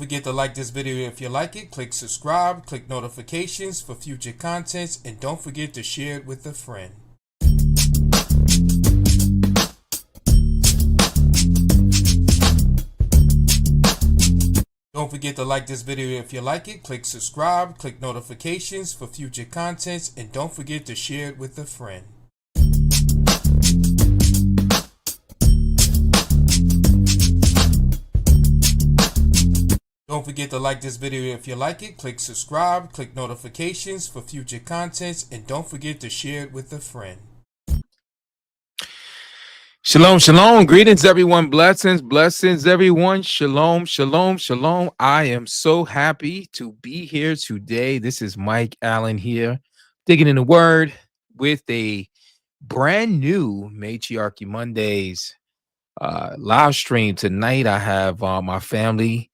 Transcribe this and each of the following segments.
Don't forget to like this video if you like it. Click subscribe, click notifications for future contents, and don't forget to share it with a friend. Don't forget to like this video if you like it. Click subscribe, click notifications for future contents, and don't forget to share it with a friend. Don't forget to like this video if you like it. Click subscribe, click notifications for future contents, and don't forget to share it with a friend. Shalom, shalom. Greetings, everyone. Blessings, blessings, everyone. Shalom, shalom, shalom. I am so happy to be here today. This is Mike Allen here, digging in the Word with a brand new Matriarchy Mondays live stream tonight. I have my family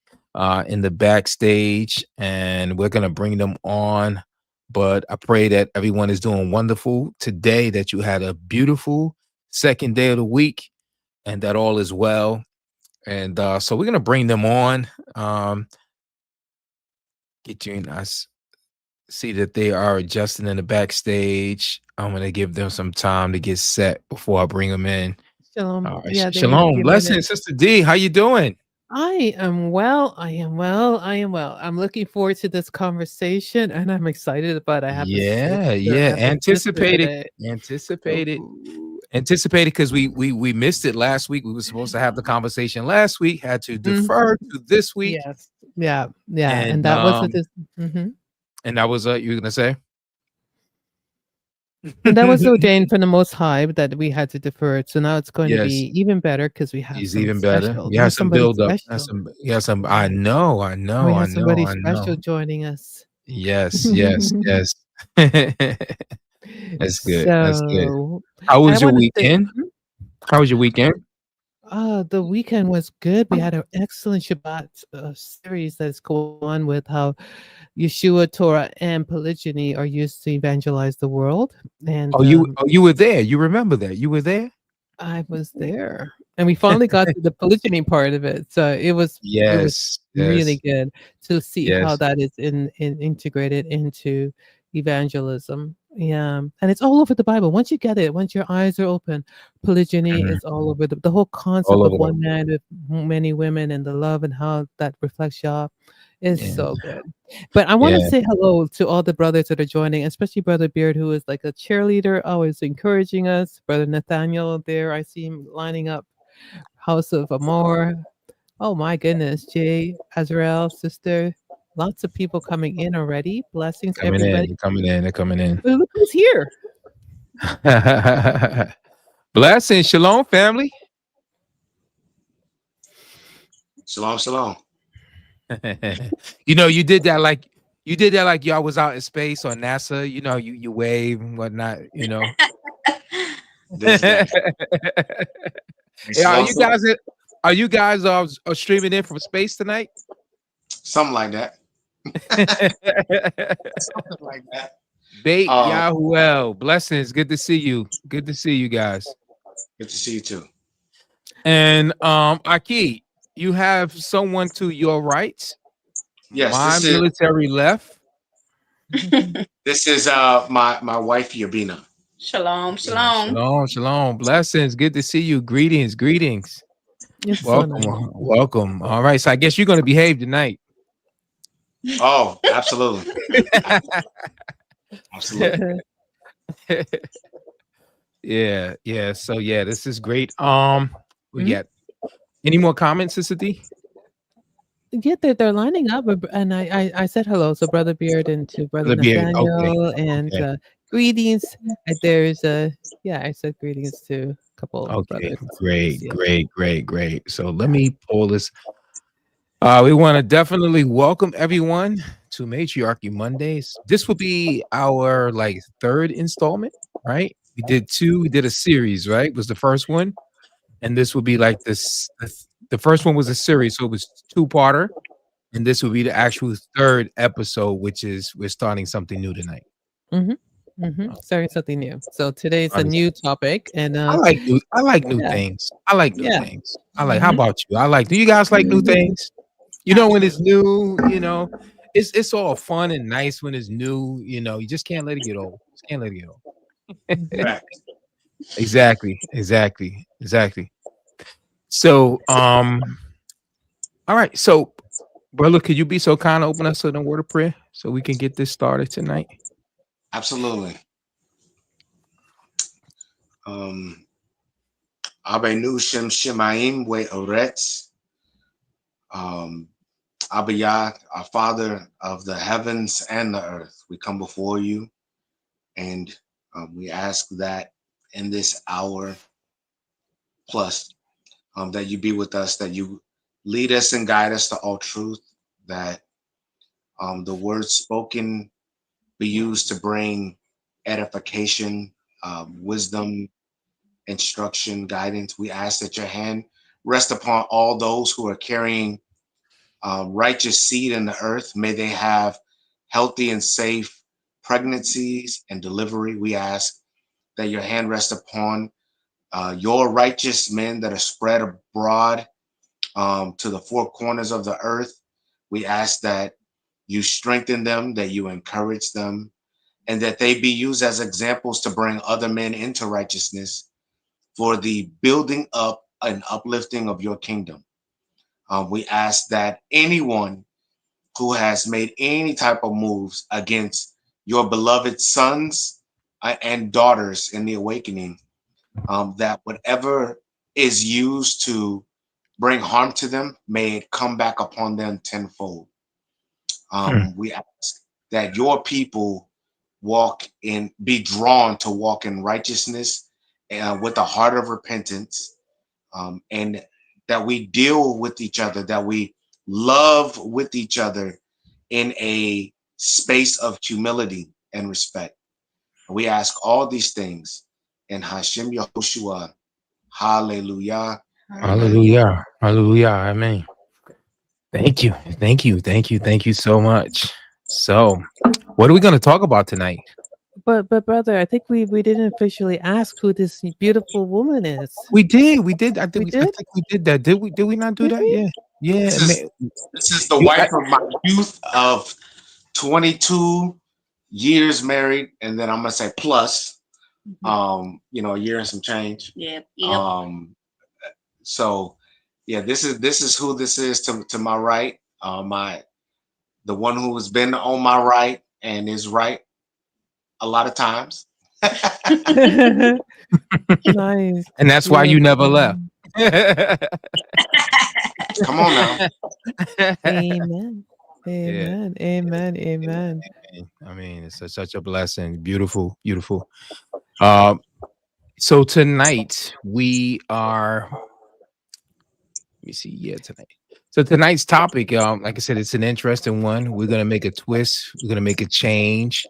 in the backstage, and we're going to bring them on. But I pray that everyone is doing wonderful today, that you had a beautiful second day of the week, and that all is well. And so we're going to bring them on. Get you in us. See that they are adjusting in the backstage. I'm going to give them some time to get set before I bring them in. Shalom. All right. Yeah, Shalom. Blessings, Sister D. How you doing? I am well. I'm looking forward to this conversation, and I'm excited about it. Anticipated because we missed it last week. We were supposed to have the conversation last week, had to defer to this week. Yes. Yeah. And that was and that was you were gonna say? And that was ordained from the Most High that we had to defer it. So now it's going to be even better because we have even better. We have some build up. I know. We have somebody special joining us. Yes. That's good. That's good. How was your weekend? The weekend was good. We had an excellent Shabbat series that's going on with how Yeshua, Torah, and polygyny are used to evangelize the world. And you were there. You remember that? You were there? I was there, and we finally got to the polygyny part of it. So it was really good to see how that is integrated into evangelism. Yeah, and it's all over the Bible. Once you get it, once your eyes are open, polygyny is all over the whole concept of one man with many women, and the love and how that reflects Yah is so good. But I want to say hello to all the brothers that are joining, especially Brother Beard, who is like a cheerleader, always encouraging us. Brother Nathaniel there, I see him lining up. House of Amor. Oh my goodness, Jay, Azrael, sister. Lots of people coming in already. Blessings, everybody. They're coming in. Look who's here. Blessings, shalom, family. Shalom. You did that like y'all was out in space on NASA. You wave and whatnot. Are you guys streaming in from space tonight? Something like that. Something like that. Bait Yahuel. Blessings. Good to see you. Good to see you guys. Good to see you too. And Aki, you have someone to your right. Yes, my military left. This is my wife Yabina. Shalom. Blessings. Good to see you. Greetings. It's Welcome. All right. So I guess you're going to behave tonight. Oh, absolutely. Absolutely. Yeah. So this is great. We got any more comments, Sister D? Yeah, they're lining up, and I said hello. So Brother Beard and to Brother Nathaniel, and greetings. And there's I said greetings to a couple of brothers. Great. So let me pull this. We want to definitely welcome everyone to Matriarchy Mondays. This will be our third installment, right? We did a series, right? Was the first one, and this will be like this. The first one was a series, so it was two-parter, and this will be the actual third episode, which is we're starting something new tonight. Starting something new. So today's a new topic, and I like new things. I like new things. How about you? Do you guys like new things? You know, when it's new, it's all fun and nice when it's new. You just can't let it get old. Just can't let it get old. Exactly. So, all right. So, brother, could you be so kind to open us with a word of prayer so we can get this started tonight? Absolutely. Abenu Shem Shemaim We Oretz. Abiyah, our Father of the heavens and the earth, we come before you and we ask that in this hour plus, that you be with us, that you lead us and guide us to all truth, that the words spoken be used to bring edification, wisdom, instruction, guidance. We ask that your hand rest upon all those who are carrying righteous seed in the earth. May they have healthy and safe pregnancies and delivery. We ask that your hand rest upon your righteous men that are spread abroad to the four corners of the earth. We ask that you strengthen them, that you encourage them, and that they be used as examples to bring other men into righteousness for the building up and uplifting of your kingdom. We ask that anyone who has made any type of moves against your beloved sons and daughters in the awakening, that whatever is used to bring harm to them, may it come back upon them tenfold. We ask that your people be drawn to walk in righteousness with a heart of repentance, and that we deal with each other, that we love with each other in a space of humility and respect. We ask all these things in Hashem Yahushua. Hallelujah. Hallelujah. Hallelujah. Amen. Thank you so much. So, what are we going to talk about tonight? But brother, I think we didn't officially ask who this beautiful woman is. We did. I think we did that. Did we not do that? Yeah. This is the wife of my youth of 22 years married, and then I'm gonna say plus, a year and some change. Yep. So yeah, this is who this is to my right. The one who has been on my right and is right a lot of times. Nice. And that's why you never left. Come on now. Amen. Amen. Yeah. Amen. I mean, it's such a blessing. Beautiful. So tonight we are. Let me see. Yeah, tonight. So tonight's topic, like I said, it's an interesting one. We're gonna make a twist. We're gonna make a change.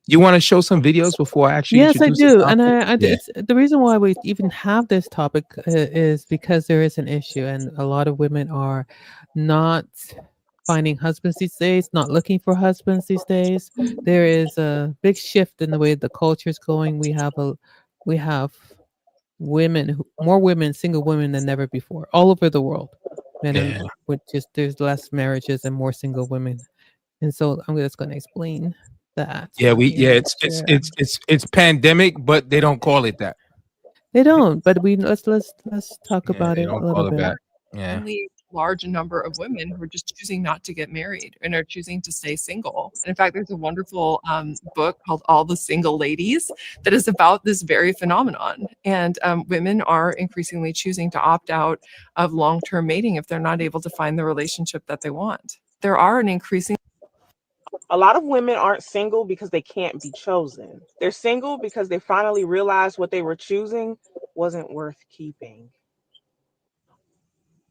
You want to show some videos before I actually? Yes, I do. And it's the reason why we even have this topic is because there is an issue, and a lot of women are not finding husbands these days, not looking for husbands these days. There is a big shift in the way the culture is going. We have more women, single women than ever before, all over the world. And there's less marriages and more single women. And so I'm just going to explain that. It's pandemic, but they don't call it that. They don't, but let's talk about it a little bit. Yeah. Only large number of women who are just choosing not to get married and are choosing to stay single. And in fact, there's a wonderful book called All the Single Ladies that is about this very phenomenon. And women are increasingly choosing to opt out of long-term mating if they're not able to find the relationship that they want. There are an increasing. A lot of women aren't single because they can't be chosen. They're single because they finally realized what they were choosing wasn't worth keeping.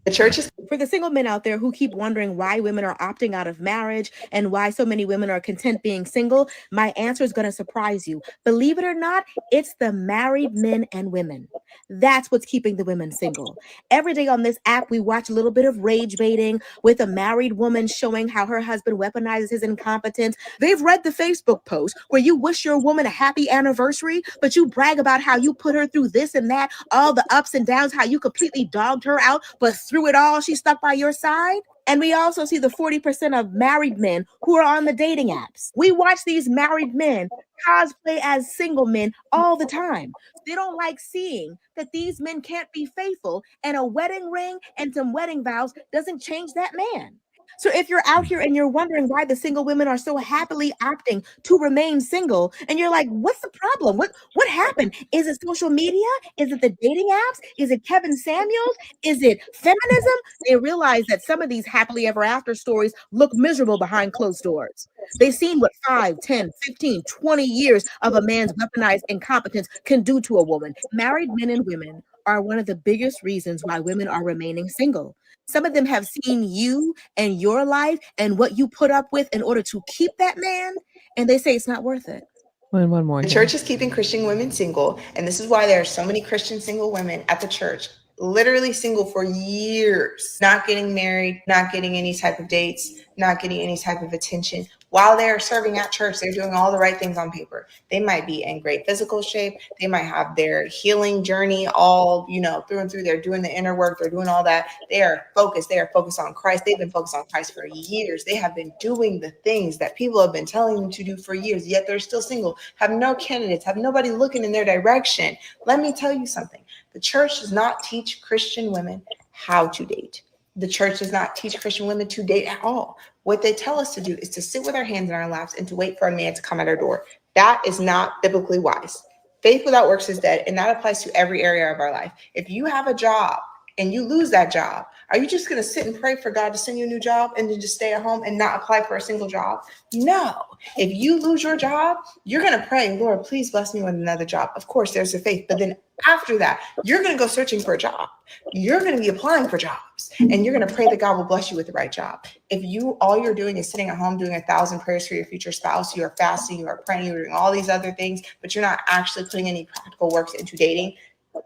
The church is for the single men out there who keep wondering why women are opting out of marriage and why so many women are content being single. My answer is going to surprise you. Believe it or not, it's the married men and women. That's what's keeping the women single. Every day on this app, we watch a little bit of rage baiting with a married woman showing how her husband weaponizes his incompetence. They've read the Facebook post where you wish your woman a happy anniversary, but you brag about how you put her through this and that, all the ups and downs, how you completely dogged her out, but through it all, she stuck by your side. And we also see the 40% of married men who are on the dating apps. We watch these married men cosplay as single men all the time. They don't like seeing that these men can't be faithful, and a wedding ring and some wedding vows doesn't change that man. So if you're out here and you're wondering why the single women are so happily opting to remain single, and you're like, what's the problem? What happened? Is it social media? Is it the dating apps? Is it Kevin Samuels? Is it feminism? They realize that some of these happily ever after stories look miserable behind closed doors. They've seen what 5, 10, 15, 20 years of a man's weaponized incompetence can do to a woman. Married men and women are one of the biggest reasons why women are remaining single. Some of them have seen you and your life and what you put up with in order to keep that man, and they say it's not worth it. One more. The church is keeping Christian women single, and this is why there are so many Christian single women at the church, literally single for years, not getting married, not getting any type of dates, not getting any type of attention. While they're serving at church, they're doing all the right things on paper. They might be in great physical shape. They might have their healing journey all, through and through. They're doing the inner work. They're doing all that. They are focused. They are focused on Christ. They've been focused on Christ for years. They have been doing the things that people have been telling them to do for years, yet they're still single, have no candidates, have nobody looking in their direction. Let me tell you something. The church does not teach Christian women how to date. The church does not teach Christian women to date at all. What they tell us to do is to sit with our hands in our laps and to wait for a man to come at our door. That is not biblically wise. Faith without works is dead, and that applies to every area of our life. If you have a job and you lose that job, are you just going to sit and pray for God to send you a new job and then just stay at home and not apply for a single job? No. If you lose your job, you're going to pray, Lord, please bless me with another job. Of course, there's a faith. But then after that, you're going to go searching for a job. You're going to be applying for jobs, and you're going to pray that God will bless you with the right job. If all you're doing is sitting at home doing 1,000 prayers for your future spouse, you are fasting, you are praying, you're doing all these other things, but you're not actually putting any practical works into dating,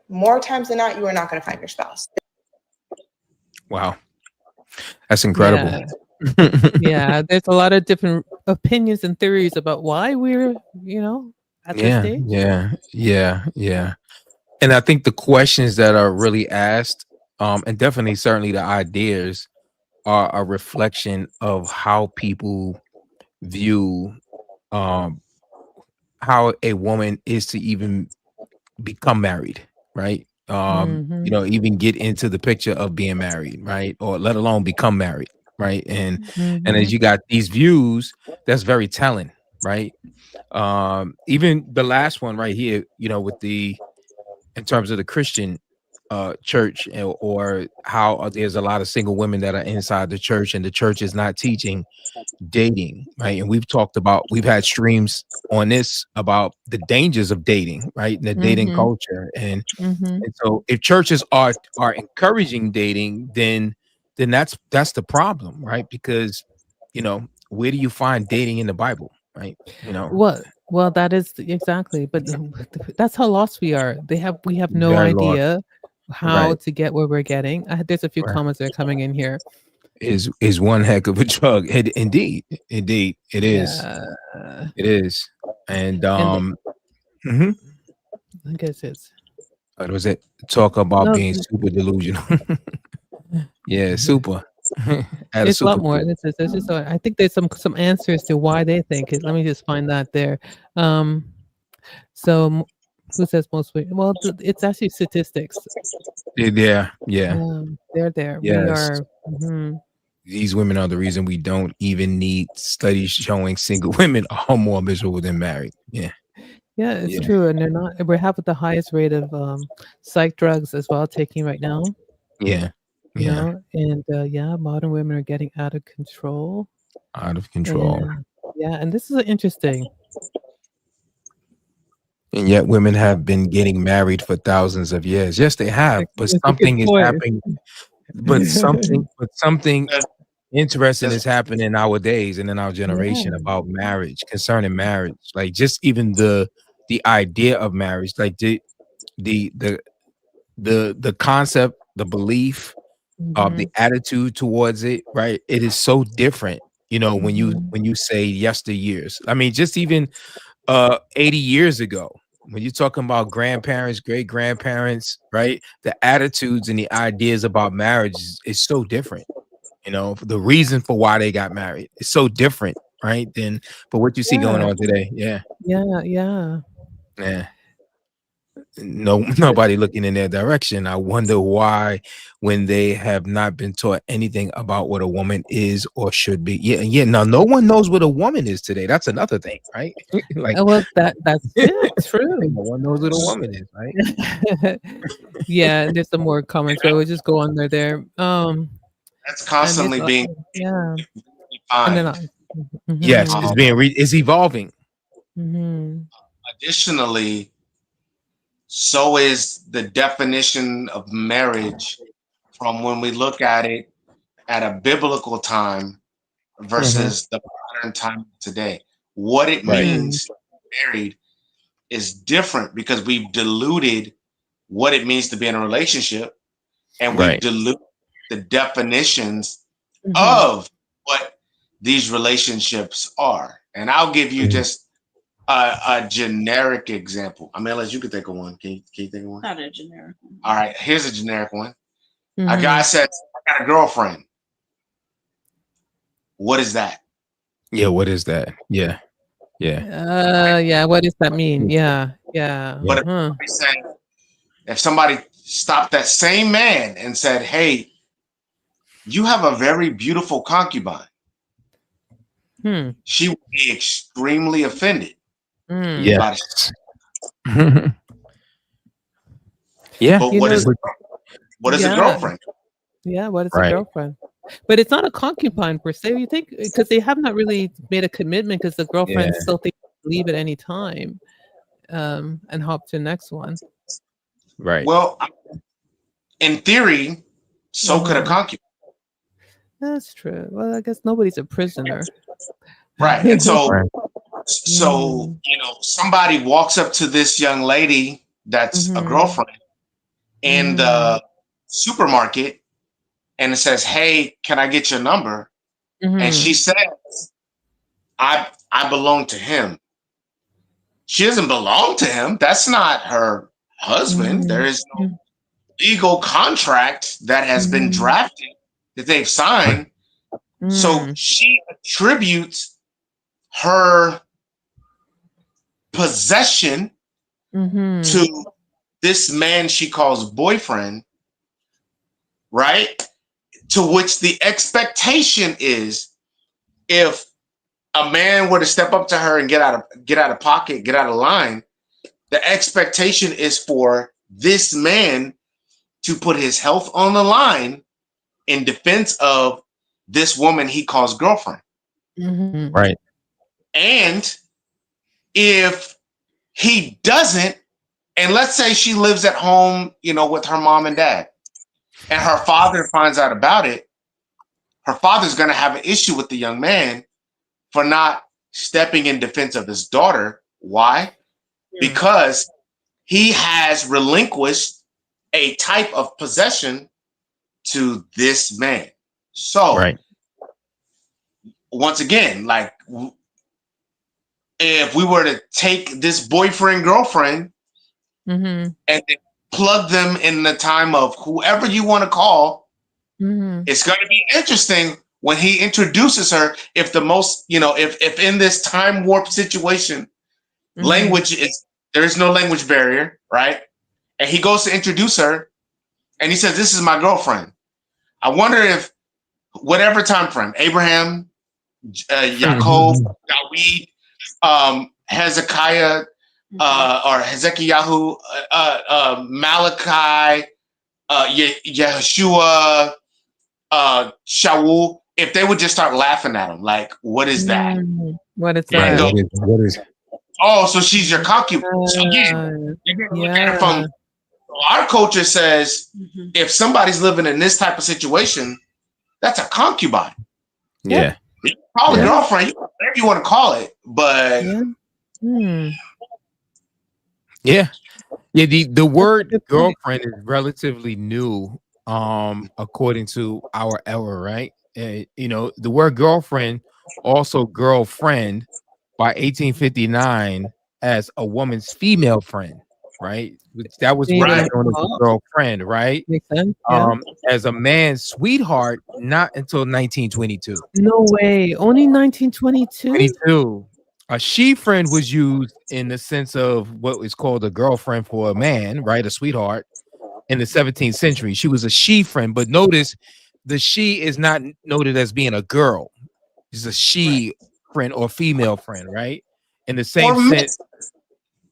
more times than not, you are not going to find your spouse. Wow. That's incredible. Yeah, there's a lot of different opinions and theories about why we're, at this stage. Yeah. And I think the questions that are really asked, and definitely certainly the ideas, are a reflection of how people view how a woman is to even become married, right? Even get into the picture of being married, right? Or let alone become married, right? And as you got these views, that's very telling, right? Even the last one right here, with in terms of the Christian church, or how there's a lot of single women that are inside the church, and the church is not teaching dating, right? And we've had streams on this about the dangers of dating, right? And the dating culture. And so if churches are encouraging dating, then that's the problem, right? Because where do you find dating in the Bible, right? Well, that is exactly, but that's how lost we are. We have no idea how to get where we're getting. There's a few comments that are coming in here. Is one heck of a drug. Indeed, it is. It is. And I guess it's. What was it? Talk about being super delusional. Yeah, super. It's a lot more. I think there's some answers to why they think it. Let me just find that there. So who says most? Well, it's actually statistics. Yeah. They're there. Yes. We are. These women are the reason we don't even need studies showing single women are more miserable than married. Yeah. Yeah, it's true. And they're not. We have the highest rate of psych drugs as well taking right now. Yeah. And modern women are getting out of control. And this is interesting. And yet women have been getting married for thousands of years. Yes, they have, but something is happening. But something interesting is happening nowadays and in our generation about marriage, concerning marriage. Like just even the idea of marriage, like the concept, the belief, the attitude towards it, right? It is so different, when you say yesteryears. I mean, just even 80 years ago, when you're talking about grandparents, great grandparents, right? The attitudes and the ideas about marriage is so different. You know, the reason for why they got married is so different, right? Than for what you see going on today. Yeah. Yeah. Nobody looking in their direction. I wonder why, when they have not been taught anything about what a woman is or should be. Yeah. Now, no one knows what a woman is today. That's another thing, right? Like, well, that's true. No one knows what a woman is, right? Yeah, there's some more comments, but we'll just go on there. That's constantly being defined. Yes, it's evolving. Additionally, so is the definition of marriage from when we look at it at a biblical time versus the modern time today. What it means to be married is different because we've diluted what it means to be in a relationship, and we've diluted the definitions of what these relationships are. And I'll give you just a generic example. Amelia, you could think of one. Can you think of one? Not a generic one. All right, here's a generic one. A guy says, I got a girlfriend. What is that? Yeah, what is that? Yeah. What does that mean? Yeah. But if somebody stopped that same man and said, hey, you have a very beautiful concubine, she would be extremely offended. Yes. But what is a girlfriend? Yeah, what is a girlfriend? But it's not a concubine per se. You think, because they have not really made a commitment, because the girlfriend still thinks leave at any time, and hop to the next one. Right. Well, in theory, so could a concubine. That's true. Well, I guess nobody's a prisoner. Right. And so somebody walks up to this young lady that's a girlfriend in the supermarket and it says, hey, can I get your number? And she says, I belong to him. She doesn't belong to him. That's not her husband. There is no legal contract that has been drafted that they've signed. So she attributes her possession to this man she calls boyfriend, right? To which the expectation is, if a man were to step up to her and get out of pocket, get out of line, the expectation is for this man to put his health on the line in defense of this woman he calls girlfriend. Right. And if he doesn't, and let's say she lives at home, with her mom and dad, and her father finds out about it, her father's going to have an issue with the young man for not stepping in defense of his daughter. Why? Because he has relinquished a type of possession to this man. So, once again, like, if we were to take this boyfriend, girlfriend, and plug them in the time of whoever you want to call, it's going to be interesting when he introduces her. If if in this time warp situation, there is no language barrier, right? And he goes to introduce her and he says, this is my girlfriend. I wonder if whatever time frame, Abraham, Yaakov, Dawid, Hezekiah, or Hezekiah, Malachi, Yeshua, Shaul, if they would just start laughing at him, like, what is that? What is that? What is oh, so she's your concubine. So again, you're going to look at it from our culture says, if somebody's living in this type of situation, that's a concubine. Yeah. You call it girlfriend, whatever you want to call it, but the word girlfriend is relatively new, according to our era, right? The word girlfriend, also girlfriend, by 1859 as a woman's female friend, right? That was what Right. was known as a girlfriend, right? Makes sense. Yeah. As a man's sweetheart, not until 1922. No way. Only 1922? 22. A she friend was used in the sense of what is called a girlfriend for a man, right? A sweetheart in the 17th century. She was a she friend, but notice the she is not noted as being a girl. She's a she friend or female friend, right? In the same sense,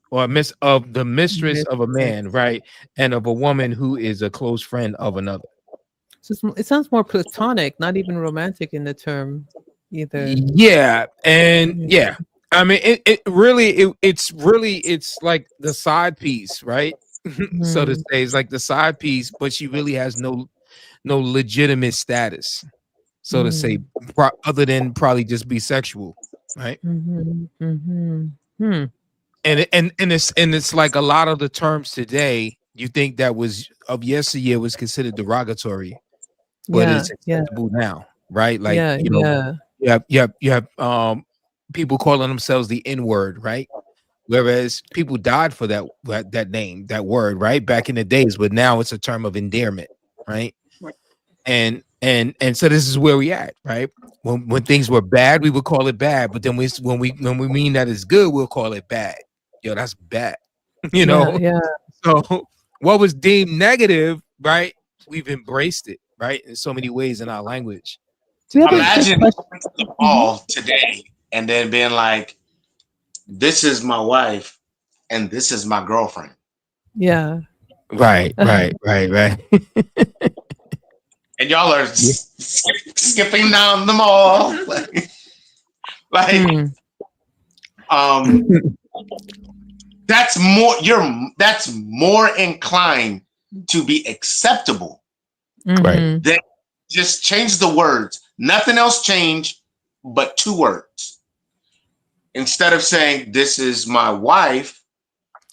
or the mistress of a man, right? And of a woman who is a close friend of another. So it sounds more platonic, not even romantic in the term either. Yeah, and yeah. I mean, it's like the side piece, right? So to say, it's like the side piece, but she really has no legitimate status, so to say, other than probably just be sexual, right? And it's like a lot of the terms today, you think that was of yesteryear was considered derogatory, but it's acceptable now, right? Like you have people calling themselves the N-word, right? Whereas people died for that name, that word, right? Back in the days, but now it's a term of endearment, right? And so this is where we at, right? When things were bad, we would call it bad, but then when we mean that it's good, we'll call it bad. Yo, that's bad. You know? Yeah. So what was deemed negative, right? We've embraced it, right? In so many ways in our language. Imagine the ball today and then being like, this is my wife and this is my girlfriend. Yeah. Right. And y'all are skipping down the mall. That's more inclined to be acceptable. Right. Then just change the words. Nothing else changed but 2 words. Instead of saying this is my wife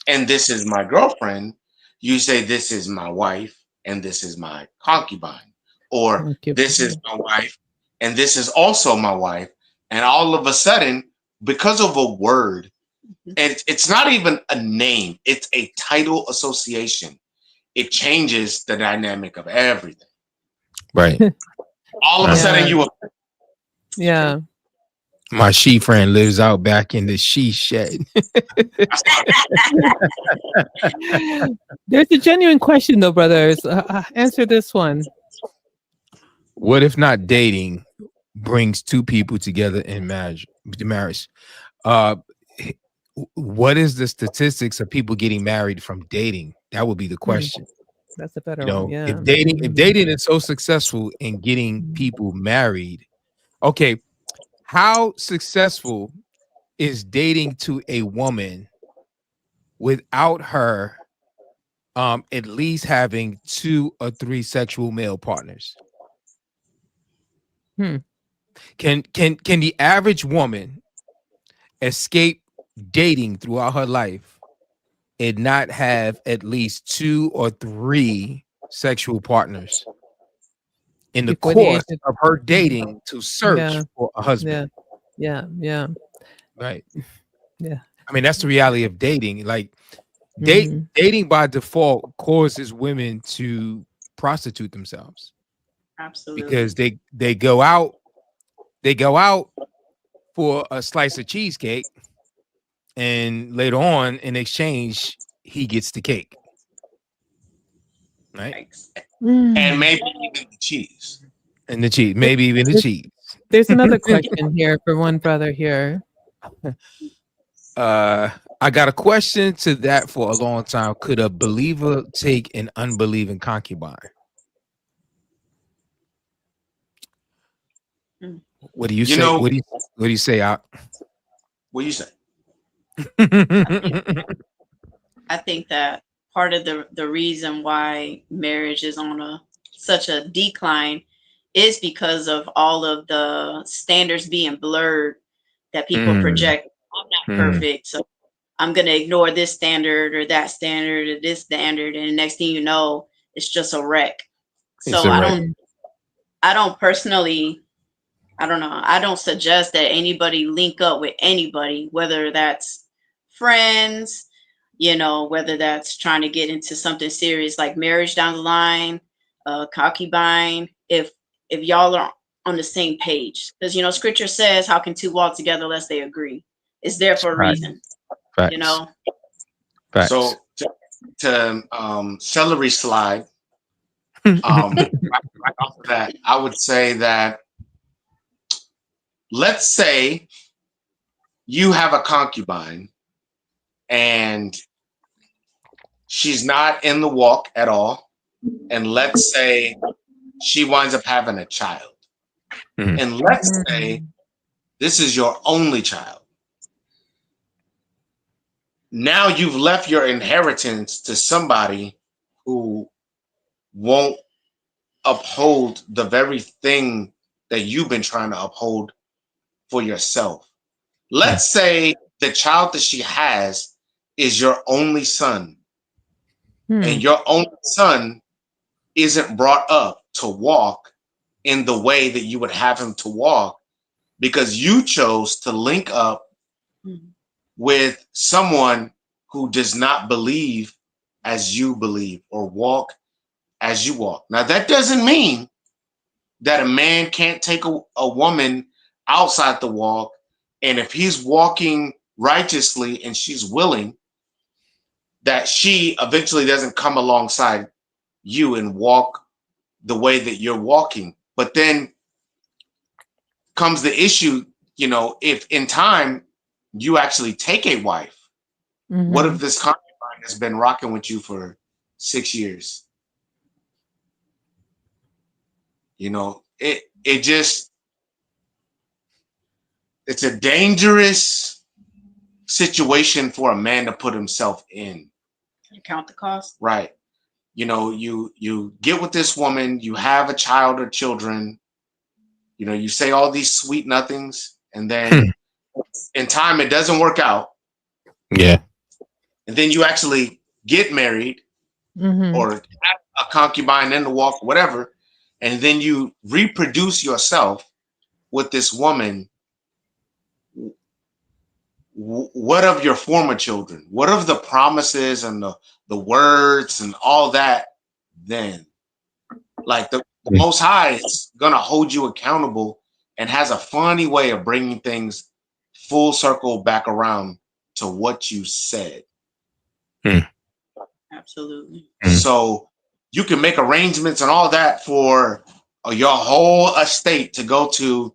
and this is my girlfriend, you say this is my wife and this is my concubine. Or this is my wife and this is also my wife. And all of a sudden, because of a word, and it's not even a name, it's a title association, it changes the dynamic of everything. Right. All of a sudden you Yeah. My she friend lives out back in the she shed. There's a genuine question though, brothers. Answer this one. What if not dating brings 2 people together in marriage? What is the statistics of people getting married from dating? That would be the question. That's a better one. Yeah. If dating is so successful in getting people married, okay, how successful is dating to a woman without her at least having 2 or 3 sexual male partners? Can the average woman escape dating throughout her life and not have at least 2 or 3 sexual partners in the course of her dating to search for a husband? Yeah. Right. Yeah. I mean, that's the reality of dating. Like dating by default causes women to prostitute themselves. Absolutely. Because they go out for a slice of cheesecake, and later on in exchange he gets the cake. Right? And maybe even the cheese. And the cheese, maybe even the cheese. There's another question here for one brother here. I got a question to that for a long time. Could a believer take an unbelieving concubine? What do you say? What do you say, Out? What do you say? I think that part of the reason why marriage is on such a decline is because of all of the standards being blurred that people project. I'm not perfect, so I'm going to ignore this standard or that standard or this standard, and the next thing you know, it's just a wreck. So I don't personally, I don't know. I don't suggest that anybody link up with anybody, whether that's friends, you know, whether that's trying to get into something serious like marriage down the line, concubine, if y'all are on the same page. Because, you know, scripture says, how can two walk together unless they agree? It's there for a reason. Facts. You know? Facts. So to celery slide, right off of that, I would say that, let's say you have a concubine and she's not in the walk at all. And let's say she winds up having a child. Mhm. And let's say this is your only child. Now you've left your inheritance to somebody who won't uphold the very thing that you've been trying to uphold for yourself. Let's say the child that she has is your only son, and your only son isn't brought up to walk in the way that you would have him to walk because you chose to link up with someone who does not believe as you believe or walk as you walk. Now, that doesn't mean that a man can't take a woman outside the walk, and if he's walking righteously and she's willing, that she eventually doesn't come alongside you and walk the way that you're walking. But then comes the issue, you know, if in time you actually take a wife, what if this concubine has been rocking with you for 6 years? You know, it's a dangerous situation for a man to put himself in. You count the cost. Right. You know, you get with this woman, you have a child or children, you know, you say all these sweet nothings, and then in time it doesn't work out. Yeah. And then you actually get married or have a concubine in the walk, whatever, and then you reproduce yourself with this woman. What of your former children? What of the promises and the words and all that then? Like the Most High is going to hold you accountable and has a funny way of bringing things full circle back around to what you said. Absolutely. So you can make arrangements and all that for your whole estate to go to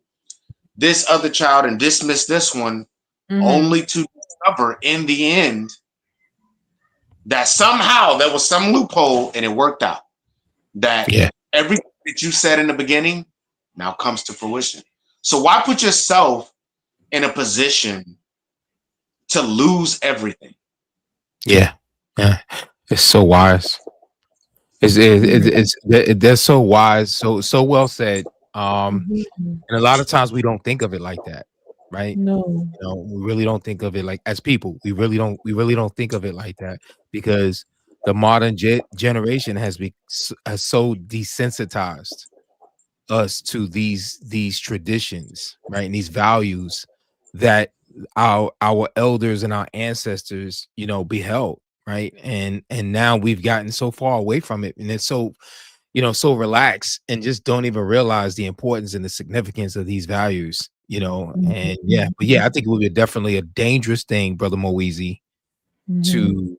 this other child and dismiss this one, only to discover in the end that somehow there was some loophole and it worked out. That everything that you said in the beginning now comes to fruition. So why put yourself in a position to lose everything? Yeah. It's so wise. They're so wise, so well said. And a lot of times we don't think of it like that, right? No. You know, we really don't think of it like, as people, we really don't think of it like that, because the modern generation has so desensitized us to these traditions, right, and these values that our elders and our ancestors, you know, beheld, right, and now we've gotten so far away from it, and it's so, you know, so relaxed, and just don't even realize the importance and the significance of these values, you know. And but I think it would be definitely a dangerous thing, Brother Moeezy, to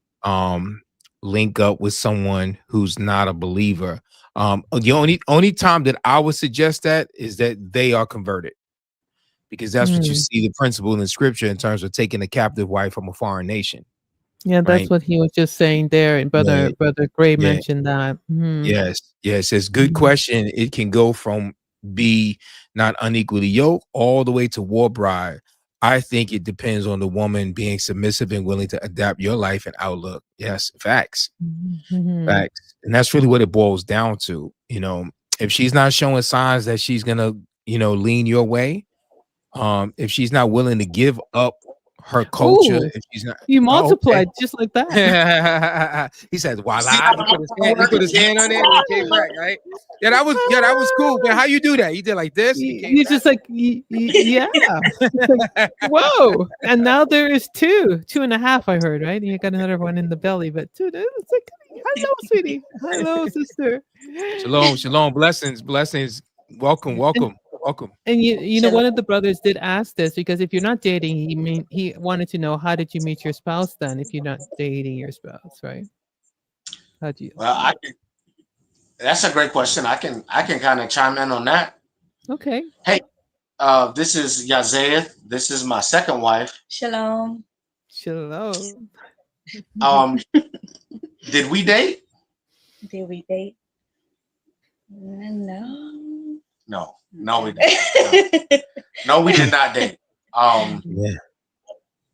link up with someone who's not a believer. The only time that I would suggest that is that they are converted, because that's what you see the principle in the scripture in terms of taking a captive wife from a foreign nation. Yeah, that's right? what he was just saying there, and brother Gray mentioned that. Yes, it's good question. It can go from be not unequally yoked all the way to war bride. I think it depends on the woman being submissive and willing to adapt your life and outlook. Yes, facts. Facts. And that's really what it boils down to. You know, if she's not showing signs that she's gonna, you know, lean your way, if she's not willing to give up her culture. Ooh, if she's not, you oh, multiplied just like that. okay. He says, "Voila!" He put his hand on it, and he came back. Right? Yeah, that was cool. Man, how you do that? You did like this. And he came You back? just like, yeah. Like, whoa! And now there is 2.5. I heard, right? You got another one in the belly, but 2. It's like, hello, sweetie. Hello, sister. Shalom. Blessings. Welcome. And you know, one of the brothers did ask this because if you're not dating, he wanted to know, how did you meet your spouse then? If you're not dating your spouse, right? How do you? Well, that's a great question. I can kind of chime in on that. Okay. Hey, this is Yazeth. This is my second wife. Shalom. Did we date? Did we date? No. No, we didn't. No, we did not date.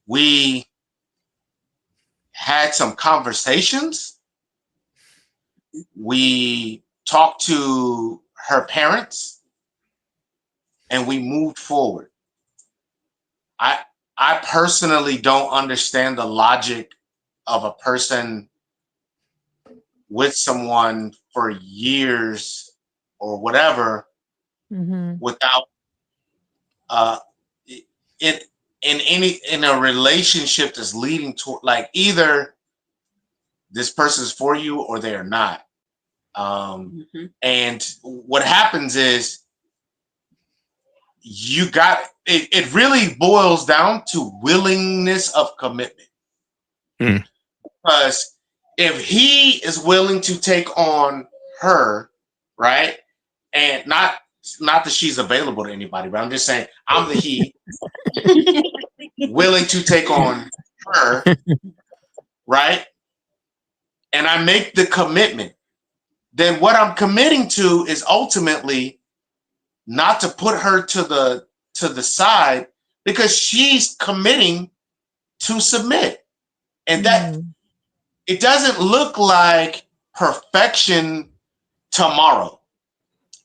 We had some conversations. We talked to her parents, and we moved forward. I personally don't understand the logic of a person with someone for years or whatever without in a relationship that's leading to, like, either this person is for you or they are not. And what happens is you got it really boils down to willingness of commitment. Because if he is willing to take on her, right, and not that she's available to anybody, but I'm just saying I'm the he willing to take on her, right, and I make the commitment, then what I'm committing to is ultimately not to put her to the side, because she's committing to submit. And that it doesn't look like perfection tomorrow.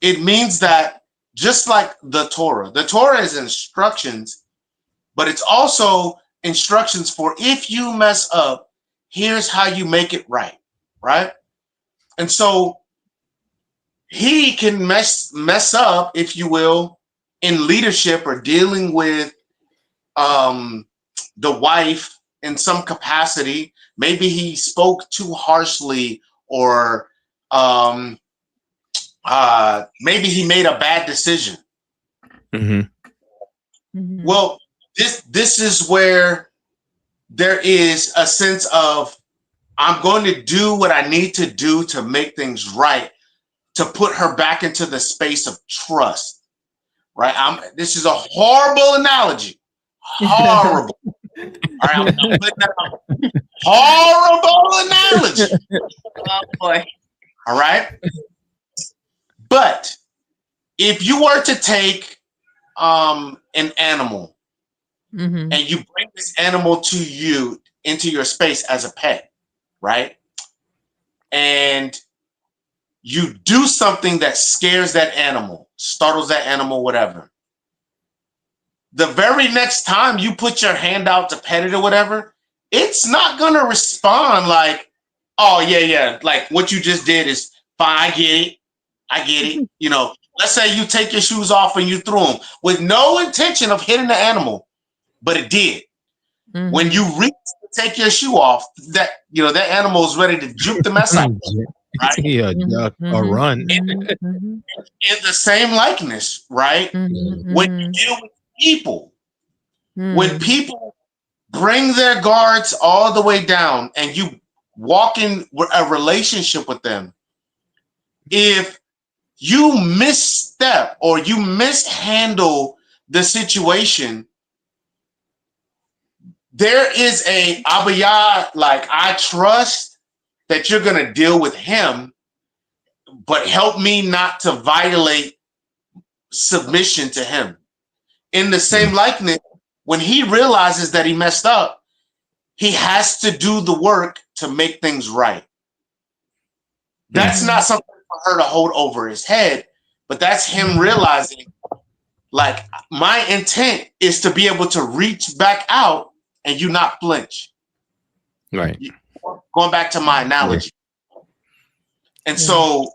It means that just like the Torah is instructions, but it's also instructions for, if you mess up, here's how you make it right, right? And so he can mess up, if you will, in leadership or dealing with the wife in some capacity. Maybe he spoke too harshly, or maybe he made a bad decision. Well, this is where there is a sense of, I'm going to do what I need to do to make things right, to put her back into the space of trust, right? This is a horrible analogy. Horrible. All right, I'm putting that out. Horrible analogy. Oh boy. All right. But if you were to take an animal and you bring this animal to you into your space as a pet, right? And you do something that scares that animal, startles that animal, whatever. The very next time you put your hand out to pet it or whatever, it's not going to respond like, oh, yeah, like what you just did is fine. I get it. You know, let's say you take your shoes off and you threw them with no intention of hitting the animal, but it did. When you reach to take your shoe off, that animal is ready to juke the mess out. Right? Yeah, a run. In the same likeness, right? When you deal with people, when people bring their guards all the way down and you walk in a relationship with them, if you misstep or you mishandle the situation, there is a abiyah, like, I trust that you're going to deal with him, but help me not to violate submission to him. In the same likeness, when he realizes that he messed up, he has to do the work to make things right. That's not something for her to hold over his head, but that's him realizing, like, my intent is to be able to reach back out and you not flinch. Right. Going back to my analogy. And so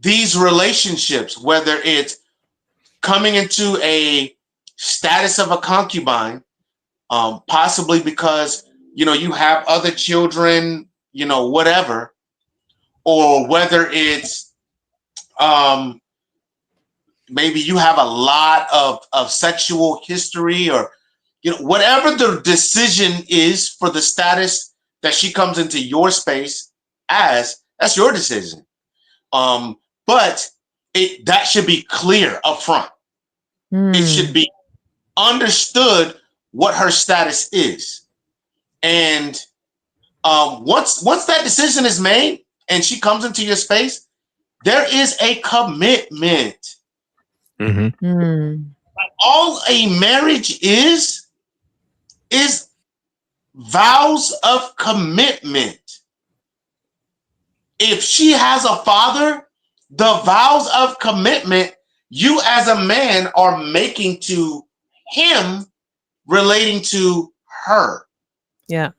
these relationships, whether it's coming into a status of a concubine, possibly because, you have other children, whatever, or whether it's maybe you have a lot of sexual history, or whatever the decision is for the status that she comes into your space that's your decision. But that should be clear up front. It should be understood what her status is. And once that decision is made and she comes into your space, there is a commitment. All a marriage is vows of commitment. If she has a father, the vows of commitment you as a man are making to him relating to her. Yeah.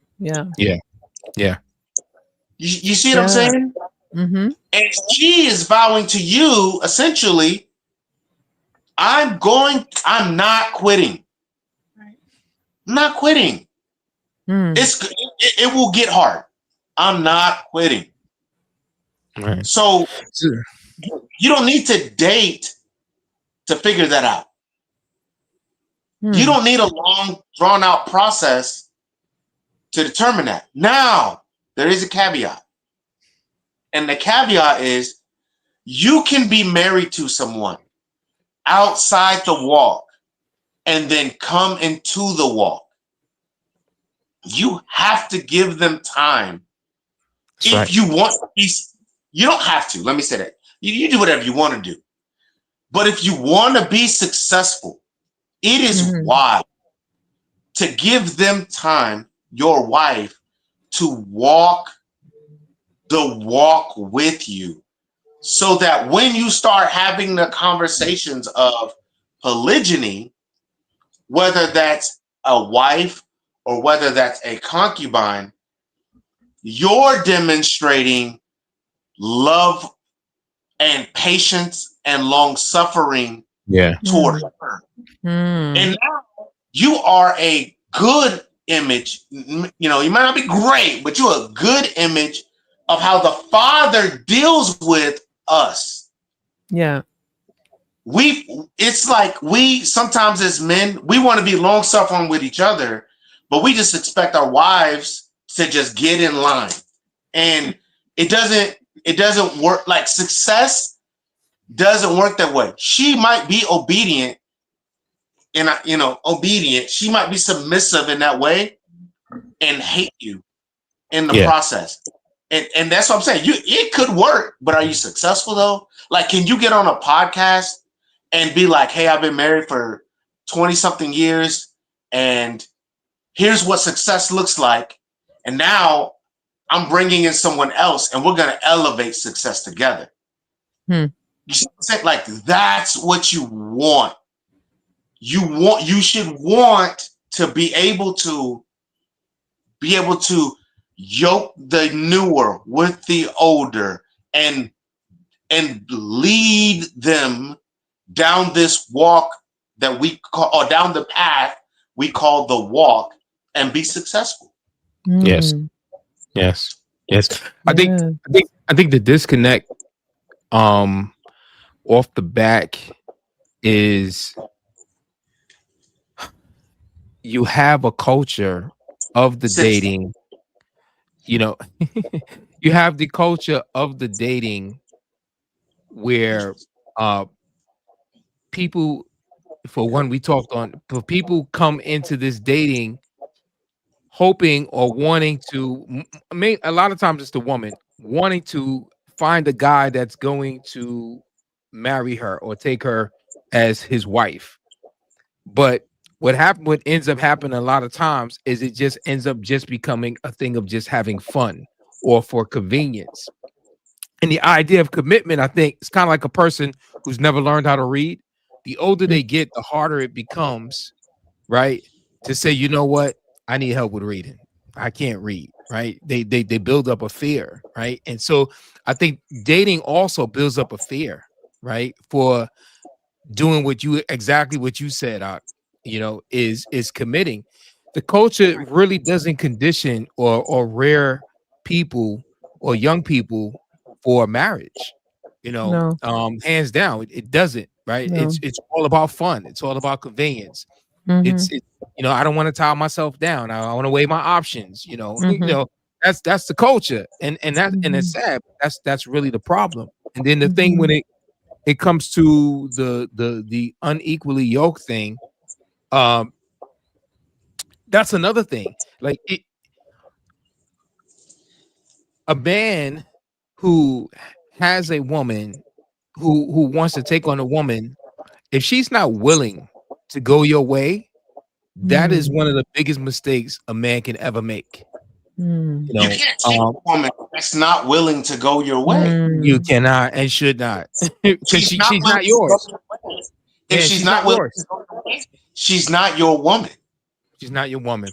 You see what I'm saying? And she is vowing to you, essentially, I'm not quitting. I'm not quitting. It will get hard. I'm not quitting. Right. So you don't need to date to figure that out. You don't need a long, drawn out process to determine that. Now, there is a caveat. And the caveat is you can be married to someone outside the walk and then come into the walk. You have to give them time. If you want to be, you don't have to. Let me say that. You do whatever you want to do. But if you want to be successful, it is wise to give them time, your wife, to walk the walk with you, so that when you start having the conversations of polygyny, whether that's a wife or whether that's a concubine, you're demonstrating love and patience and long suffering toward her. And now you are a good image. You might not be great, but you're a good image of how the Father deals with us. It's like we sometimes as men, we want to be long suffering with each other, but we just expect our wives to just get in line. And it doesn't work. Like, success doesn't work that way. She might be obedient and obedient. She might be submissive in that way and hate you in the process. And that's what I'm saying. It could work, but are you successful though? Like, can you get on a podcast and be like, hey, I've been married for 20 something years and here's what success looks like. And now I'm bringing in someone else and we're going to elevate success together. You see what I'm saying? Like, that's what you want. You should want to be able to yoke the newer with the older and lead them down this walk that we call, or down the path we call the walk, and be successful. Yes. I think the disconnect off the back is you have a culture of the dating. You have the culture of the dating where people, for one, we talked on, but people come into this dating hoping or wanting to, a lot of times it's the woman wanting to find a guy that's going to marry her or take her as his wife. But what ends up happening a lot of times is it just ends up just becoming a thing of just having fun or for convenience. And the idea of commitment, I think, is kind of like a person who's never learned how to read. The older they get, the harder it becomes, right? to say, you know what, I need help with reading. I can't read, right? They build up a fear, right? And so I think dating also builds up a fear, right? For doing exactly what you said, is committing. The culture really doesn't condition or rear people or young people for marriage, No. hands down. It doesn't, right? No. It's all about fun. It's all about convenience. It's I don't want to tie myself down. I want to weigh my options, that's the culture. And it's sad. That's really the problem. And then the thing when it comes to the unequally yoked thing, that's another thing. Like a man who has a woman who wants to take on a woman, if she's not willing to go your way, that is one of the biggest mistakes a man can ever make. You can't take a woman that's not willing to go your way. You cannot and should not, because she's not yours. If she's not willing to go your way, she's not your woman. She's not your woman.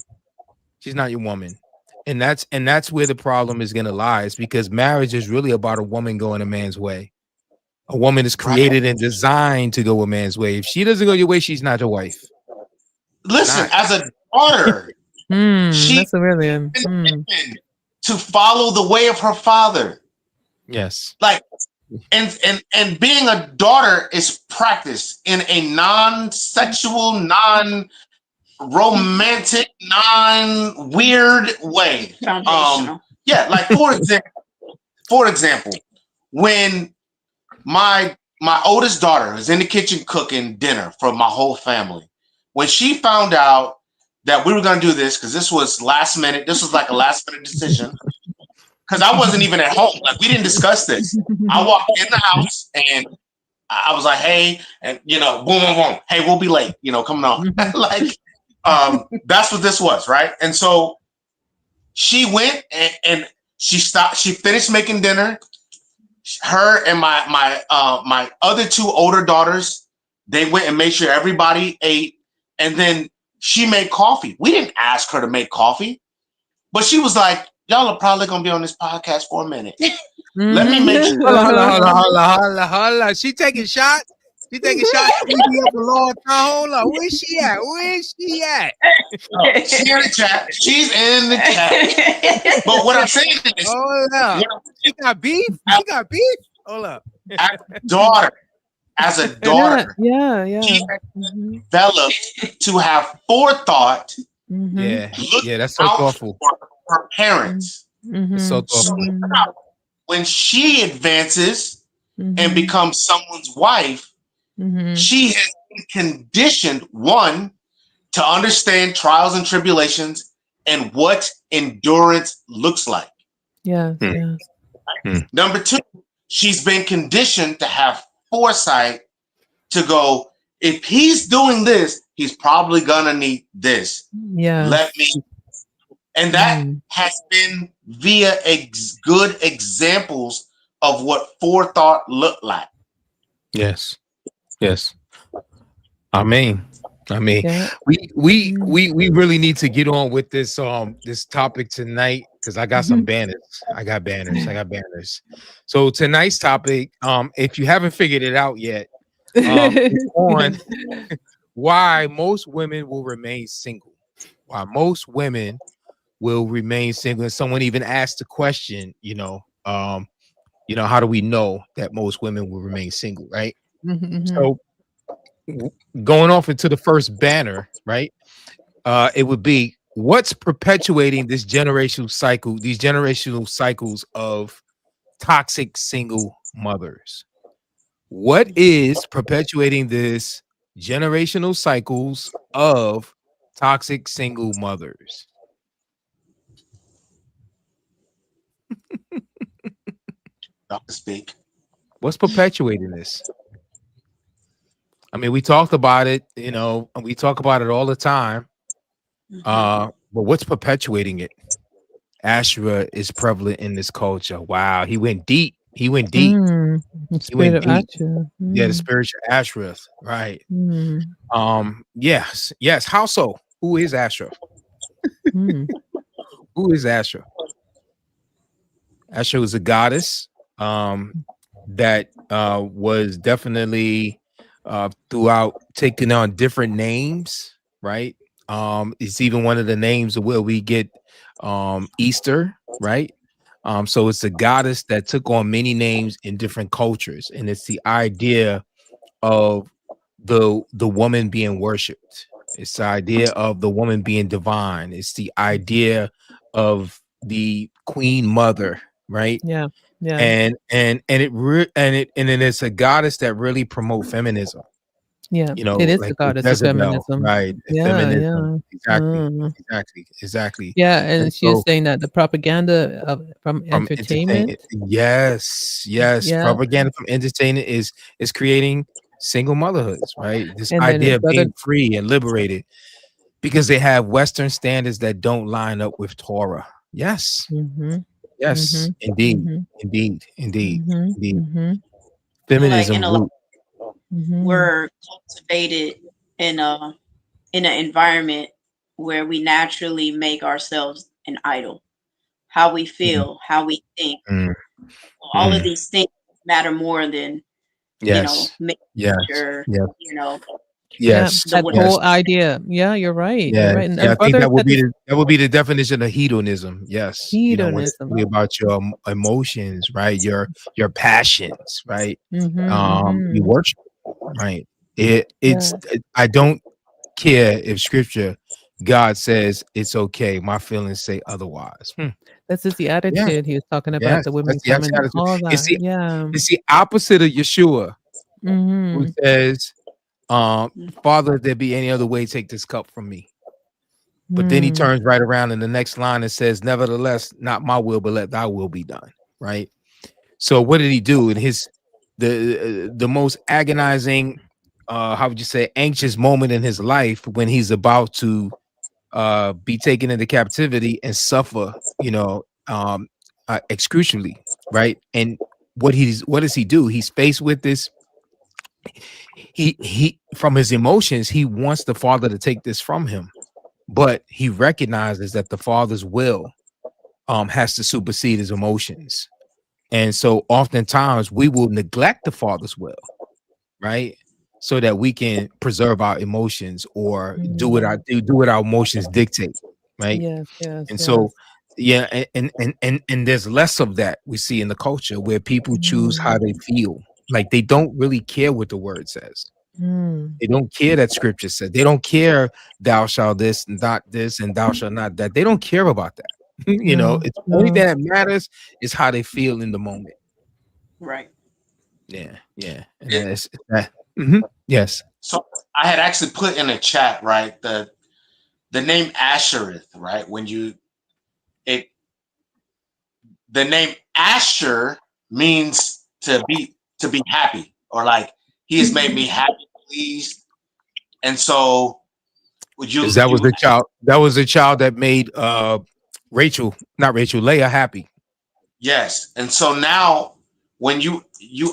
She's not your woman. And that's where the problem is going to lie, is because marriage is really about a woman going a man's way. A woman is created and designed to go a man's way. If she doesn't go your way, she's not your wife. Listen, as a daughter, that's a really to follow the way of her father. Yes. Like, and being a daughter is practiced in a non-sexual, non-romantic, non-weird way. Yeah, like for example, when my oldest daughter was in the kitchen cooking dinner for my whole family, when she found out that we were going to do this, because this was last minute, this was like a last minute decision, because I wasn't even at home. Like, we didn't discuss this. I walked in the house and I was like, hey, and boom, boom, boom. Hey, we'll be late, coming on. Like, that's what this was, right? And so she went and she stopped, she finished making dinner. Her and my other two older daughters, they went and made sure everybody ate, and then she made coffee. We didn't ask her to make coffee, but she was like, y'all are probably gonna be on this podcast for a minute. Let me make sure. Hold on. She taking shots. She taking shots. She be up a long time. Hold on. Where's she at? She's in the chat. She's in the chat. But what I'm saying is, hold up. She got beef. Hold up. As a daughter, she developed to have forethought. Yeah, that's so thoughtful. Her parents. It's so thoughtful. So when she advances and becomes someone's wife, she has been conditioned, one, to understand trials and tribulations and what endurance looks like. Number two, she's been conditioned to have foresight to go, if he's doing this, he's probably gonna need this. Let me. And that has been via good examples of what forethought looked like. Yes. I mean, we really need to get on with this this topic tonight, because I got some banners. I got banners. So tonight's topic, if you haven't figured it out yet, is on why most women will remain single. Why most women will remain single. And someone even asked the question, how do we know that most women will remain single, right? So going off into the first banner, right? It would be, what's perpetuating this generational cycle, these generational cycles of toxic single mothers? What is perpetuating this generational cycles of toxic single mothers? Dr. Speak. What's perpetuating this? I mean, we talked about it, and we talk about it all the time. But what's perpetuating it? Asherah is prevalent in this culture. Wow, he went deep. The spirit of Asherah. Yeah, the spiritual Asherah, right? Yes. How so? Who is Asher? Who is Asher? Asher was a goddess that was definitely throughout taking on different names, right? It's even one of the names of where we get Easter, right? So it's a goddess that took on many names in different cultures, and it's the idea of the woman being worshipped. It's the idea of the woman being divine. It's the idea of the queen mother, right? Yeah. And then it's a goddess that really promote feminism. Yeah, You know, it is the like with goddess of Jezebel, feminism. right? Yeah, Feminism, yeah. exactly. Yeah, And and she is so saying that the propaganda from from entertainment, entertainment. yes, Yeah, propaganda from entertainment is creating single motherhoods, right? This and then idea of brother. being free and liberated because they have Western standards that don't line up with Torah. Yes, Mm-hmm, mm-hmm, yes, indeed, mm-hmm, indeed, indeed, mm-hmm, indeed. mm-hmm, And like in Feminism a lot, root. mm-hmm. we're cultivated in an environment where we naturally make ourselves an idol. How we Mm, feel, how we think, mm, all of mm. these things matter more than, Yes, making yes, sure, yes, Yeah, yes, the that way. yes. whole idea. Yeah, you're right. You're Yes, right. yeah, I And think brother said this that would be the definition of hedonism. Yes, you know, when it's hedonism. really about your emotions, right? Your passions, right? Mm-hmm, You mm-hmm. worship, right? Yeah, I don't care if scripture God says it's okay. My feelings say otherwise. this is the Yeah, attitude he was talking about. yes, The that's women the coming, attitude. all that. Yeah. It's the opposite of Yeshua, who Mm-hmm. says, Father, if there be any other way, take this cup from me. But then he Mm. turns right around in the next line and says, nevertheless, not my will, but let thy will be done. Right. So what did he do in the most agonizing, how would you say, anxious moment in his life when he's about to be taken into captivity and suffer, excruciatingly, right? And what does he do? He's faced with this. He from his emotions, he wants the Father to take this from him, but he recognizes that the Father's will has to supersede his emotions. And so oftentimes we will neglect the Father's will, right? So that we can preserve our emotions or do what our emotions dictate, right? Yes, yes, And so yes. yeah, and there's less of that we see in the culture where people choose how they feel. Like they don't really care what the word says. Mm. They don't care that scripture said. They don't care thou shalt this and not this and thou shalt not that. They don't care about that. No, It's the only no. thing that matters is how they feel in the moment. Right. Yeah. And It- that's that. Yes. So I had actually put in a chat, right, the name Ashereth, right? The name Asher means to be happy, or like he has made me happy, pleased. And so would Because you that was a child that made Leah happy. yes. And so now when you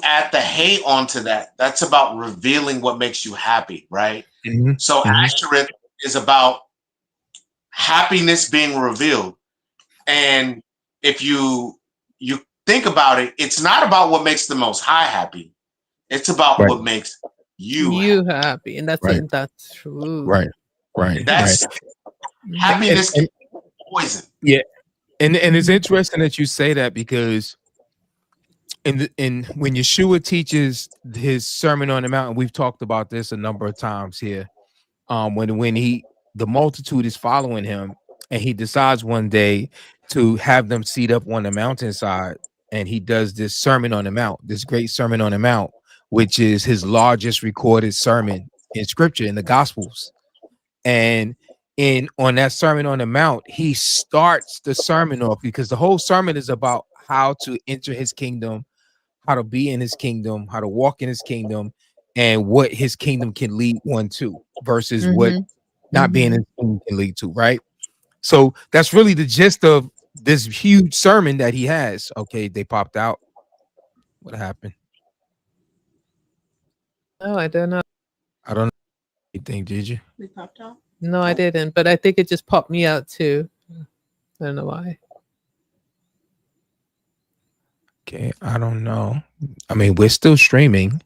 add the hate onto that, that's about revealing what makes you happy, right? So Ashereth is about happiness being revealed. And if you think about it, it's not about what makes the Most High happy. It's about Right. what makes you You happy. happy, and Right. that's true. Right. That's happiness And, can be poison. yeah. And it's interesting that you say that because in when Yeshua teaches his Sermon on the Mount, and we've talked about this a number of times here, when the multitude is following him, and he decides one day to have them seat up on the mountainside, and he does this Sermon on the Mount, this great Sermon on the Mount, which is his largest recorded sermon in Scripture in the Gospels, and on that Sermon on the Mount, he starts the sermon off because the whole sermon is about how to enter his kingdom, how to be in his kingdom, how to walk in his kingdom, and what his kingdom can lead one to versus what not being in his kingdom can lead to, right? So that's really the gist of this huge sermon that he has. Okay, they popped out. What happened? Oh, I don't know. I don't know anything, did you? We popped out. No, I didn't, but I think it just popped me out too. I don't know why. Okay, I don't know. I mean, we're still streaming.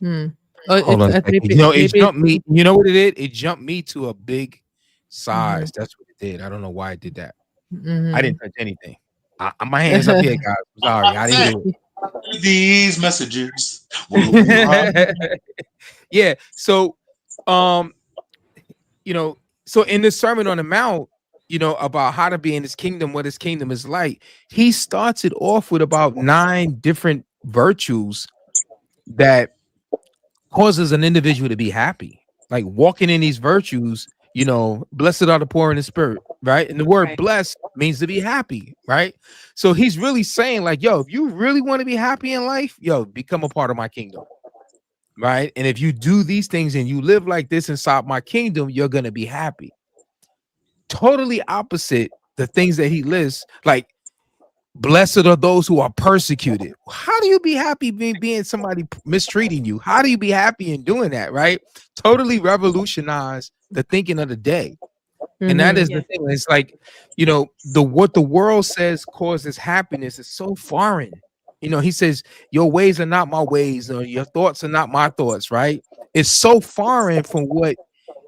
Oh, hold on a second. maybe, You know, it jumped me. You know what it did? It jumped me to a big size. That's what it did. I don't know why it did that. I didn't touch anything. My hands up here, guys. I'm sorry, I didn't do it. These messages. Yeah. So, you know, so in the Sermon on the Mount, you know, about how to be in his kingdom, what his kingdom is like, he starts it off with about 9 different virtues that causes an individual to be happy. Like walking in these virtues, you know, blessed are the poor in the spirit, right? And the word blessed means to be happy, right? So he's really saying, like, yo, if you really want to be happy in life, yo, become a part of my kingdom, right? And if you do these things and you live like this inside my kingdom, you're gonna be happy. Totally opposite the things that he lists, like blessed are those who are persecuted. How do you be happy being somebody mistreating you? How do you be happy in doing that, right? Totally revolutionize the thinking of the day. And that is the thing. It's like, you know, what the world says causes happiness is so foreign. You know, he says, your ways are not my ways, or your thoughts are not my thoughts, right? It's so foreign from what,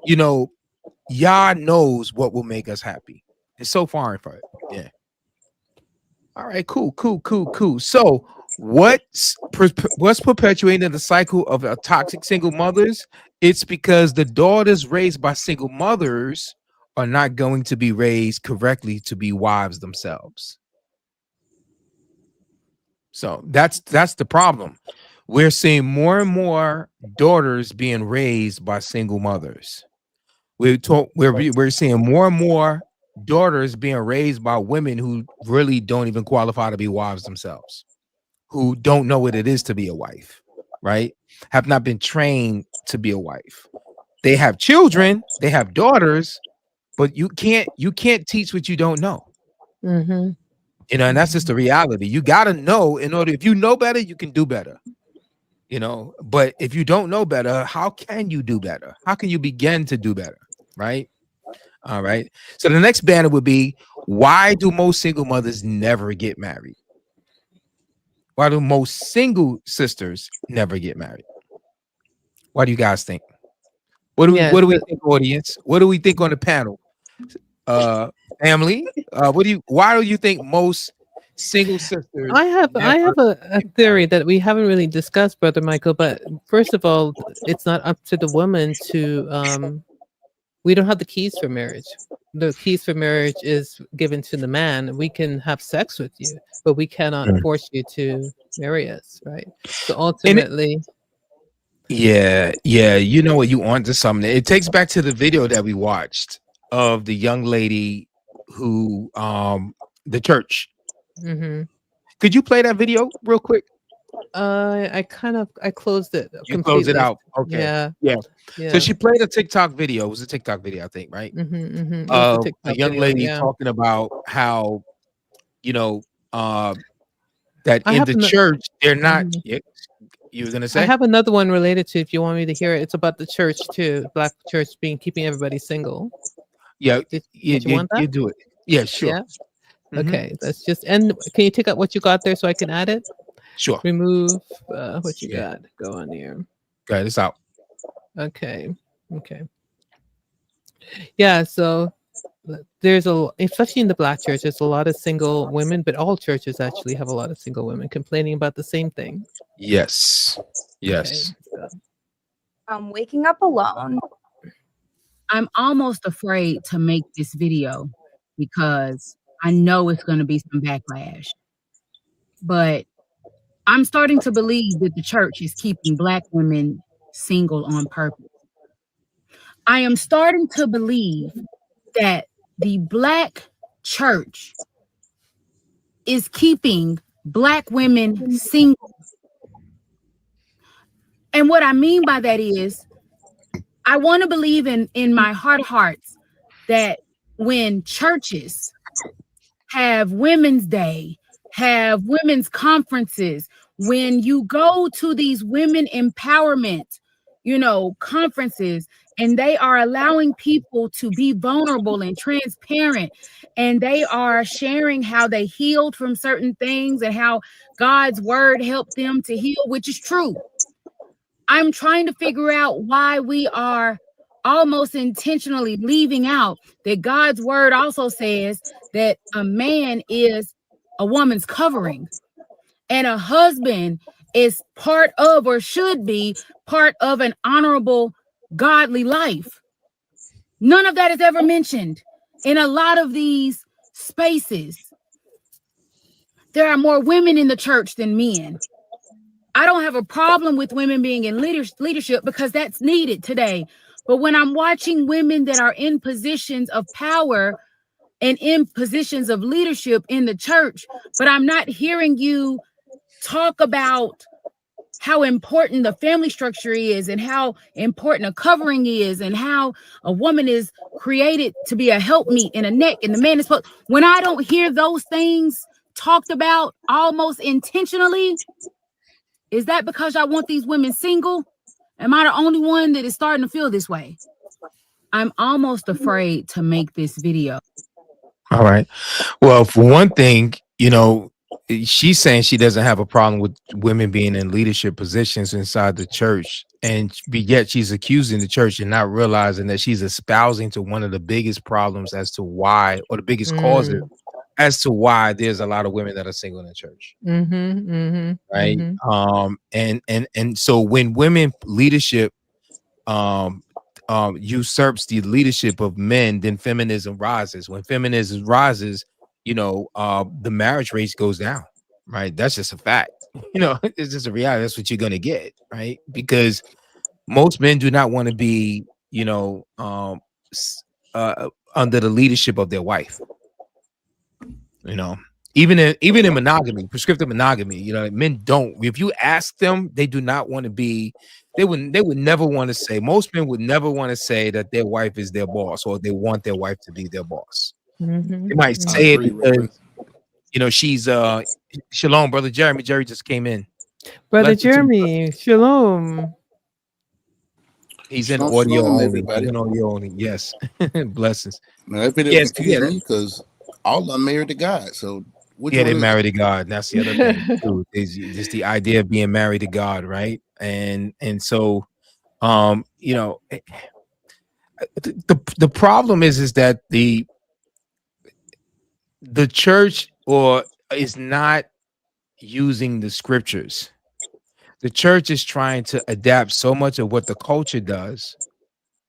you know, Yah knows what will make us happy. It's so foreign for it. Yeah. All right, cool. So what's perpetuating the cycle of toxic single mothers? It's because the daughters raised by single mothers are not going to be raised correctly to be wives themselves. So that's the problem. We're seeing more and more daughters being raised by single mothers. We're seeing more and more daughters being raised by women who really don't even qualify to be wives themselves, who don't know what it is to be a wife, right? Have not been trained to be a wife. They have children, they have daughters, but you can't teach what you don't know. You know, and that's just the reality. You got to know in order. If you know better, you can do better. You know, but if you don't know better, how can you do better? How can you begin to do better? Right. All right. So the next banner would be, why do most single mothers never get married? Why do most single sisters never get married? What do you guys think? What do we think, audience? What do we think on the panel? Family, why do you think most single sisters? I have a theory that we haven't really discussed, Brother Michael, but first of all, it's not up to the woman to we don't have the keys for marriage. The keys for marriage is given to the man. We can have sex with you, but we cannot force you to marry us, right? So ultimately, yeah, you know what, you onto something. It takes back to the video that we watched of the young lady who the church. Could you play that video real quick? I closed it. You closed it out. Okay. Yeah. So she played a TikTok video. It was a TikTok video, I think, right? A young lady talking about how, you know, that in the church they're not. You were gonna say? I have another one related to, if you want me to hear it. It's about the church too. Black church keeping everybody single. Yeah. You want that? You do it. Yeah, sure. Yeah? Okay, let's just end. Can you take out what you got there so I can add it? Sure. Remove what you got. Go on here. Okay, it's out. Okay. Yeah, so there's especially in the Black church, there's a lot of single women, but all churches actually have a lot of single women complaining about the same thing. Yes. Okay, so. Waking up alone. I'm almost afraid to make this video because I know it's going to be some backlash. But I'm starting to believe that the church is keeping Black women single on purpose. I am starting to believe that the Black church is keeping Black women single. And what I mean by that is, I want to believe in my heart of hearts that when churches have Women's Day, have women's conferences, when you go to these women empowerment, conferences, and they are allowing people to be vulnerable and transparent, and they are sharing how they healed from certain things and how God's word helped them to heal, which is true. I'm trying to figure out why we are almost intentionally leaving out that God's word also says that a man is a woman's covering, and a husband is part of, or should be part of, an honorable, godly life. None of that is ever mentioned in a lot of these spaces. There are more women in the church than men. I don't have a problem with women being in leadership because that's needed today. But when I'm watching women that are in positions of power and in positions of leadership in the church, but I'm not hearing you talk about how important the family structure is and how important a covering is and how a woman is created to be a helpmeet and a neck, and the man is supposed. When I don't hear those things talked about almost intentionally, is that because I want these women single? Am I the only one that is starting to feel this way? I'm almost afraid to make this video. All right. Well, for one thing, you know, she's saying she doesn't have a problem with women being in leadership positions inside the church, and yet she's accusing the church and not realizing that she's espousing to one of the biggest problems as to why, or the biggest causes as to why there's a lot of women that are single in the church. Right. And so when women leadership usurps the leadership of men, then feminism rises. When feminism rises, you know, the marriage rate goes down, right? That's just a fact. You know, it's just a reality. That's what you're gonna get, right? Because most men do not want to be, you know, under the leadership of their wife. You know, even in monogamy, prescriptive monogamy, you know, men don't. If you ask them, they do not want to be. They would never want to say. Most men would never want to say that their wife is their boss, or they want their wife to be their boss. They might say it because, you know, she's Shalom, brother Jeremy. Jerry just came in. Brother Jeremy, shalom. He's in audio only. He's in audio only. Yes. Blessings. Now, if it is confusing me, because all of them married to God. So they're married to God. And that's the other thing too. Is just the idea of being married to God, right? And so you know, the problem is that the church is not using the scriptures. The church is trying to adapt so much of what the culture does,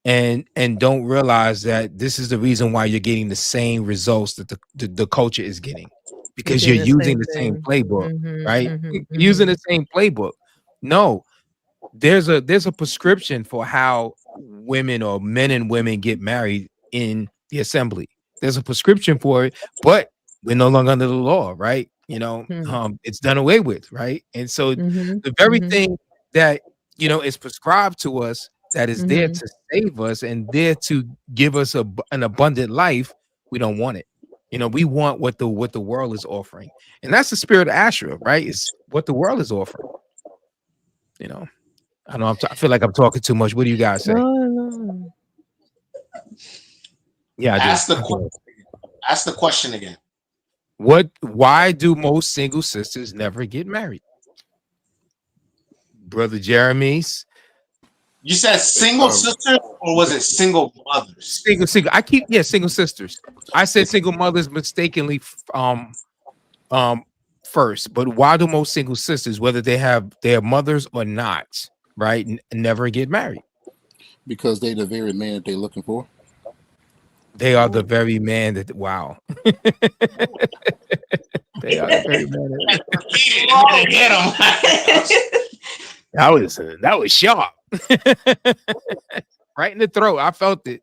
and don't realize that this is the reason why you're getting the same results that the culture is getting, because you're using the same playbook, right? Using the same playbook. No, there's a prescription for how women, or men and women, get married in the assembly. There's a prescription for it, but we're no longer under the law, right? You know, it's done away with, right? And so the very thing that, you know, is prescribed to us, that is there to save us and there to give us an abundant life, we don't want it. You know, we want what the world is offering, and that's the spirit of Asherah, right? It's what the world is offering. You know, I know I feel like I'm talking too much. What do you guys say? No. Yeah, ask the question again. Why do most single sisters never get married? Brother Jeremy's. You said single sisters, or was it single mothers? Single. Single sisters. I said single mothers mistakenly first, but why do most single sisters, whether they have their mothers or not, right, never get married? Because they're the very man that they're looking for. They are the very man that, wow. They are the very man that, that was sharp. Right in the throat. I felt it.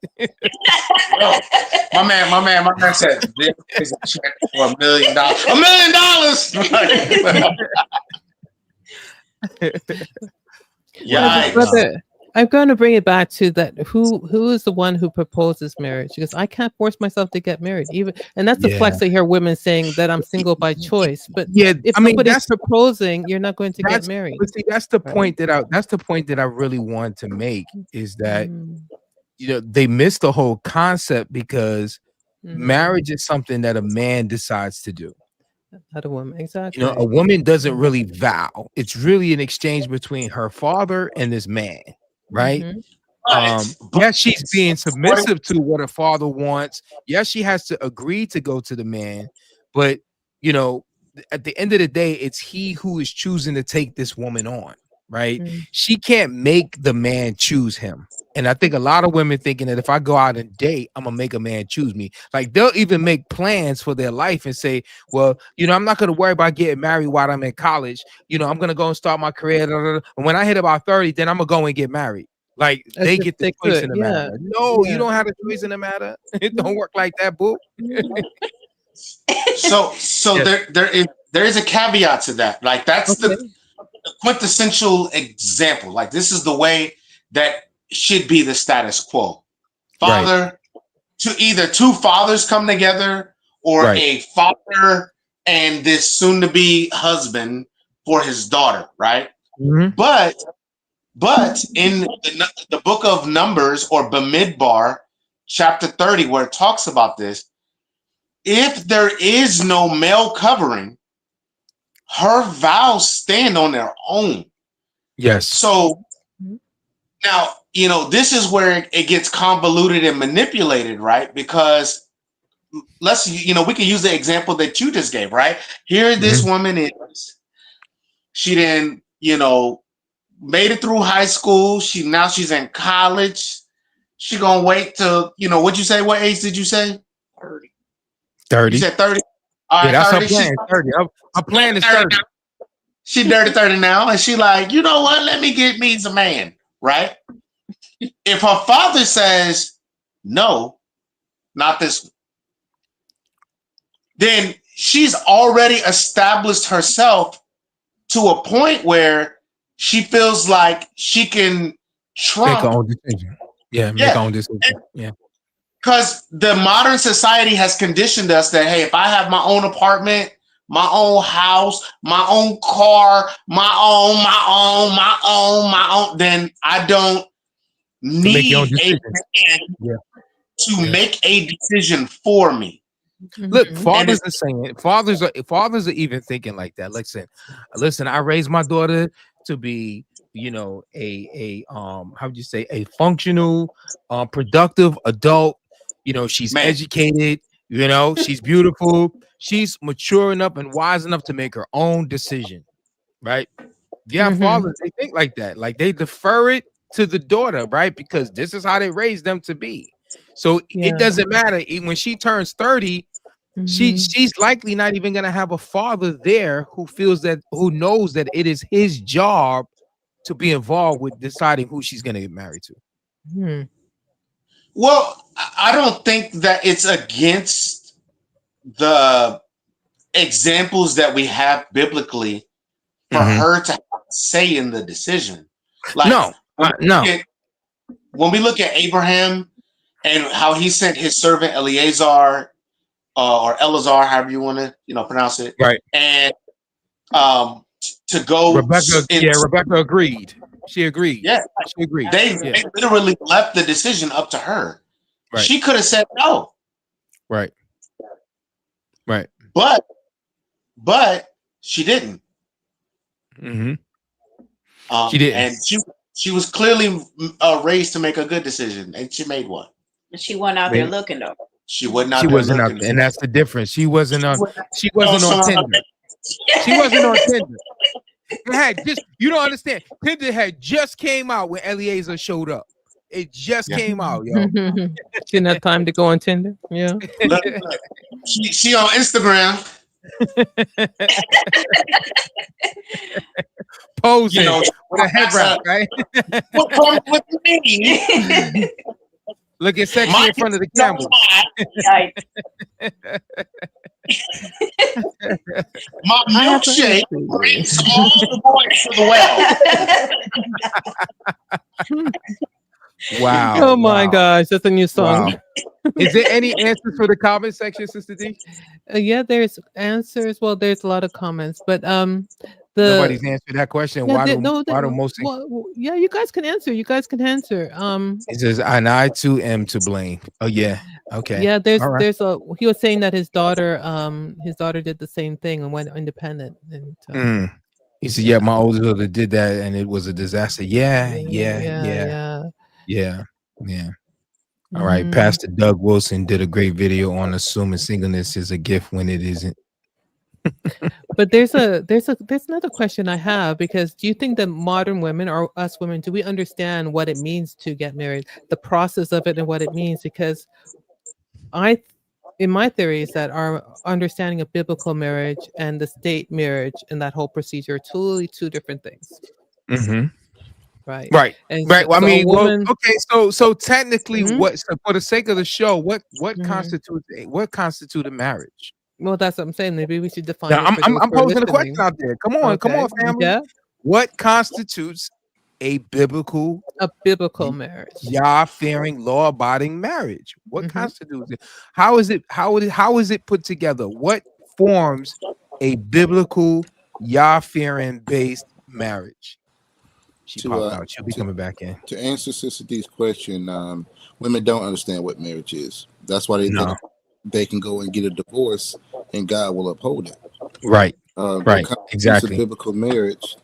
My man said, this is a check for $1 million. $1 million. Yeah. I'm going to bring it back to that. Who is the one who proposes marriage? Because I can't force myself to get married, and that's the flex. I hear women saying that I'm single by choice. But if somebody's proposing, you're not going to get married. But see, that's the point that I really want to make, is that they miss the whole concept because marriage is something that a man decides to do. Not a woman, exactly. A woman doesn't really vow. It's really an exchange between her father and this man, right? Yes, she's being submissive to what her father wants. Yes, she has to agree to go to the man, but at the end of the day, it's he who is choosing to take this woman on, right? She can't make the man choose him. And I think a lot of women thinking that if I go out and date, I'm gonna make a man choose me. Like they'll even make plans for their life and say, well, I'm not gonna worry about getting married while I'm in college. I'm gonna go and start my career. And when I hit about 30, then I'm gonna go and get married. Like they get the choice in the matter. No, you don't have a choice in the matter. It don't work like that, boo. So there is a caveat to that. Like that's the quintessential example. Like this is the way that should be the status quo. Father to either two fathers come together or a father and this soon-to-be husband for his daughter, right? But in the book of Numbers or Bamidbar, chapter 30, where it talks about this, if there is no male covering, her vows stand on their own. Yes. So now, this is where it gets convoluted and manipulated, right? Because we can use the example that you just gave, right? Here this woman is, she then, made it through high school. She's in college. She gonna wait till, what'd you say? What age did you say? 30. 30. You said 30? All right, that's 30. Her plan. 30. Her plan is 30. She's dirty 30 now, and she like, you know what? Let me get me some man, right? If her father says, no, not this one, then she's already established herself to a point where she feels like she can trump. Make her own decision. Make her own decision. Yeah. Because the modern society has conditioned us that, hey, if I have my own apartment, my own house, my own car, my own, then I don't need a man to make a decision for me. Look, fathers are saying fathers are even thinking like that. Listen, I raised my daughter to be, a how would you say, a functional, productive adult. She's educated, she's beautiful, she's mature enough and wise enough to make her own decision, right? Yeah, fathers, they think like that. Like they defer it to the daughter, right? Because this is how they raised them to be. So it doesn't matter. When she turns 30, she's likely not even gonna have a father there who knows that it is his job to be involved with deciding who she's gonna get married to. Well, I don't think that it's against the examples that we have biblically for her to say in the decision. Like, no. When we look at Abraham and how he sent his servant Eleazar or Eleazar, however you want to pronounce it, right? And to go. Rebecca agreed. She agreed. Yeah, she agreed. They literally left the decision up to her. Right. She could have said no. Right. But she didn't. She didn't, and she was clearly raised to make a good decision, and she made one. And she wasn't out there looking though. She wasn't out there, and that's the difference. She wasn't on Tinder. She wasn't on Tinder. It had you don't understand. Tinder had just came out when Eliezer showed up. It just came out, yo. She didn't have time to go on Tinder. Yeah. Look. She on Instagram. Posing with a head wrap, right? What comes with me? Looking sexy in front of the camera. My milkshake brings all the boys to the well. Wow. Oh my gosh, that's a new song. Wow. Is there any answers for the comment section, Sister D? Yeah, there's answers. Well, there's a lot of comments, but Nobody's answered that question. Yeah, Why do no, most? yeah, you guys can answer. It says, and I too am to blame. Oh yeah, okay, yeah, all right. he was saying that his daughter did the same thing and went independent, and he said, yeah, my older daughter did that and it was a disaster. Yeah. All right, Pastor Doug Wilson did a great video on assuming singleness is a gift when it isn't. But there's another question I have, because do you think that modern women, or us women, do we understand what it means to get married, the process of it and what it means? Because in my theory is that our understanding of biblical marriage and the state marriage and that whole procedure are totally two different things. Right. And Well, I mean, woman, okay, so technically, for the sake of the show, what constitutes a marriage? Well, that's what I'm saying. Maybe we should define. Now, I'm posing a question out there. Come on, family. Yeah. What constitutes a biblical marriage? Yah-fearing, law-abiding marriage. What constitutes it? How is it put together? What forms a biblical Yah-fearing based marriage? She popped out. She'll be coming back in. To answer Sister D's question, women don't understand what marriage is. That's why they think they can go and get a divorce and God will uphold it. Right. Exactly. Biblical marriage,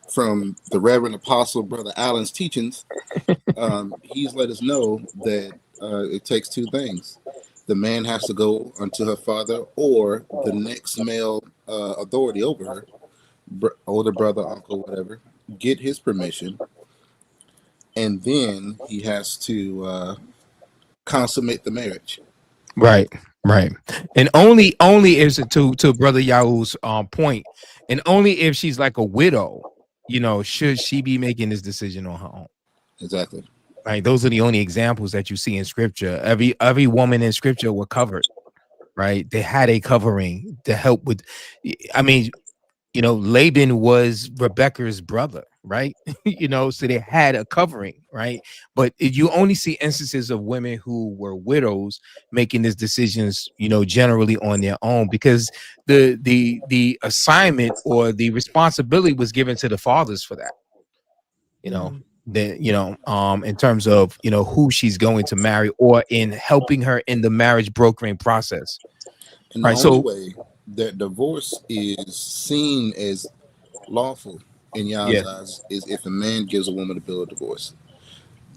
from the Reverend Apostle Brother Allen's teachings, he's let us know that it takes two things. The man has to go unto her father or the next male authority over her, older brother, uncle, whatever, get his permission, and then he has to consummate the marriage. Right. And only is it to Brother Yahoo's point, and only if she's like a widow, should she be making this decision on her own. Exactly. Right. Those are the only examples that you see in scripture. Every woman in scripture were covered. Right. They had a covering to help with, I mean, Laban was Rebecca's brother, right? So they had a covering, right? But you only see instances of women who were widows making these decisions, generally on their own, because the assignment or the responsibility was given to the fathers for that. In terms of who she's going to marry, or in helping her in the marriage brokering process. And the only way that divorce is seen as lawful in Yah's eyes is if a man gives a woman a bill of divorce.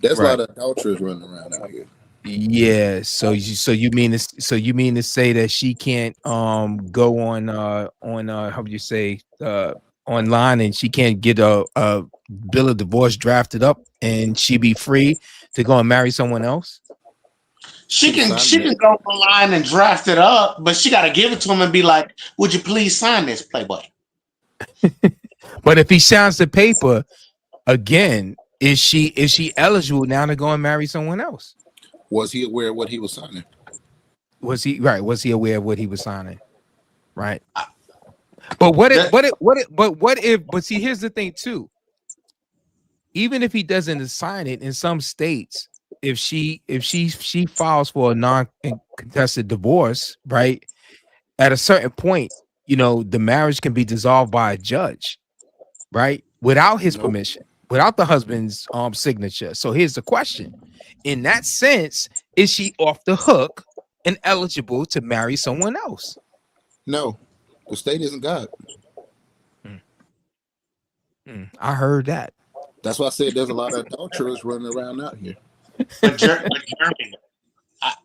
There's a lot of adulterers running around out here. Yeah. So you mean to say that she can't go on how would you say online, and she can't get a bill of divorce drafted up and she be free to go and marry someone else? She can go online and draft it up, but she got to give it to him and be like, "Would you please sign this, Playboy?" But if he signs the paper again, is she eligible now to go and marry someone else? Was he aware of what he was signing? Was he aware of what he was signing? Right. But see, here's the thing too. Even if he doesn't sign it, in some states, if she files for a non-contested divorce, right, at a certain point, the marriage can be dissolved by a judge, right, without his permission, without the husband's signature. So here's the question: in that sense, is she off the hook and eligible to marry someone else? No, the state isn't God. I heard that. That's why I said there's a lot of adulterers running around out here. But Jeremy,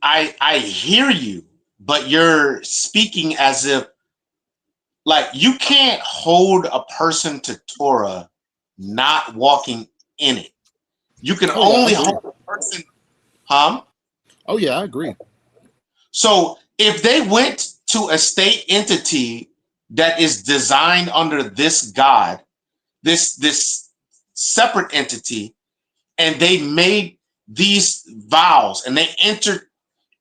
I hear you, but you're speaking as if, like, you can't hold a person to Torah not walking in it. You can only hold a person. Oh yeah, I agree. So if they went to a state entity that is designed under this God, this separate entity, and they made these vows and they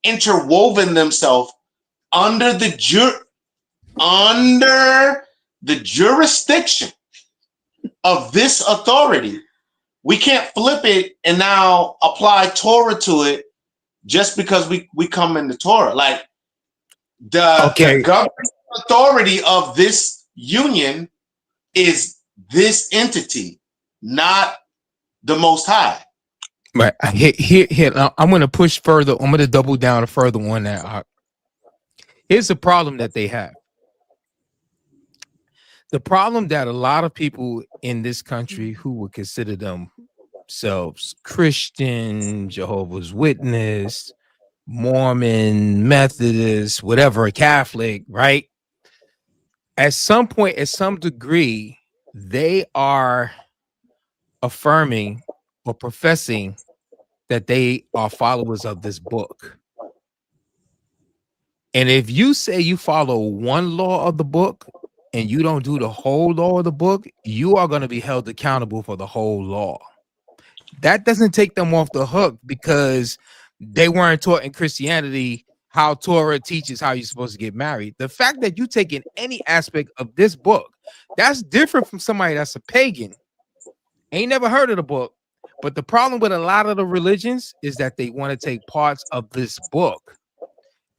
interwoven themselves under the jurisdiction of this authority, we can't flip it and now apply Torah to it just because we come in the Torah. Like the governing authority of this union is this entity, not the Most High. Right. Here. I'm going to push further. I'm going to double down further on that. Here's the problem that they have. The problem that a lot of people in this country who would consider themselves Christian, Jehovah's Witness, Mormon, Methodist, whatever, Catholic, right? At some point, at some degree, they are affirming or professing that they are followers of this book. And if you say you follow one law of the book and you don't do the whole law of the book, you are going to be held accountable for the whole law. That doesn't take them off the hook because they weren't taught in Christianity how Torah teaches how you're supposed to get married. The fact that you take in any aspect of this book, that's different from somebody that's a pagan. Ain't never heard of the book. But the problem with a lot of the religions is that they want to take parts of this book.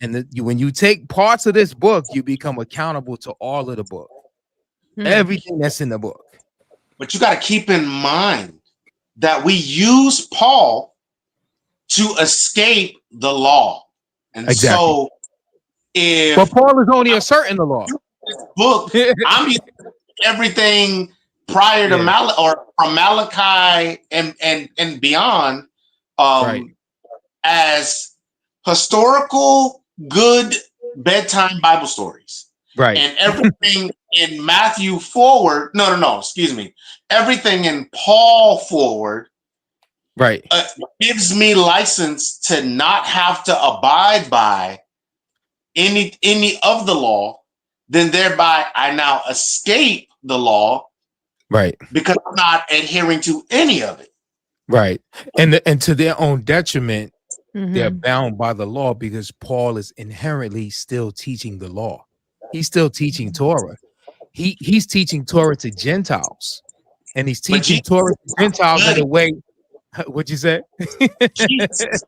And when you take parts of this book, you become accountable to all of the book. Everything that's in the book. But you got to keep in mind that we use Paul to escape the law. And exactly. So if but Paul is only asserting the law. This book, I'm using everything prior to from Malachi and beyond as historical good bedtime Bible stories. Right. And everything in Matthew forward, excuse me. Everything in Paul forward gives me license to not have to abide by any of the law, then thereby I now escape the law. Right. Because I'm not adhering to any of it. Right. And to their own detriment, they're bound by the law because Paul is inherently still teaching the law. He's still teaching Torah. He's teaching Torah to Gentiles. And he's teaching Torah to Gentiles in a way. What'd you say? Jesus,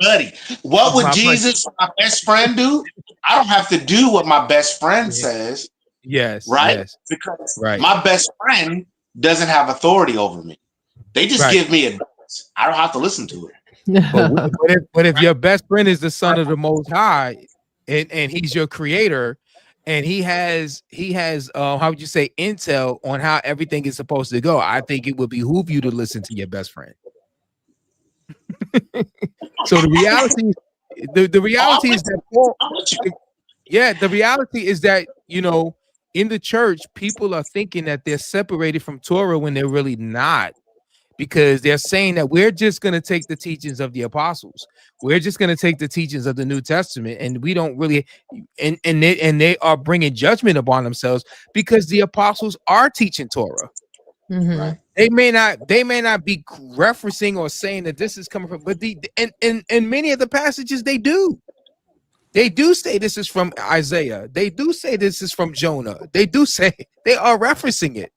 buddy. What would Jesus, my best friend, do? I don't have to do what my best friend says. Yes. Right? Yes. Because my best friend doesn't have authority over me. They just give me advice. I don't have to listen to it. But if your best friend is the son of the Most High and he's your creator and he has how would you say intel on how everything is supposed to go, I think it would behoove you to listen to your best friend. So the reality is that the reality is that, you know, in the church, people are thinking that they're separated from Torah when they're really not, because they're saying that we're just going to take the teachings of the apostles. We're just going to take the teachings of the New Testament, and we don't really, and they are bringing judgment upon themselves because the apostles are teaching Torah. Right. They may not be referencing or saying that this is coming from, but in many of the passages they do. They do say this is from Isaiah. They do say this is from Jonah. They do say they are referencing it.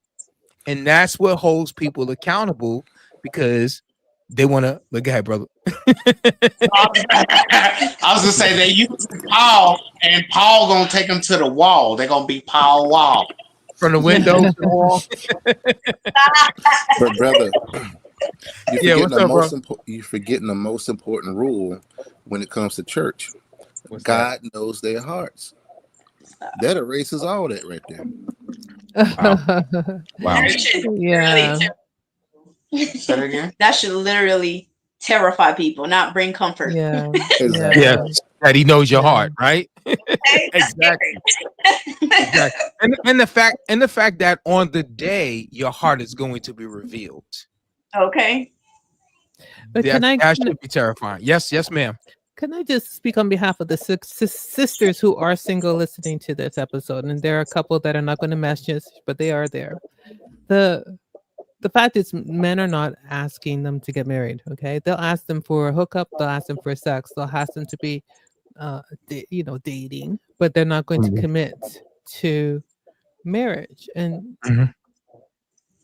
And that's what holds people accountable because they want to look ahead, brother. I was gonna say they use Paul, and Paul gonna take them to the wall. They're gonna be Paul wall. From the window to the wall. But brother, you're forgetting the most important rule when it comes to church. God knows their hearts. That erases all that right there. Wow. Yeah. Say it again. That should literally terrify people, not bring comfort. Yeah. That he knows your heart, right? Exactly. And the fact that on the day your heart is going to be revealed. Okay. But that should be terrifying. Yes, ma'am. Can I just speak on behalf of the sisters who are single listening to this episode? And there are a couple that are not going to message, but they are there. The fact is, men are not asking them to get married. Okay, they'll ask them for a hookup. They'll ask them for sex. They'll ask them to be, dating, but they're not going to commit to marriage. And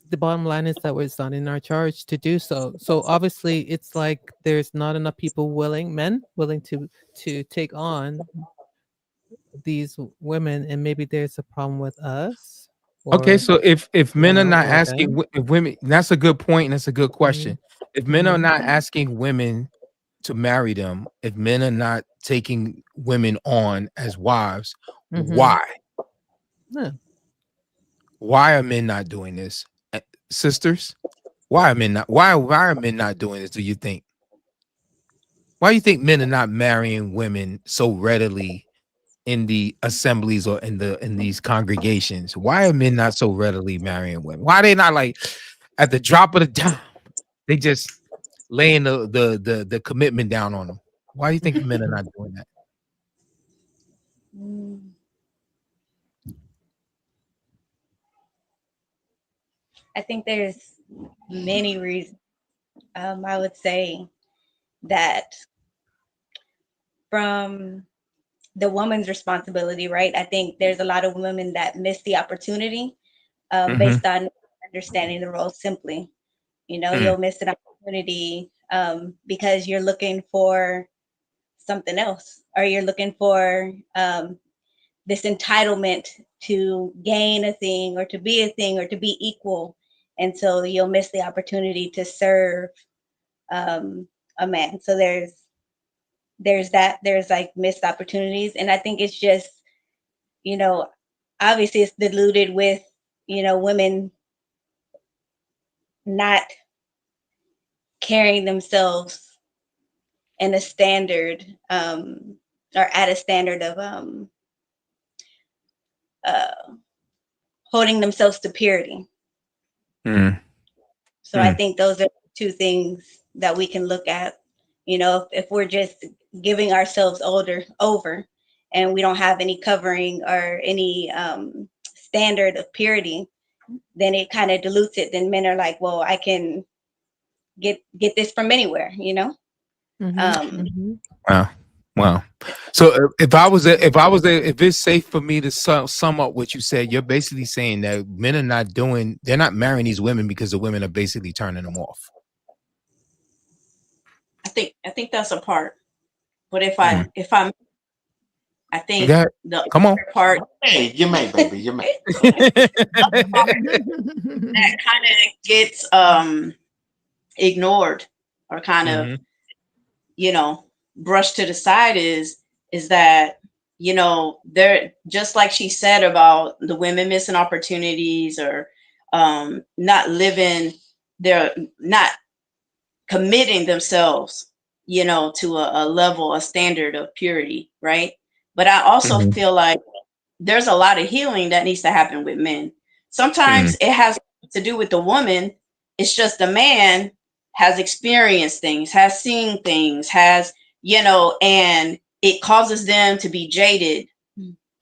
the bottom line is that it's not in our charge to do so. So obviously, it's like there's not enough people men willing to take on these women, and maybe there's a problem with us Okay, so if men are not or asking if women, that's a good point and that's a good question. If men are not asking women to marry them, if men are not taking women on as wives, why? Yeah. Why are men not doing this? Sisters, why are men not why are men not doing this, do you think? Why do you think men are not marrying women so readily in the assemblies or in these congregations? Why are men not so readily marrying women? Why are they not like at the drop of the dime? They just laying the commitment down on them. Why do you think men are not doing that? I think there's many reasons. I would say that from the woman's responsibility, right? I think there's a lot of women that miss the opportunity based on understanding the role simply. You know, you'll miss an opportunity because you're looking for something else, or you're looking for this entitlement to gain a thing or to be a thing or to be equal. And so you'll miss the opportunity to serve a man. So there's that, there's like missed opportunities. And I think it's just, you know, obviously it's diluted with, you know, women not carrying themselves in a standard or at a standard of holding themselves to purity. So I think those are two things that we can look at. You know, if we're just giving ourselves over and we don't have any covering or any standard of purity, then it kind of dilutes it. Then men are like, well, I can get this from anywhere, you know? Wow. So if it's safe for me to sum up what you said, you're basically saying that men are not they're not marrying these women because the women are basically turning them off. I think that's a part. But if I'm I think the come on part, hey, you may, baby, you may. that kind of gets ignored or kind of, you know, brushed to the side is that, you know, they're just like she said about the women missing opportunities or not committing themselves, you know, to a standard of purity, right? But I also feel like there's a lot of healing that needs to happen with men. Sometimes it has to do with the woman. It's just the man has experienced things, has seen things, has, you know, and it causes them to be jaded.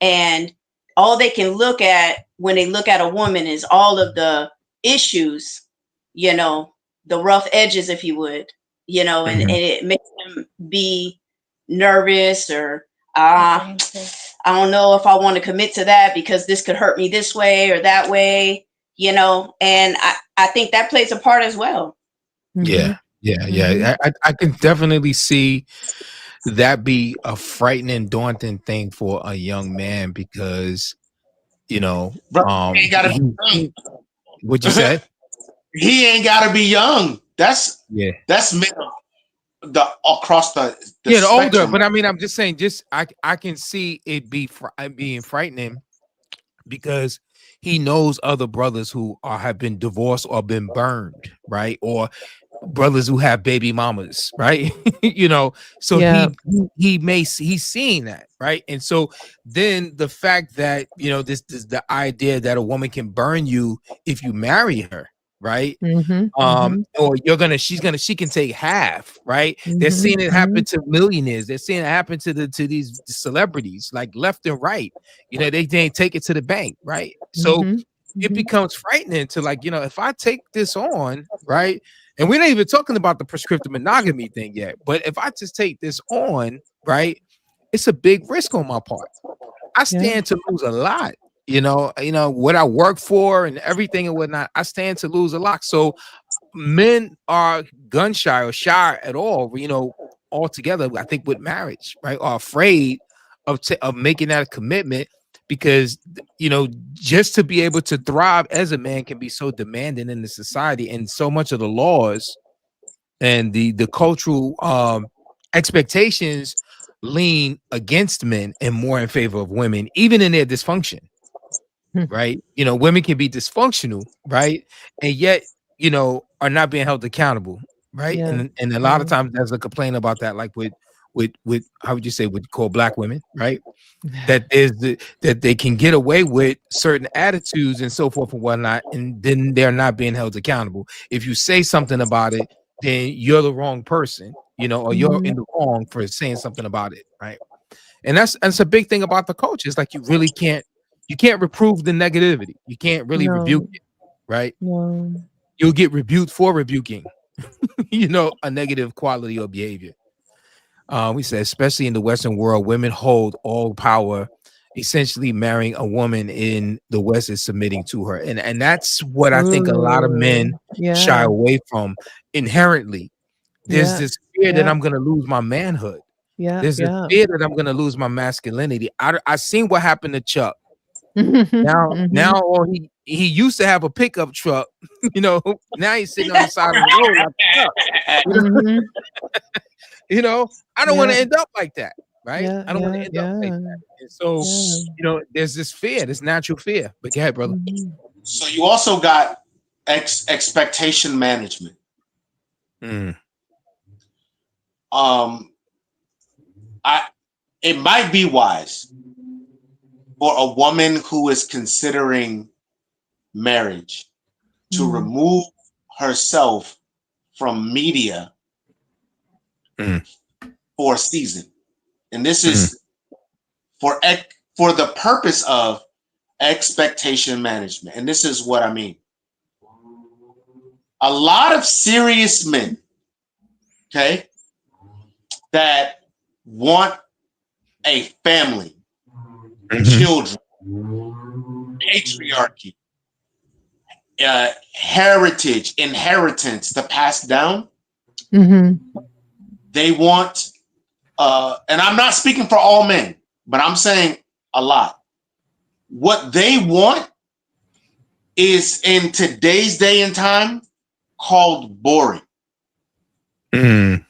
And all they can look at when they look at a woman is all of the issues, you know, the rough edges, if you would, you know, and it makes them be nervous or I don't know if I want to commit to that because this could hurt me this way or that way, you know, and I think that plays a part as well. Yeah. I can definitely see that be a frightening, daunting thing for a young man because, you know, what you said? He ain't gotta be young. That's men across the the older, but I mean, I'm just saying, I can see it being frightening because he knows other brothers who have been divorced or been burned, right? Or brothers who have baby mamas, right? You know, so he's seeing that, right? And so then the fact that, you know, this is the idea that a woman can burn you if you marry her, right? Or she can take half, right? They're seeing it happen to millionaires. They're seeing it happen to these celebrities, like left and right. You know, they didn't take it to the bank, right? So it becomes frightening to, like, you know, if I take this on, right? And we're not even talking about the prescriptive monogamy thing yet, but if I just take this on, right, it's a big risk on my part. I stand to lose a lot. You know what I work for and everything and whatnot. I stand to lose a lot. So men are gun shy or shy at all, you know, altogether. I think with marriage, right, are afraid of making that a commitment because just to be able to thrive as a man can be so demanding in the society, and so much of the laws and the cultural expectations lean against men and more in favor of women, even in their dysfunction. Right? Women can be dysfunctional, right? And yet, are not being held accountable, right? Yeah. And a lot of times there's a complaint about that, like with how would you say, would call Black women, right? That that they can get away with certain attitudes and so forth and whatnot, and then they're not being held accountable. If you say something about it, then you're the wrong person, or you're in the wrong for saying something about it, right? And that's a big thing about the culture. It's like you can't reprove the negativity. You can't really rebuke it, right? No. You'll get rebuked for rebuking, a negative quality or behavior. We said, especially in the Western world, women hold all power. Essentially, marrying a woman in the West is submitting to her, and that's what I think a lot of men shy away from inherently. There's this fear that I'm going to lose my manhood. There's this fear that I'm going to lose my masculinity. I seen what happened to Chuck. Now he used to have a pickup truck, now he's sitting on the side of the road. I don't want to end up like that, right? I don't want to end up like that. And so, there's this fear, this natural fear. But go ahead, brother. So you also got expectation management. It might be wise for a woman who is considering marriage to remove herself from media for a season. And this is for the purpose of expectation management. And this is what I mean. A lot of serious men, okay, that want a family, children, patriarchy, heritage, inheritance to pass down. They want, and I'm not speaking for all men, but I'm saying a lot. What they want is, in today's day and time, called boring. And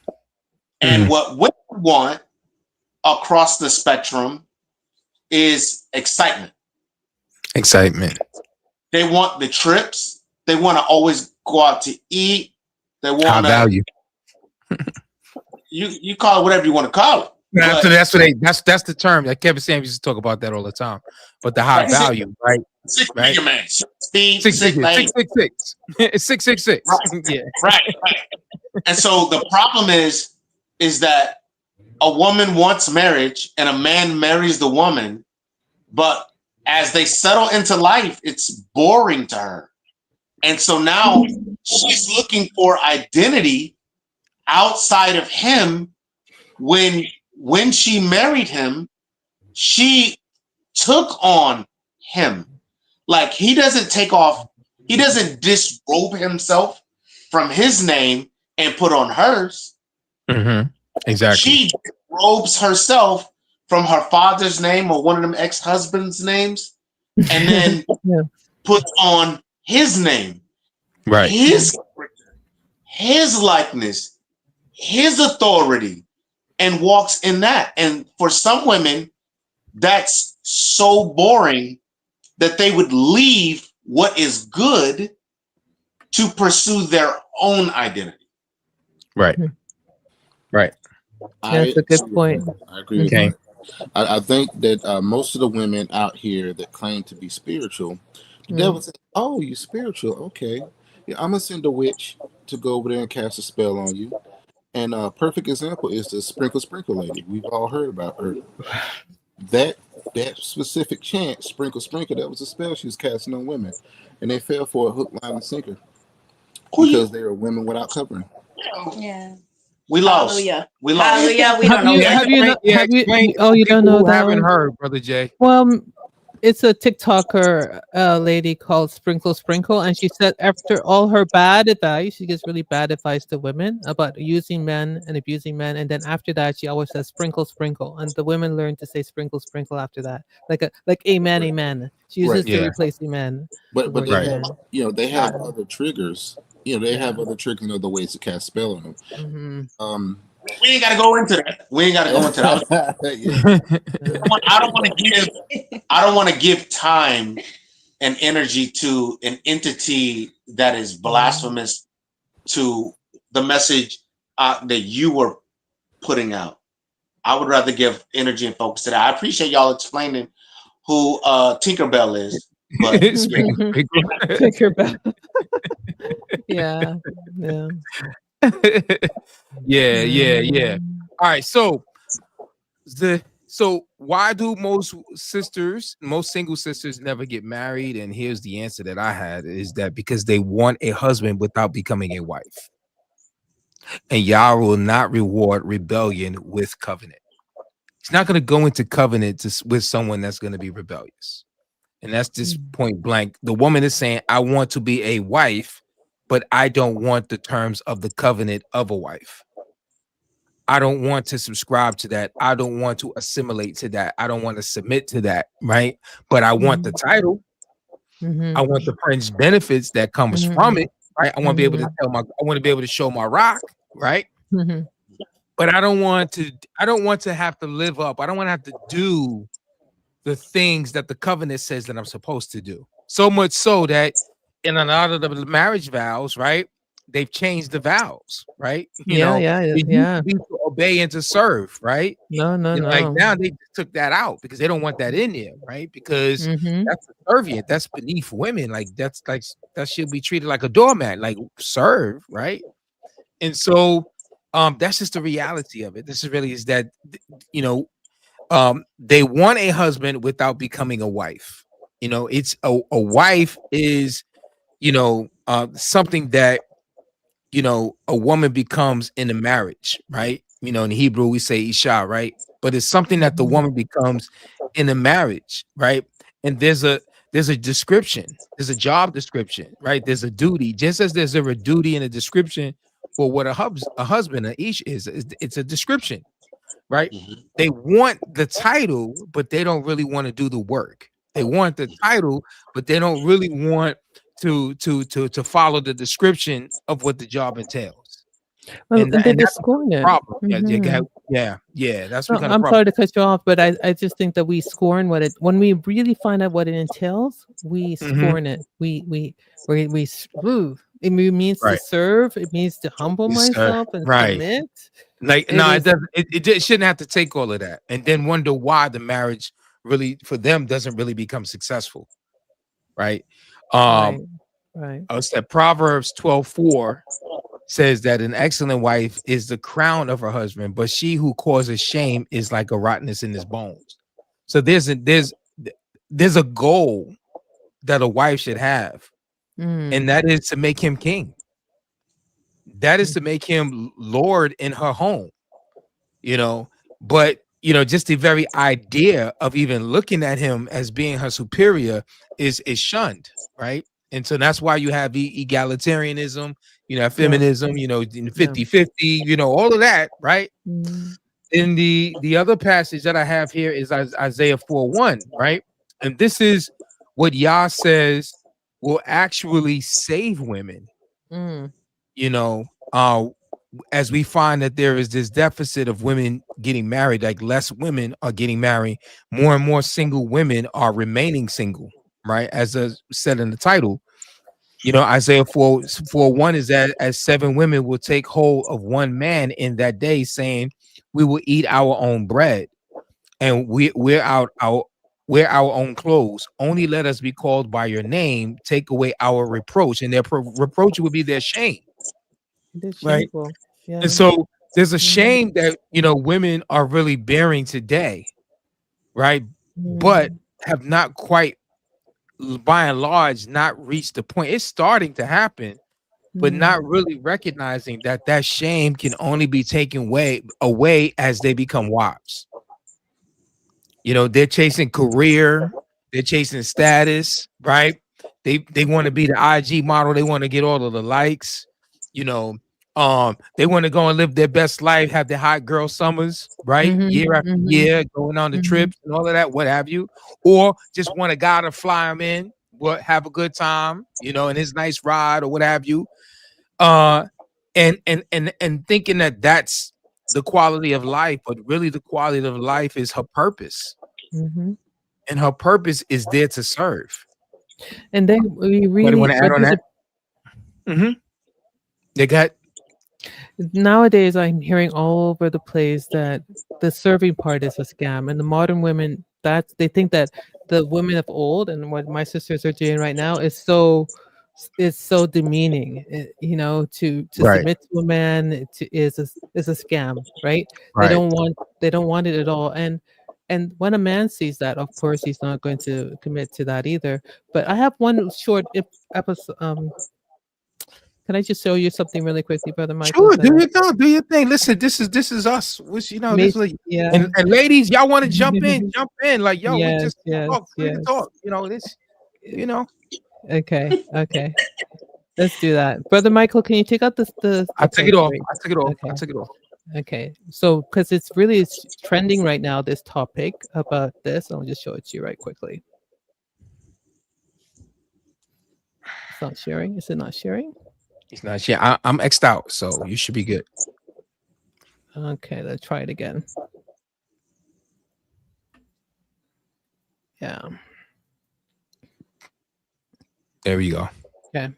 what women want across the spectrum is excitement. They want the trips. They want to always go out to eat. They want high value. You call it whatever you want to call it. That's the term that Kevin Samuels used to talk about that all the time. But the high value, right? Right. Man. Speed, 666. It's 666. Right. And so the problem is that a woman wants marriage and a man marries the woman, but as they settle into life, it's boring to her. And so now she's looking for identity outside of him. When she married him, she took on him. Like, he doesn't disrobe himself from his name and put on hers. Exactly. She robes herself from her father's name or one of them ex-husband's names, and then puts on his name, right? His character, his likeness, his authority, and walks in that. And for some women, that's so boring that they would leave what is good to pursue their own identity. Right. That's a good point. I agree with you. I think that most of the women out here that claim to be spiritual, the devil says, "Oh, you spiritual? Okay, yeah, I'm gonna send a witch to go over there and cast a spell on you." And a perfect example is the sprinkle lady. We've all heard about her. That specific chant, sprinkle, that was a spell she was casting on women, and they fell for a hook, line, and sinker because they were women without covering. Yeah. We lost. Hallelujah. We lost. Hallelujah. We don't know. You don't know that? Haven't heard, Brother Jay. Well, it's a TikToker lady called Sprinkle, and she said after all her bad advice, she gives really bad advice to women about using men and abusing men, and then after that, she always says sprinkle, and the women learn to say sprinkle after that, like amen, amen. She uses to replace amen. But they have, they have Yeah. other triggers. They have other triggers and other ways to cast spell on them. Mm-hmm. We ain't got to go into that. I don't want to give time and energy to an entity that is blasphemous to the message that you were putting out. I would rather give energy and focus to that. I appreciate y'all explaining who Tinkerbell is. But Tinkerbell. Yeah. Yeah. All right, so why do most single sisters never get married? And here's the answer that I had is that because they want a husband without becoming a wife. And Yah will not reward rebellion with covenant. He's not going to go into covenant with someone that's going to be rebellious. And that's just point blank. The woman is saying, I want to be a wife, but I don't want the terms of the covenant of a wife. I don't want to subscribe to that. I don't want to assimilate to that. I don't want to submit to that, right? But I want the title. I want the fringe benefits that comes from it, right? I want to be able to I want to be able to show my rock, right? But I don't want to have to live up. I don't want to have to do the things that the covenant says that I'm supposed to do. So much so that in a lot of the marriage vows, right? They've changed the vows, right? Yeah. To obey and to serve, right? No. Like now they took that out because they don't want that in there, right? Because that's subservient, that's beneath women. Like that should be treated like a doormat, like serve, right? And so that's just the reality of it. This is that they want a husband without becoming a wife. It's a wife is something that a woman becomes in a marriage, right? In Hebrew we say isha, right? But it's something that the woman becomes in a marriage, right? And there's a description, there's a job description, right? There's a duty, just as there's a duty and a description for what a husband, an ish is. It's a description, right? They want the title, but they don't really want to do the work. They want the title, but they don't really want to follow the description of what the job entails. And they scorn it. Problem. Yeah. That's no, I'm sorry to cut you off, but I just think that we scorn when we really find out what it entails, we scorn it. We it means to serve. It means to humble myself and submit. Like it doesn't. It shouldn't have to take all of that, and then wonder why the marriage really for them doesn't really become successful, right? Right. That Proverbs 12:4 says that an excellent wife is the crown of her husband, but she who causes shame is like a rottenness in his bones. So there's a goal that a wife should have, and that is to make him king. That is to make him Lord in her home, but just the very idea of even looking at him as being her superior is shunned, right? And so that's why you have egalitarianism, feminism, 50-50, all of that, right? In the other passage that I have here is Isaiah 4:1, right? And this is what Yah says will actually save women. As we find that there is this deficit of women getting married, like less women are getting married, more and more single women are remaining single, right? As said in the title, Isaiah 4:1 is that as 7 women will take hold of one man in that day, saying, we will eat our own bread and we wear our own clothes. Only let us be called by your name. Take away our reproach, and their reproach will be their shame. Right. Yeah. And so there's a shame that women are really bearing today, right? But have not quite, by and large, not reached the point. It's starting to happen, but not really recognizing that shame can only be taken away as they become wives. They're chasing career, They're chasing status, right? They want to be the IG model. They want to get all of the likes. You know, they want to go and live their best life, have their hot girl summers, right? Year after year, going on the trips and all of that, what have you. Or just want a guy to fly them in, have a good time, you know, in his nice ride or what have you. And thinking that that's the quality of life, but really the quality of life is her purpose. And her purpose is there to serve. And then we really want to add on that. They got. Nowadays, I'm hearing all over the place that the serving part is a scam, and the modern women they think that the women of old and what my sisters are doing right now is so demeaning. You know, to submit to a man is a scam, right? They don't want it at all, and when a man sees that, of course, he's not going to commit to that either. But I have one short episode. Can I just show you something really quickly, Brother Michael? Sure, do your thing. Listen, this is us. Which, you know, this is like, and ladies, y'all want to jump in. Like, yo, we just talk, free to talk. You know, this, you know. Okay. Let's do that. Brother Michael, can you take out the I took it off. Okay. So, because it's trending right now, this topic about this, I'll just show it to you right quickly. It's not sharing. Is it not sharing? It's not sharing. I'm X'd out, so you should be good. Okay, let's try it again. Yeah. There we go. Okay.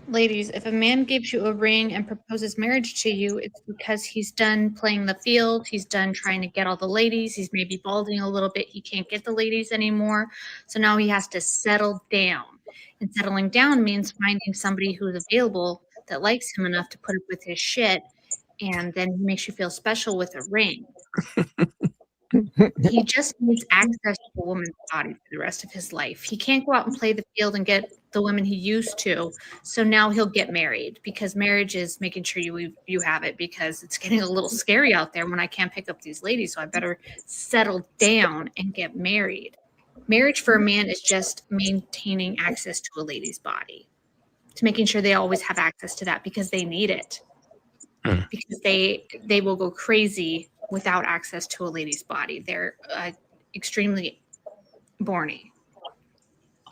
Ladies, if a man gives you a ring and proposes marriage to you, it's because he's done playing the field. He's done trying to get all the ladies. He's maybe balding a little bit. He can't get the ladies anymore. So now he has to settle down. And settling down means finding somebody who's available that likes him enough to put up with his shit. And then he makes you feel special with a ring. He just needs access to a woman's body for the rest of his life. He can't go out and play the field and get the women he used to. So now he'll get married, because marriage is making sure you have it, because it's getting a little scary out there when I can't pick up these ladies. So I better settle down and get married. Marriage for a man is just maintaining access to a lady's body, to making sure they always have access to that, because they need it. Because they will go crazy without access to a lady's body. They're extremely horny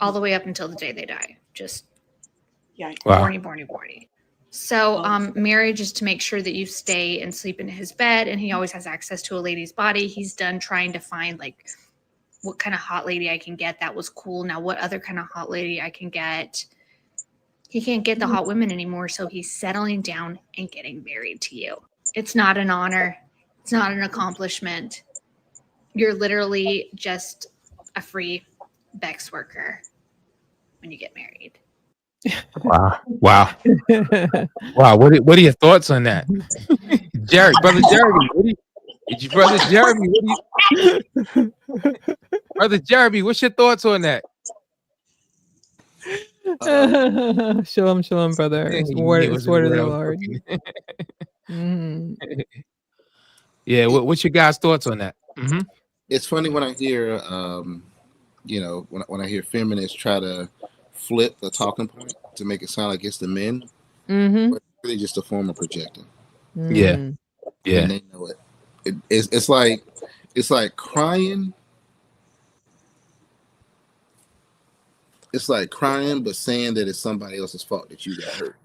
all the way up until the day they die. Just horny. So marriage is to make sure that you stay and sleep in his bed, and he always has access to a lady's body. He's done trying to find, like, what kind of hot lady I can get that was cool. Now, what other kind of hot lady I can get? He can't get the hot women anymore, so he's settling down and getting married to you. It's not an honor. It's not an accomplishment. You're literally just a free Bex worker when you get married. Wow. What are your thoughts on that? Brother Jeremy, what's your thoughts on that? Shalom, brother. Word of the Lord. Yeah, what's your guys' thoughts on that? It's funny when I hear, when I hear feminists try to flip the talking point to make it sound like it's the men, but it's really just a form of projecting. Yeah. And they know it. It's like crying. It's like crying, but saying that it's somebody else's fault that you got hurt.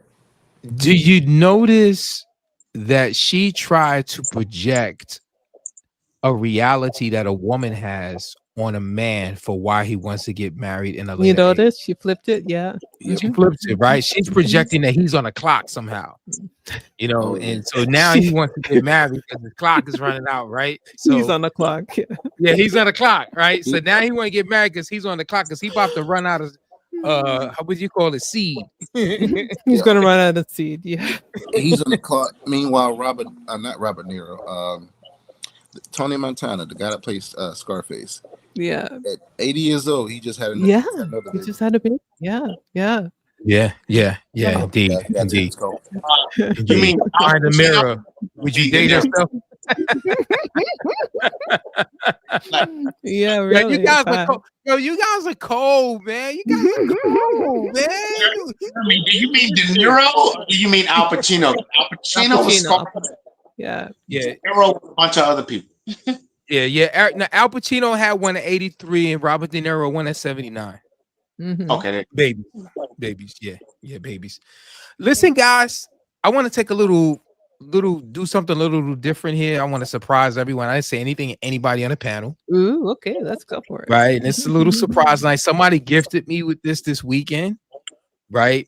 Do you notice that she tried to project a reality that a woman has on a man for why he wants to get married in a later You notice age? she flipped it, yeah. She flips it, right? She's projecting that he's on a clock somehow, you know, and so now he wants to get married because the clock is running out, right? So he's on the clock. Yeah, he's on the clock, right? So now he want to get married because he's on the clock, because he's about to run out of how would you call it, seed? He's gonna run out of seed. Yeah, he's on the clock. Meanwhile, not Robert Niro, Tony Montana, the guy that plays Scarface. Yeah, at 80 years old, he just had another. He just had a baby. Yeah. Indeed. Indeed. You mean behind the mirror? Would you date yourself? Yeah, really. You guys are cold. Yo, you guys are cold, man. You guys are cold, man. Do you mean De Niro or do you mean Al Pacino? Al Pacino was Scarface. Yeah. Yeah. De Niro with a bunch of other people. Yeah. Now, Al Pacino had one at 83 and Robert De Niro one at 79. Okay. Babies. Yeah, babies. Listen, guys, I want to take a do something a little different here. I want to surprise everyone. I didn't say anything to anybody on the panel. Ooh, okay, let's go for it. Right. And it's a little surprise night. Somebody gifted me with this weekend, right?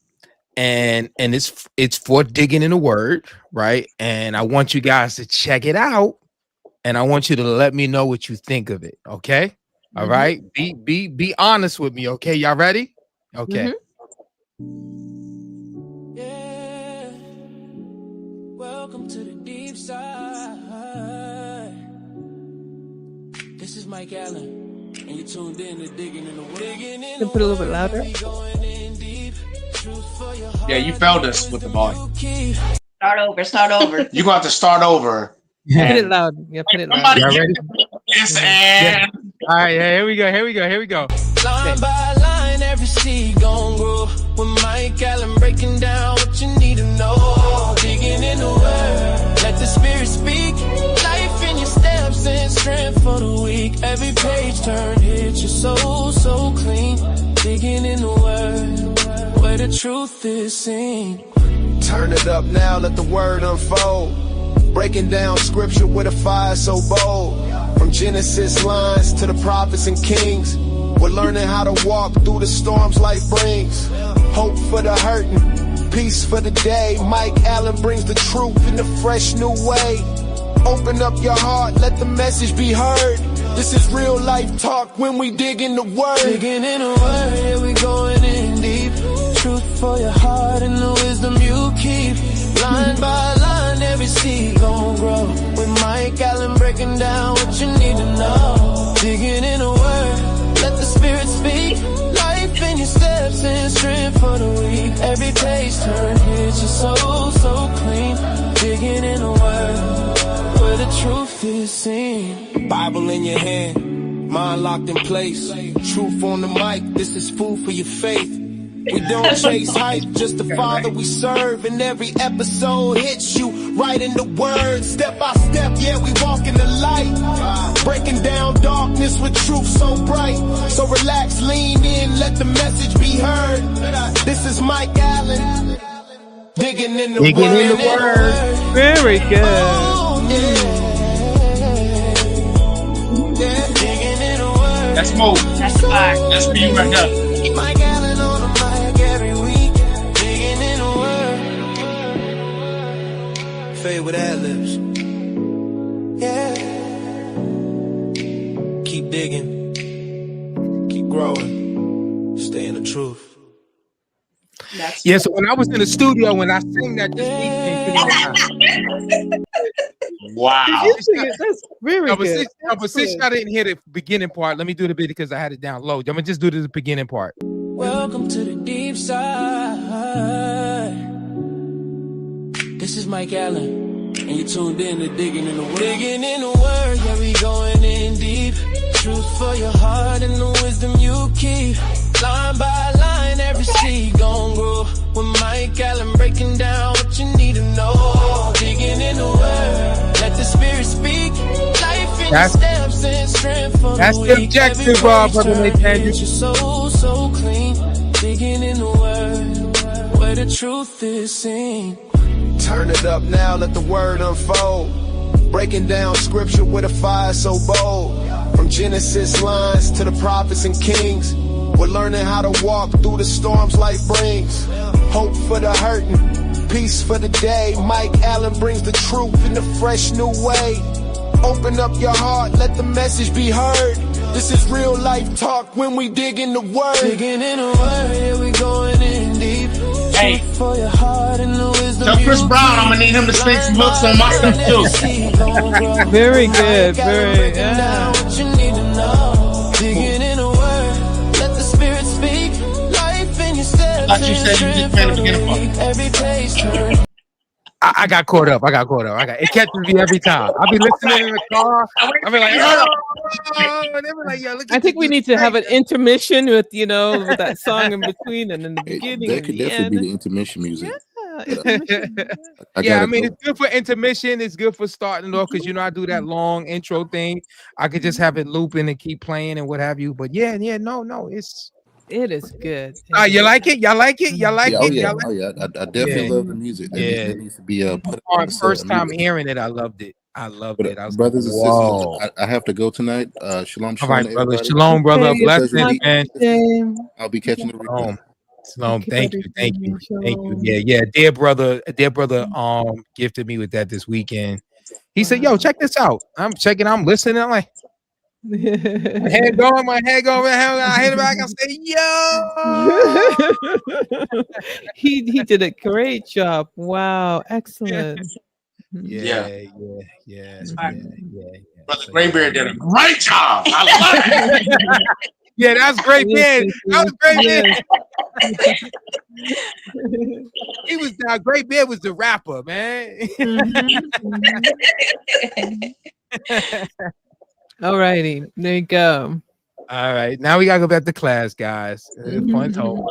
And it's for digging in the word, right? And I want you guys to check it out. And I want you to let me know what you think of it. Okay. All right. Be honest with me. Okay. Y'all ready? Okay. Yeah. Welcome to the deep side. This is Mike Allen, and you're tuned in to Digging in the Word. Can put it a little bit louder. Yeah, you failed us with the volume. Start over. You're going to have to start over. Put it loud. Yeah, put it loud. Y'all ready? Yes, and all right, here we go. Line by line, every seed gon' grow. With Mike Allen breaking down what you need to know. Digging in the word, let the spirit speak. Life in your steps and strength for the weak. Every page turned, hit your soul so clean. Digging in the word, where the truth is seen. Turn it up now, let the word unfold. Breaking down scripture with a fire so bold. From Genesis lines to the prophets and kings. We're learning how to walk through the storms life brings. Hope for the hurting, peace for the day. Mike Allen brings the truth in a fresh new way. Open up your heart, let the message be heard. This is real life talk when we dig in the word. Digging in the word, yeah, we going in deep. Truth for your heart and the wisdom you keep. Line by line, every seed gon' grow. With Mike Allen breaking down what you need to know. Digging in the word, let the spirit speak. Life in your steps and strength for the weak. Every page turn, hits your soul so clean. Digging in the word, where the truth is seen. Bible in your hand, mind locked in place. Truth on the mic, this is food for your faith. We don't chase hype, just the Father we serve. And every episode hits you right in the word. Step by step, yeah, we walk in the light. Breaking down darkness with truth so bright. So relax, lean in, let the message be heard. This is Mike Allen, digging in the word. Very good. Oh, yeah, digging in the word. That's smooth. That's fire. That's for you right there. Mike Allen on the mic every week. Digging in the word. Fade with ad-libs. Yeah. Keep digging. Keep growing. Stay in the truth. Yeah, so when I was in the studio, when I sang that this weekend, wow, that's very good. But since I didn't hear the beginning part, let me do the bit because I had it down low. I'm gonna just do the beginning part. Welcome to the deep side. This is Mike Allen, and you're tuned in to Digging in the Word. Digging in the Word, yeah, we going in deep. Truth for your heart and the wisdom you keep. Line by line, every seed gon' grow. With Mike Allen breaking down what you need to know. Digging in the Word, let the Spirit speak. Life in your steps and strength for the weak. That's the objective, Brother Nathaniel. Your soul so clean. Digging in the Word, where the truth is seen. Turn it up now, let the word unfold. Breaking down scripture with a fire so bold. From Genesis lines to the prophets and kings. We're learning how to walk through the storms life brings. Hope for the hurting, peace for the day. Mike Allen brings the truth in a fresh new way. Open up your heart, let the message be heard. This is real life talk when we dig in the word. Digging in the word, yeah, we going in deep. Hey, for your heart and the wisdom. tell Chris Brown I'm gonna need him to stick some hooks on my stuff too. Very good, very good. Digging in the word, let the spirit speak. Life in your steps. I thought you said you just playing the beginning part. Every page turn. I got caught up. It catches me every time. I'll be listening in the car. I'll be like, oh, and they be like, yo, look at I think we need to have an intermission with with that song in between and in the beginning That and could the definitely be end. the intermission music. Yeah, I mean, it's good for intermission. It's good for starting off because I do that long intro thing. I could just have it looping and keep playing and what have you. But no, it is good. You like it? Y'all like it? Y'all like Yeah, oh it? yeah, Y'all like I definitely love the music. That needs to be put on the set first time immediately. hearing it, I loved it. I was brothers like, and sisters, I have to go tonight. Shalom, all right, to brother. everybody. Shalom, brother. Okay, Blessings, man. I'll be catching the replay. Shalom. Thank you. Yeah. Dear brother, gifted me with that this weekend. He said, "Yo, check this out." I'm checking. I'm listening. I'm like, my head going. I hit it back. I say, "Yo." he did a great job. Wow, excellent. Yeah. Brother Graybeard did a great job. I love it. Yeah, that's great, man. That was great, man. He was Great Bear was the rapper, man. All righty, there you go. All right, now we gotta go back to class, guys. Fun's over.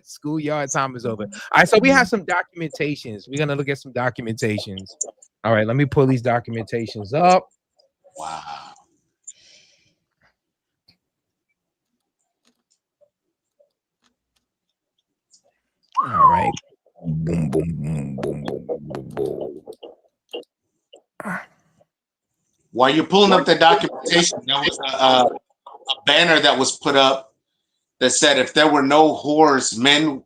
Schoolyard time is over. All right, so we have some documentations. We're gonna look at some documentations. All right, let me pull these documentations up. Wow. All right. Boom, boom, boom, boom, boom, boom, boom. While you're pulling up the documentation, there was a banner that was put up that said if there were no whores, men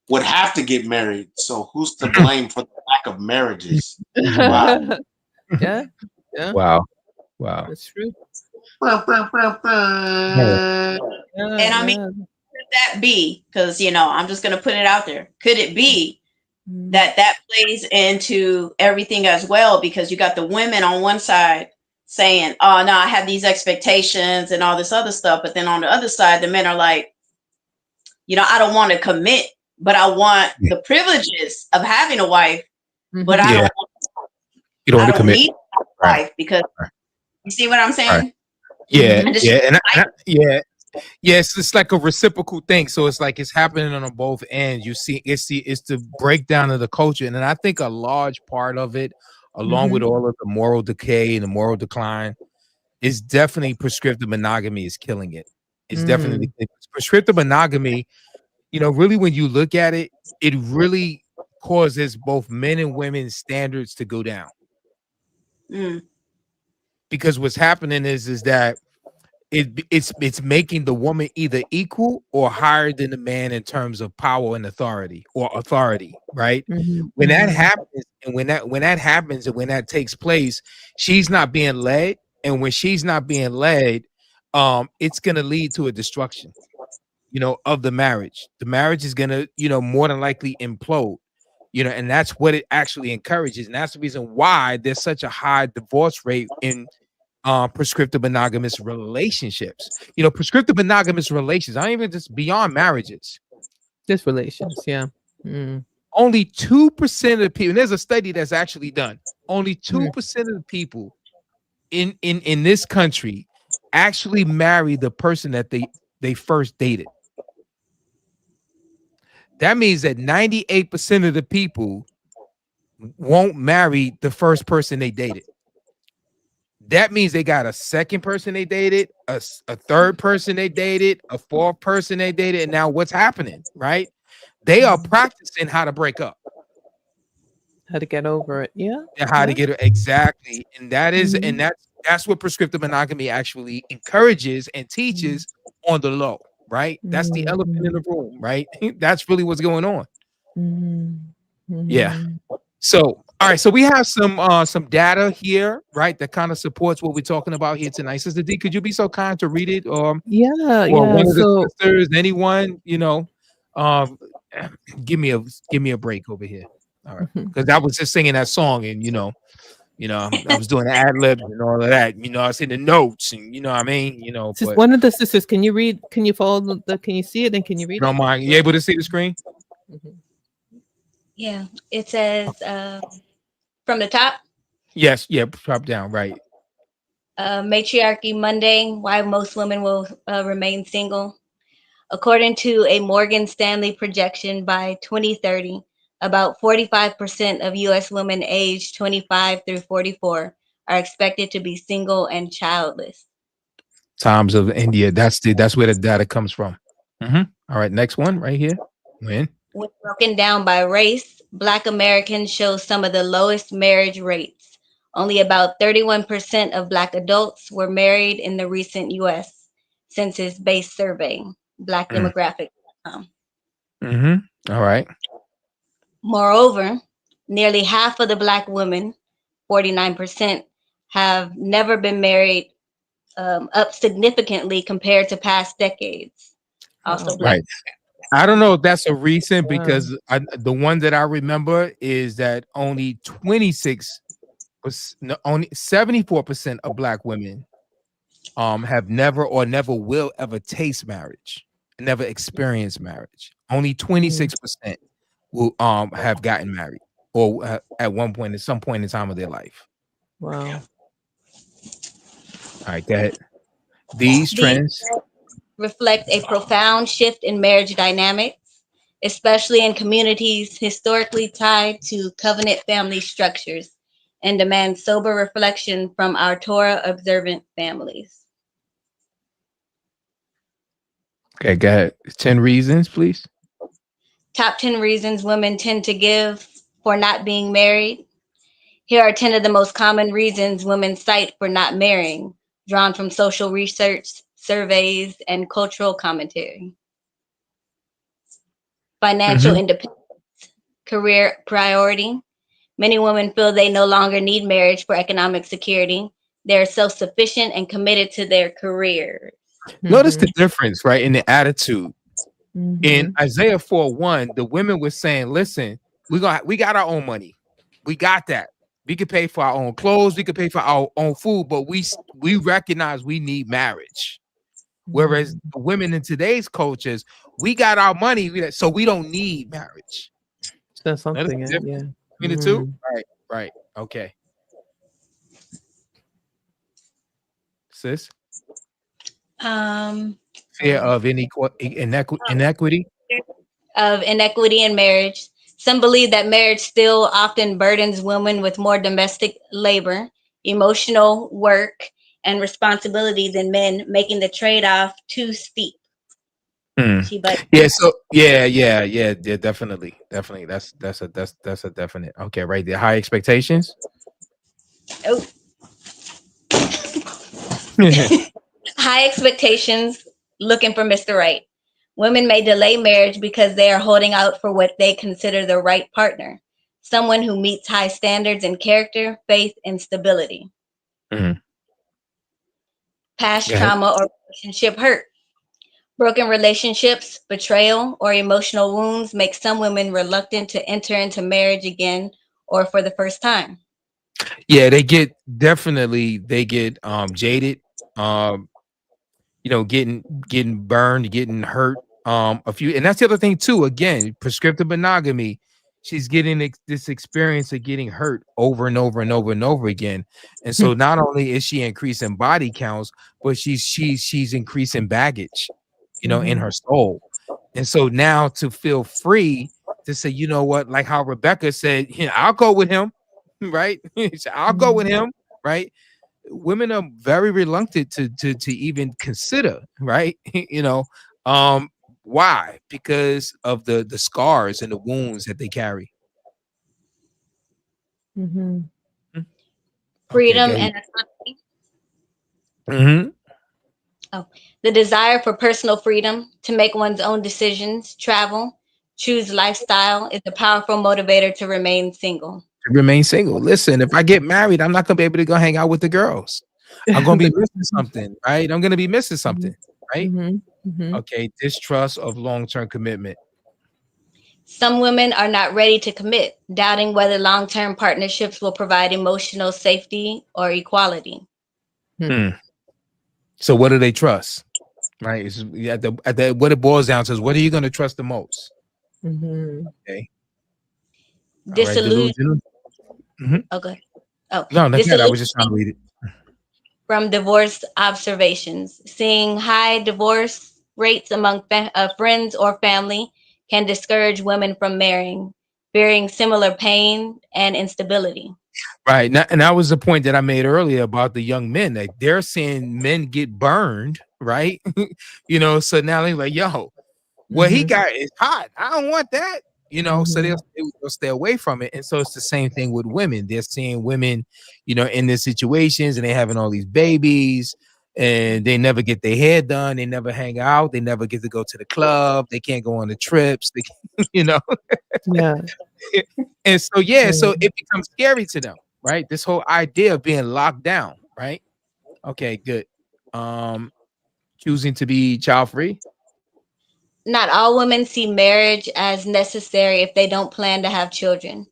would have to get married. So who's to blame for the lack of marriages? Wow. Yeah. Wow. That's true. And I mean, could that be? Because I'm just going to put it out there. Could it be that plays into everything as well? Because you got the women on one side saying, "Oh no, I have these expectations and all this other stuff," but then on the other side, the men are like, "I don't want to commit, but I want the privileges of having a wife, but I don't need a wife because." You see what I'm saying? Yeah, Yes, it's like a reciprocal thing. So it's like it's happening on both ends. You see, it's the breakdown of the culture, and then I think a large part of it, along with all of the moral decay and the moral decline, is definitely prescriptive monogamy is killing it. It's definitely prescriptive monogamy. Really, when you look at it, it really causes both men and women's standards to go down. Because what's happening is that it's making the woman either equal or higher than the man in terms of power and authority, right? When that happens, and when that happens, and when that takes place, she's not being led, and when she's not being led, it's gonna lead to a destruction, of the marriage. The marriage is gonna, more than likely implode, and that's what it actually encourages, and that's the reason why there's such a high divorce rate in prescriptive monogamous relationships. Prescriptive monogamous relations, I don't even just beyond marriages. Just relations, yeah. Only 2% of the people, and there's a study that's actually done, only 2% of the people in this country actually marry the person that they first dated. That means that 98% of the people won't marry the first person they dated. That means they got a second person they dated, a third person they dated, a fourth person they dated, and now what's happening, right? They are practicing how to break up. How to get over it, yeah. And how to get it, exactly. And that is, and that's what prescriptive monogamy actually encourages and teaches on the low, right? That's the elephant in the room, right? That's really what's going on. Yeah. So, all right. So we have some data here, right, that kind of supports what we're talking about here tonight. Sister D, could you be so kind to read it? Or one of the sisters, anyone, give me a break over here. All right, because I was just singing that song, and I was doing ad libs and all of that. I was in the notes, and what I mean. Just one of the sisters, can you read? Can you follow can you see it? And can you read? Don't mind. You able to see the screen? Yeah, it says from the top. Yes, yeah, drop down, right. Matriarchy Monday, why most women will remain single. According to a Morgan Stanley projection, by 2030, about 45% of U.S. women aged 25 through 44 are expected to be single and childless. Times of India. That's where the data comes from. All right, next one right here. When broken down by race, Black Americans show some of the lowest marriage rates. Only about 31% of Black adults were married in the recent U.S. census-based survey, blackdemographic.com. All right. Moreover, nearly half of the Black women, 49%, have never been married, up significantly compared to past decades. Also, Black. Right. I don't know if that's a recent, because the one that I remember is that only 74% of Black women have never or never will ever taste marriage, never experience marriage. Only 26% will have gotten married or at one point, at some point in time of their life. Wow. All right, go ahead. These trends reflect a profound shift in marriage dynamics, especially in communities historically tied to covenant family structures, and demand sober reflection from our Torah observant families. Okay, go ahead. 10 reasons, please. Top 10 reasons women tend to give for not being married. Here are 10 of the most common reasons women cite for not marrying, drawn from social research, surveys, and cultural commentary. Financial independence, career priority. Many women feel they no longer need marriage for economic security. They're self-sufficient and committed to their careers. Notice the difference, right, in the attitude. In Isaiah 4:1, the women were saying, listen, we got our own money. We got that. We could pay for our own clothes. We could pay for our own food, but we recognize we need marriage. Whereas the women in today's cultures, we got our money, so we don't need marriage. That's something, yeah. Between the two? Right. Okay. Sis? Fear of inequity? Of inequity in marriage. Some believe that marriage still often burdens women with more domestic labor, emotional work, and responsibility than men, making the trade-off too steep. Yeah, so yeah, definitely. That's a definite. Okay, right there. High expectations. Oh. High expectations, looking for Mr. Right. Women may delay marriage because they are holding out for what they consider the right partner, someone who meets high standards in character, faith, and stability. Past trauma or relationship hurt. Broken relationships, betrayal, or emotional wounds make some women reluctant to enter into marriage again or for the first time. Yeah, they get jaded, getting burned, getting hurt. And that's the other thing too. Again, prescriptive monogamy. She's getting this experience of getting hurt over and over and over and over again. And so not only is she increasing body counts, but she's increasing baggage, in her soul. And so now to feel free to say, you know what, like how Rebecca said, I'll go with him, right? I'll go with him, right? Women are very reluctant to even consider, right? Why? Because of the scars and the wounds that they carry. Freedom and autonomy. The desire for personal freedom to make one's own decisions, travel, choose lifestyle is a powerful motivator to remain single. Listen, if I get married, I'm not gonna be able to go hang out with the girls. I'm gonna be missing something, right? I'm gonna be missing something, right? Okay, distrust of long-term commitment. Some women are not ready to commit, doubting whether long-term partnerships will provide emotional safety or equality. So what do they trust? Right? It's, what it boils down to is, what are you going to trust the most? Okay. Disillusion. Mm-hmm. Okay. Oh, No, that's not. I was disillusion just trying to read it. from divorce observations. Seeing high divorce rates among friends or family can discourage women from marrying, fearing similar pain and instability. Right. Now, and that was the point that I made earlier about the young men. Like they're seeing men get burned, right? So now they're like, yo, what he got is hot. I don't want that. So they'll stay away from it. And so it's the same thing with women. They're seeing women, in these situations, and they're having all these babies, and they never get their hair done. They never hang out. They never get to go to the club. They can't go on the trips. They, Yeah. And so, so it becomes scary to them, right? This whole idea of being locked down, right? Okay, good. Choosing to be child free. Not all women see marriage as necessary if they don't plan to have children.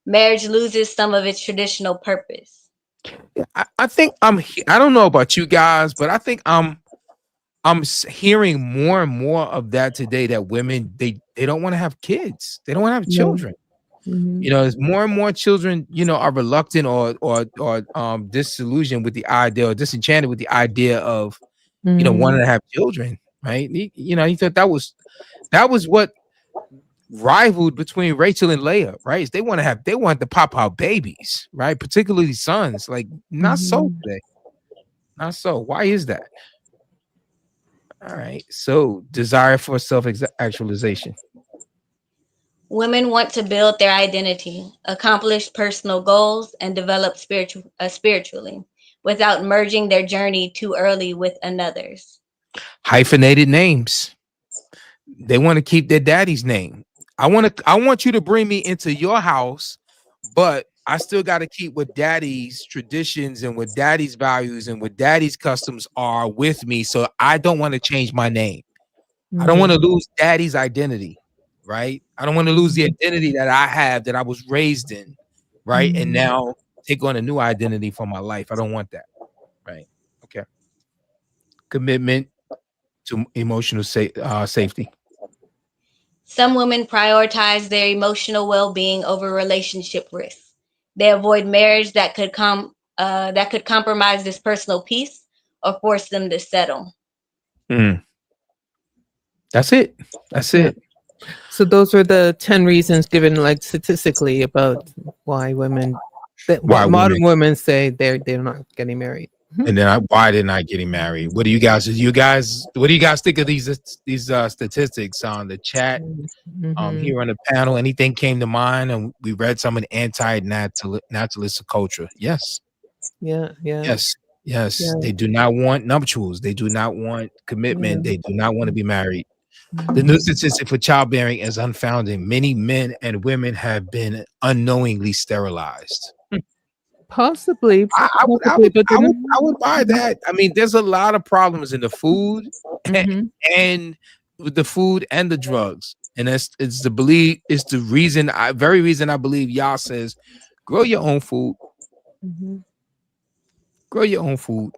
Marriage loses some of its traditional purpose. I think I don't know about you guys, but I think I'm hearing more and more of that today, that women, they don't want to have kids. They don't want to have children. As more and more children, are reluctant or disillusioned with the idea, or disenchanted with the idea of, wanting to have children, right? He thought that was what rivaled between Rachel and Leah, right? They want to pop out babies, right? Particularly sons. Like, not so today. Not so. Why is that? All right. So, desire for self-actualization. Women want to build their identity, accomplish personal goals, and develop spiritually without merging their journey too early with another's. Hyphenated names. They want to keep their daddy's name. I want you to bring me into your house, but I still got to keep what daddy's traditions and what daddy's values and what daddy's customs are with me. So I don't want to change my name. I don't want to lose daddy's identity, right? I don't want to lose the identity that I have, that I was raised in, right? And now take on a new identity for my life. I don't want that, right? Okay. Commitment to emotional safety. Some women prioritize their emotional well-being over relationship risks. They avoid marriage that could compromise this personal peace or force them to settle. That's it. That's it. So those were the 10 reasons given, like, statistically, about why modern women say they're not getting married. And then why they're not getting married. What do you guys think of these statistics on the chat? Here on the panel, anything came to mind? And we read some of the anti-naturalistic culture. Yes. Yeah. Yes. They do not want nuptials. They do not want commitment. They do not want to be married. The new statistic for childbearing is unfounded. Many men and women have been unknowingly sterilized. Possibly. I would buy that. I mean, there's a lot of problems in the food and with the food and the drugs. And it's the reason I believe Yah says, grow your own food. Grow your own food.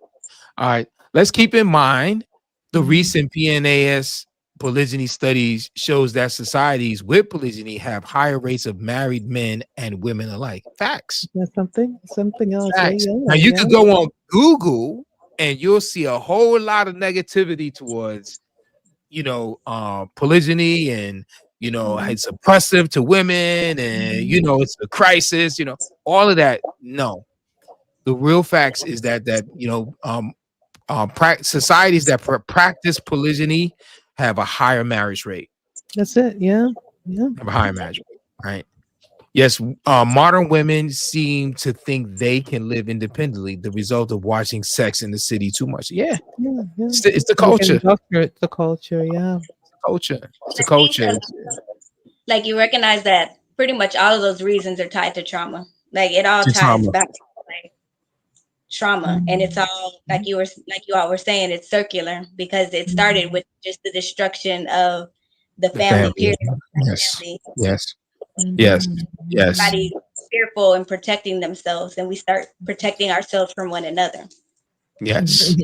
All right. Let's keep in mind the recent PNAS polygyny studies shows that societies with polygyny have higher rates of married men and women alike. Facts. That's something else. Facts. Now you could go on Google and you'll see a whole lot of negativity towards, polygyny, and it's oppressive to women, and it's a crisis, all of that. No, the real facts is that societies that practice polygyny have a higher marriage rate. That's it. Yeah. Have a higher marriage rate, right? Yes, modern women seem to think they can live independently, the result of watching Sex in the City too much. Yeah. It's the culture. It's the culture, yeah. It's the culture. Like, you recognize that pretty much all of those reasons are tied to trauma. Like, it all ties back to trauma, and it's all like you all were saying, it's circular, because it started with just the destruction of the family. Period. Yes. Everybody's fearful and protecting themselves, and we start protecting ourselves from one another. Yes.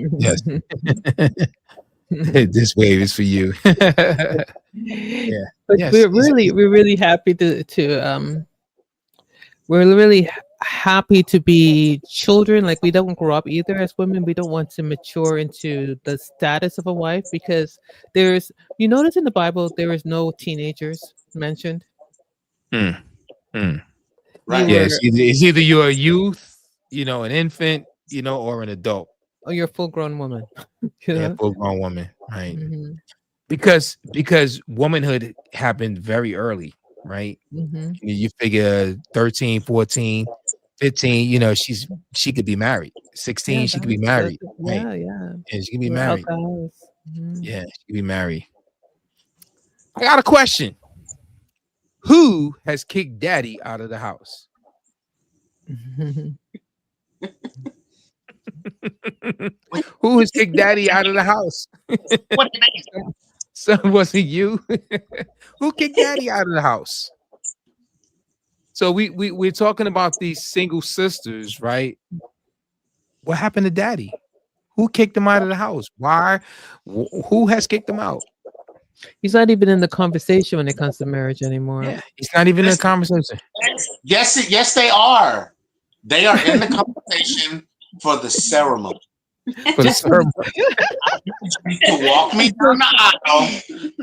This wave is for you. But we're really happy to we're really happy to be children. Like, we don't grow up either as women. We don't want to mature into the status of a wife, because you notice in the Bible there is no teenagers mentioned. Right. Yeah, it's either you're a youth, an infant, or an adult. Or you're a full-grown woman. Yeah, full-grown woman, right? Mm-hmm. Because womanhood happened very early, right? Mm-hmm. You figure 13, 14, 15, she could be married. 16, she could be married. Yeah, right? yeah. And she could be We're married. Mm-hmm. Yeah, she could be married. I got a question. Who has kicked daddy out of the house? Who has kicked daddy out of the house? What the name? So was it you? Who kicked daddy out of the house? So we're talking about these single sisters, right? What happened to daddy? Who kicked them out of the house? Why? Who has kicked them out? He's not even in the conversation when it comes to marriage anymore. Yeah, he's not even in the conversation. Yes, they are. They are in the conversation for the ceremony. For the ceremony. To walk me down the aisle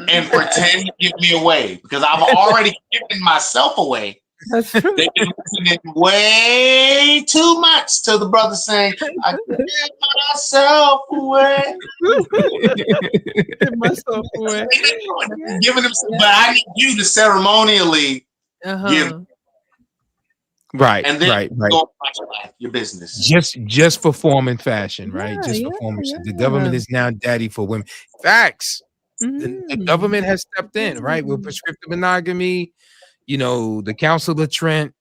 and pretend to give me away, because I've already given myself away. That's true. They've been listening way too much to the brother saying, I give myself away. Give myself away. Giving them, but I need you to ceremonially give. Right, and then right. go about your life, your business. Just for form and fashion, right? Yeah, Just yeah, for form and fashion. yeah. The government is now daddy for women. Facts. The government has stepped in, right? With prescriptive monogamy, the Council of Trent,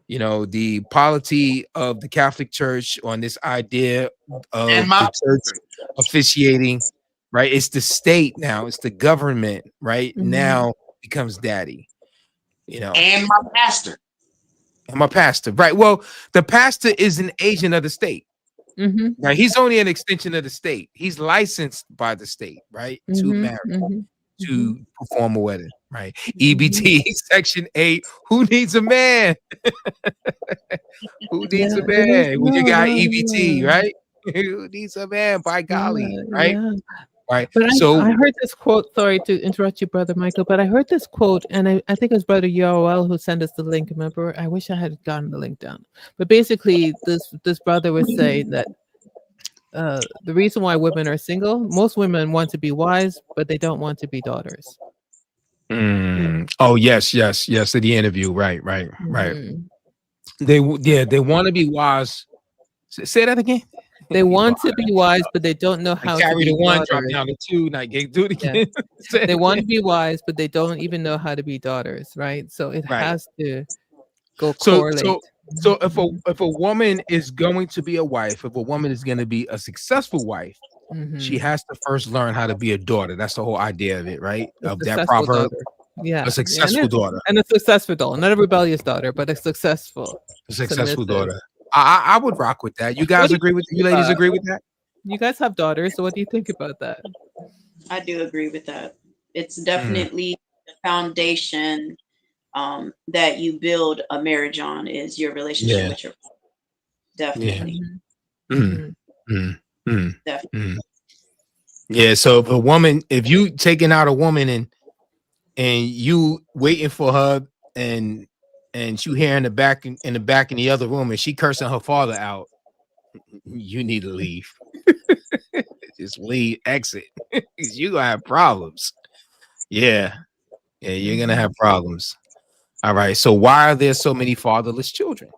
the polity of the Catholic Church on this idea of the church officiating, right? It's the state now. It's the government, right? Now becomes daddy, And my pastor. And my pastor, right? Well, the pastor is an agent of the state. Now, he's only an extension of the state. He's licensed by the state, right? To marry, to perform a wedding, right? EBT Section 8. Who needs a man? Who needs a man when you got EBT, right? Who needs a man? By golly, right? Right. But I heard this quote. Sorry to interrupt you, Brother Michael, but I heard this quote, and I think it was Brother Yoel who sent us the link. Remember, I wish I had gotten the link down. But basically, this brother was saying that the reason why women are single, most women want to be wives, but they don't want to be daughters. Oh yes. In the interview, right. They want to be wives. Say that again. They want to be wise, but they don't know how to carry be the one, daughters. drop down the two, now do it again. Yeah. They want to be wise, but they don't even know how to be daughters, right? So it has to go correlate. So if a woman is going to be a wife, if a woman is going to be a successful wife, she has to first learn how to be a daughter. That's the whole idea of it, right? Of that proverb. Daughter. Yeah, a successful daughter, and a successful daughter, not a rebellious daughter, but a successful daughter. I would rock with that. You guys agree with you ladies agree with that? You guys have daughters, so what do you think about that? I do agree with that. It's definitely the foundation that you build a marriage on is your relationship with your partner. Definitely. Definitely. Yeah. So if you taking out a woman and you waiting for her and you hear in the back in the other room and she cursing her father out, you need to leave. Just leave, exit. You're gonna have problems. Yeah, you're gonna have problems. All right. So why are there so many fatherless children?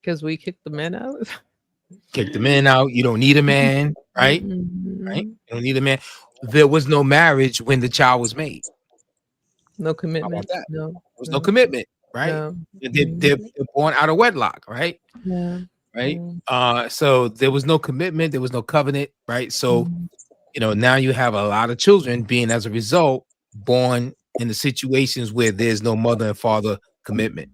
Because we kicked the men out. Kick the men out. You don't need a man, right? Right? You don't need a man. There was no marriage when the child was made. No commitment. How about that? No. There was no commitment, right? No. They're born out of wedlock, right? Yeah. Right. So there was no commitment, there was no covenant, right? So now you have a lot of children being, as a result, born in the situations where there's no mother and father commitment,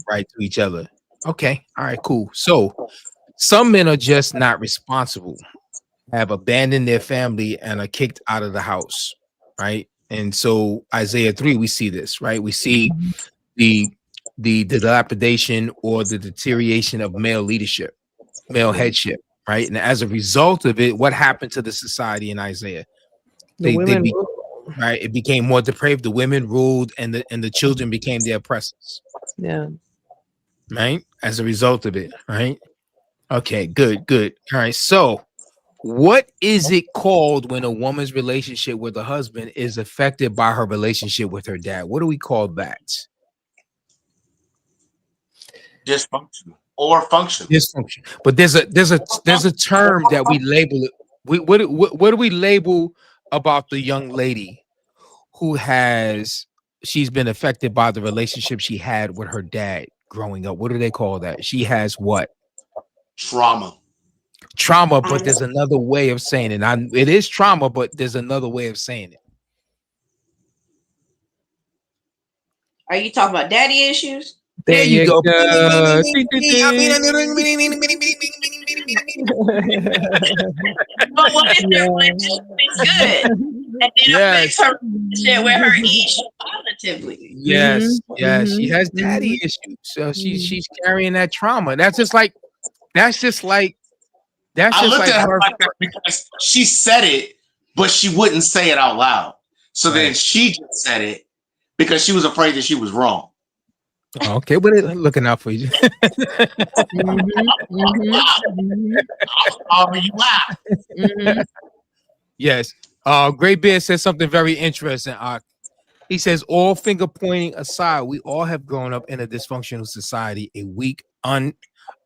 right, to each other. Okay, all right, cool. So some men are just not responsible, have abandoned their family and are kicked out of the house, right? And so Isaiah 3, we see this, right? We see the dilapidation or the deterioration of male leadership, male headship, right? And as a result of it, what happened to the society in Isaiah? Right, it became more depraved. The women ruled, and the children became the oppressors. Yeah. Right, as a result of it. Right. Okay. Good. All right. So, what is it called when a woman's relationship with a husband is affected by her relationship with her dad? What do we call that? Dysfunction or function. Dysfunction. But there's a term that we label it. What do we label about the young lady who she's been affected by the relationship she had with her dad growing up? What do they call that? She has what? Trauma, but there's another way of saying it. It is trauma, but there's another way of saying it. Are you talking about daddy issues? There you go. But what if their relationship is good? And it affects her relationship with her issue positively. Yes. She has daddy issues. So she's carrying that trauma. That's just like I looked at her like that because she said it, but she wouldn't say it out loud. So then she just said it because she was afraid that she was wrong. Okay, but they're looking out for you. Yes. Great Bear says something very interesting. He says, all finger pointing aside, we all have grown up in a dysfunctional society, a weak,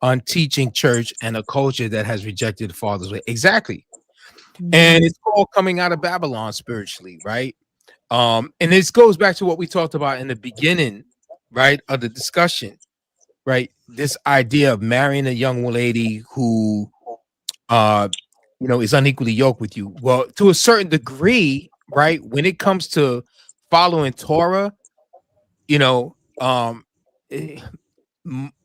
unteaching church, and a culture that has rejected the Father's way. Exactly. And it's all coming out of Babylon spiritually, right? And this goes back to what we talked about in the beginning, right, of the discussion, right? This idea of marrying a young lady who is unequally yoked with you. Well, to a certain degree, right, when it comes to following Torah,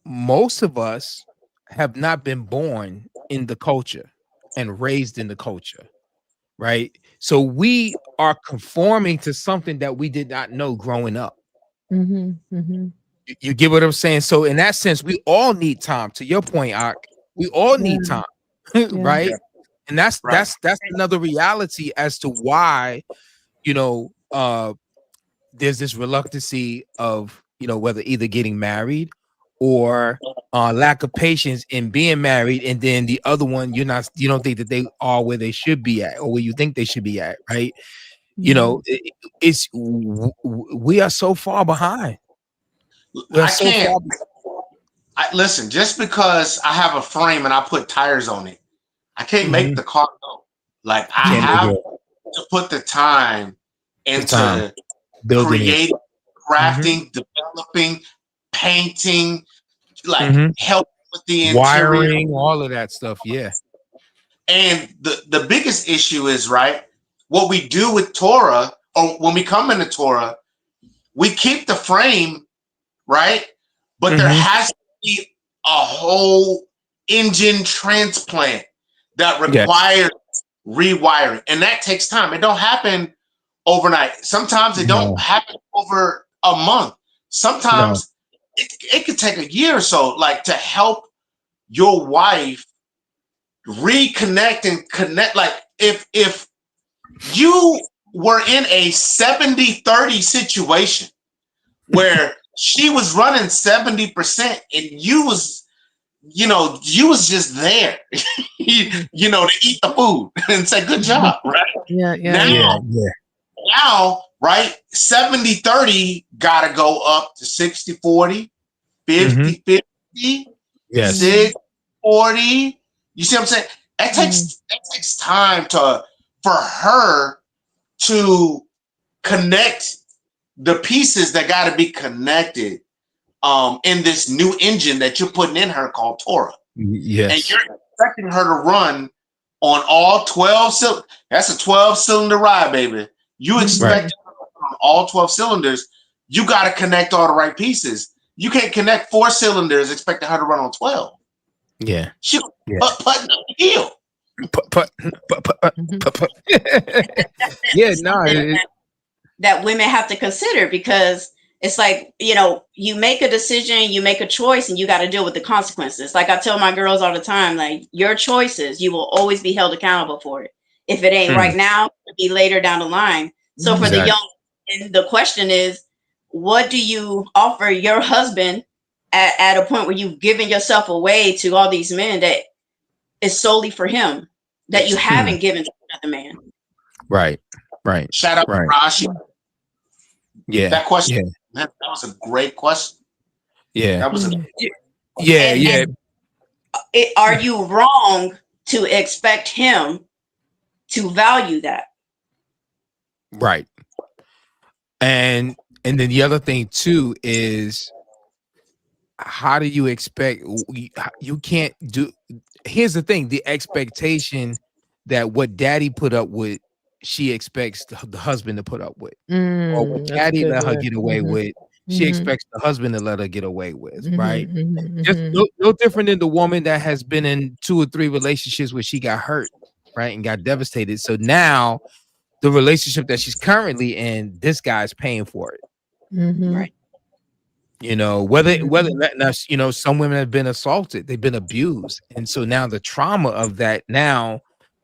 most of us have not been born in the culture and raised in the culture, right? So we are conforming to something that we did not know growing up. You get what I'm saying? So in that sense, we all need time. To your point, we all need time, right? And that's another reality as to why, there's this reluctancy of, whether either getting married or lack of patience in being married, and then the other one, you don't think that they are where they should be at, or where you think they should be at, right? We are so far behind. Listen, just because I have a frame and I put tires on it, I can't make the car go. Like, I have to put the time into creating, crafting, developing, painting, help with the interior. Wiring, all of that stuff, yeah. And the biggest issue is, right, what we do with Torah, or when we come into Torah, we keep the frame, right? But there has to be a whole engine transplant that requires rewiring. And that takes time. It don't happen overnight. Sometimes it don't happen over a month. Sometimes it could take a year or so, like, to help your wife reconnect and connect. Like, if you were in a 70-30 situation where she was running 70% and you was just there, to eat the food and say, good job, right? Now, right, 70-30 got to go up to 60-40, 50-50, 60-40. You see what I'm saying? That takes time for her to connect the pieces that got to be connected in this new engine that you're putting in her called Torah. Yes. And you're expecting her to run on all 12 cylinders. That's a 12-cylinder ride, baby. You expect her to run on all 12 cylinders. You got to connect all the right pieces. You can't connect 4 cylinders expecting her to run on 12. Yeah. She putting up the heel. that women have to consider, because it's like, you know, you make a decision, you make a choice, and you got to deal with the consequences. Like I tell my girls all the time, like, your choices, you will always be held accountable for it. If it ain't right now, it'll be later down the line. So for the young, the question is, what do you offer your husband at a point where you've given yourself away to all these men that is solely for him, that you haven't given to another man? Right. Shout out to Rashi. Yeah. That question, that was a great question. Yeah. That was are you wrong to expect him to value that? Right. And then the other thing too is, how do you expect, you can't do, here's the thing, the expectation that what daddy put up with, she expects the husband to put up with. Or what daddy let her get away with, she expects the husband to let her get away with, right? Just no different than the woman that has been in 2 or 3 relationships where she got hurt, right, and got devastated. So now the relationship that she's currently in, this guy's paying for it. Right. You know, whether now, you know, some women have been assaulted, they've been abused, and so now the trauma of that, now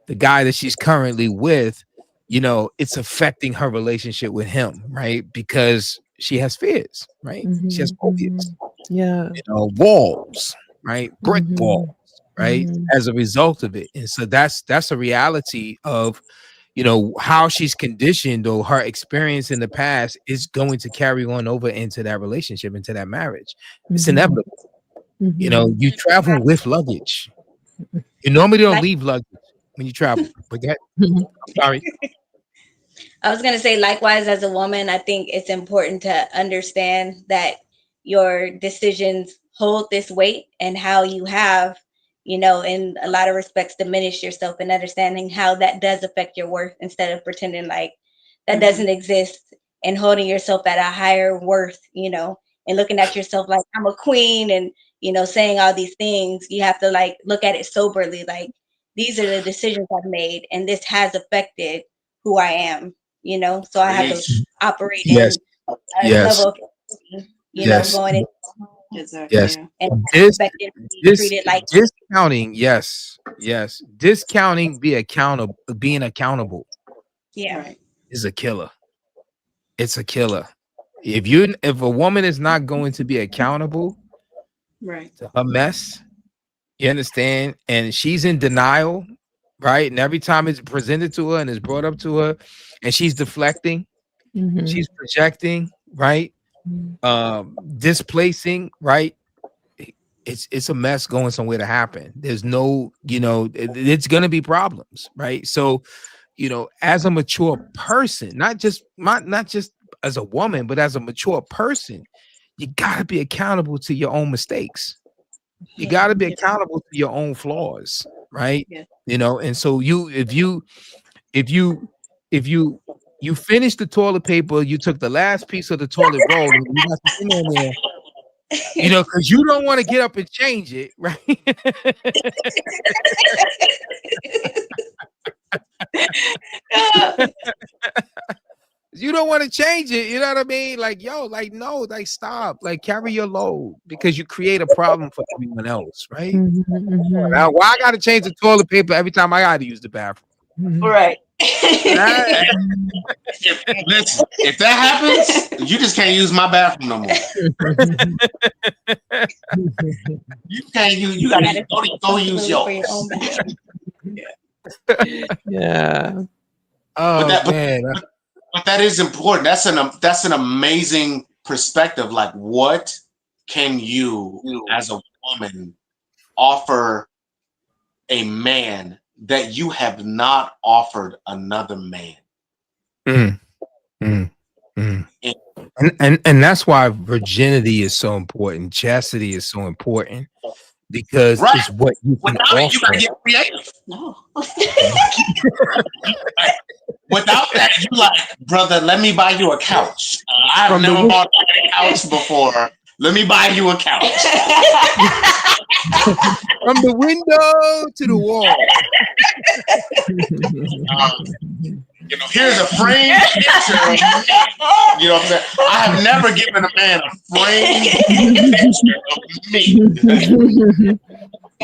the guy that she's currently with, you know, it's affecting her relationship with him, right? Because she has fears, right? She has phobias, you know, walls, right? Brick walls, right? As a result of it. And so that's a reality of, you know, how she's conditioned, or her experience in the past is going to carry on over into that relationship, into that marriage. It's inevitable. You know, you travel with luggage. You normally don't leave luggage when you travel. But I'm sorry. I was going to say, likewise, as a woman, I think it's important to understand that your decisions hold this weight, and how you have, you know, in a lot of respects, diminish yourself, and understanding how that does affect your worth, instead of pretending like that doesn't exist, and holding yourself at a higher worth, you know, and looking at yourself like, I'm a queen, and, you know, saying all these things. You have to like look at it soberly, like, these are the decisions I've made, and this has affected who I am, you know, so I have to operate in a level of, you know, going in. And treated like discounting, discounting, being accountable, is a killer. It's a killer. If a woman is not going to be accountable, to her mess, you understand, and she's in denial, right? And every time it's presented to her and is brought up to her, and she's deflecting, she's projecting, right? Displacing, right? It's a mess going somewhere to happen. There's no, you know, it's going to be problems, right? So, you know, as a mature person, not just as a woman, but as a mature person, you got to be accountable to your own mistakes. You got to be accountable to your own flaws, right? You know, and so if you finish the toilet paper, you took the last piece of the toilet roll, and you got something in there, you know, because you don't want to get up and change it, right? You don't want to change it, you know what I mean? Like, yo, like, no, like, stop, like, carry your load, because you create a problem for everyone else, right? Now, why I gotta change the toilet paper every time I gotta use the bathroom? Right. Listen, if that happens, you just can't use my bathroom no more. You can't use. You gotta go use yours. Yeah. Oh, but that is important. That's an amazing perspective. Like, what can you, as a woman, offer a man that you have not offered another man? And that's why virginity is so important. Chastity is so important, because it's what you can offer. You gotta get creative. No. Without that, you like, brother, let me buy you a couch. I've never bought a couch before. Let me buy you a couch. From the window to the wall. You know, here's a framed picture of me. You know what I'm saying? I have never given a man a framed picture of me.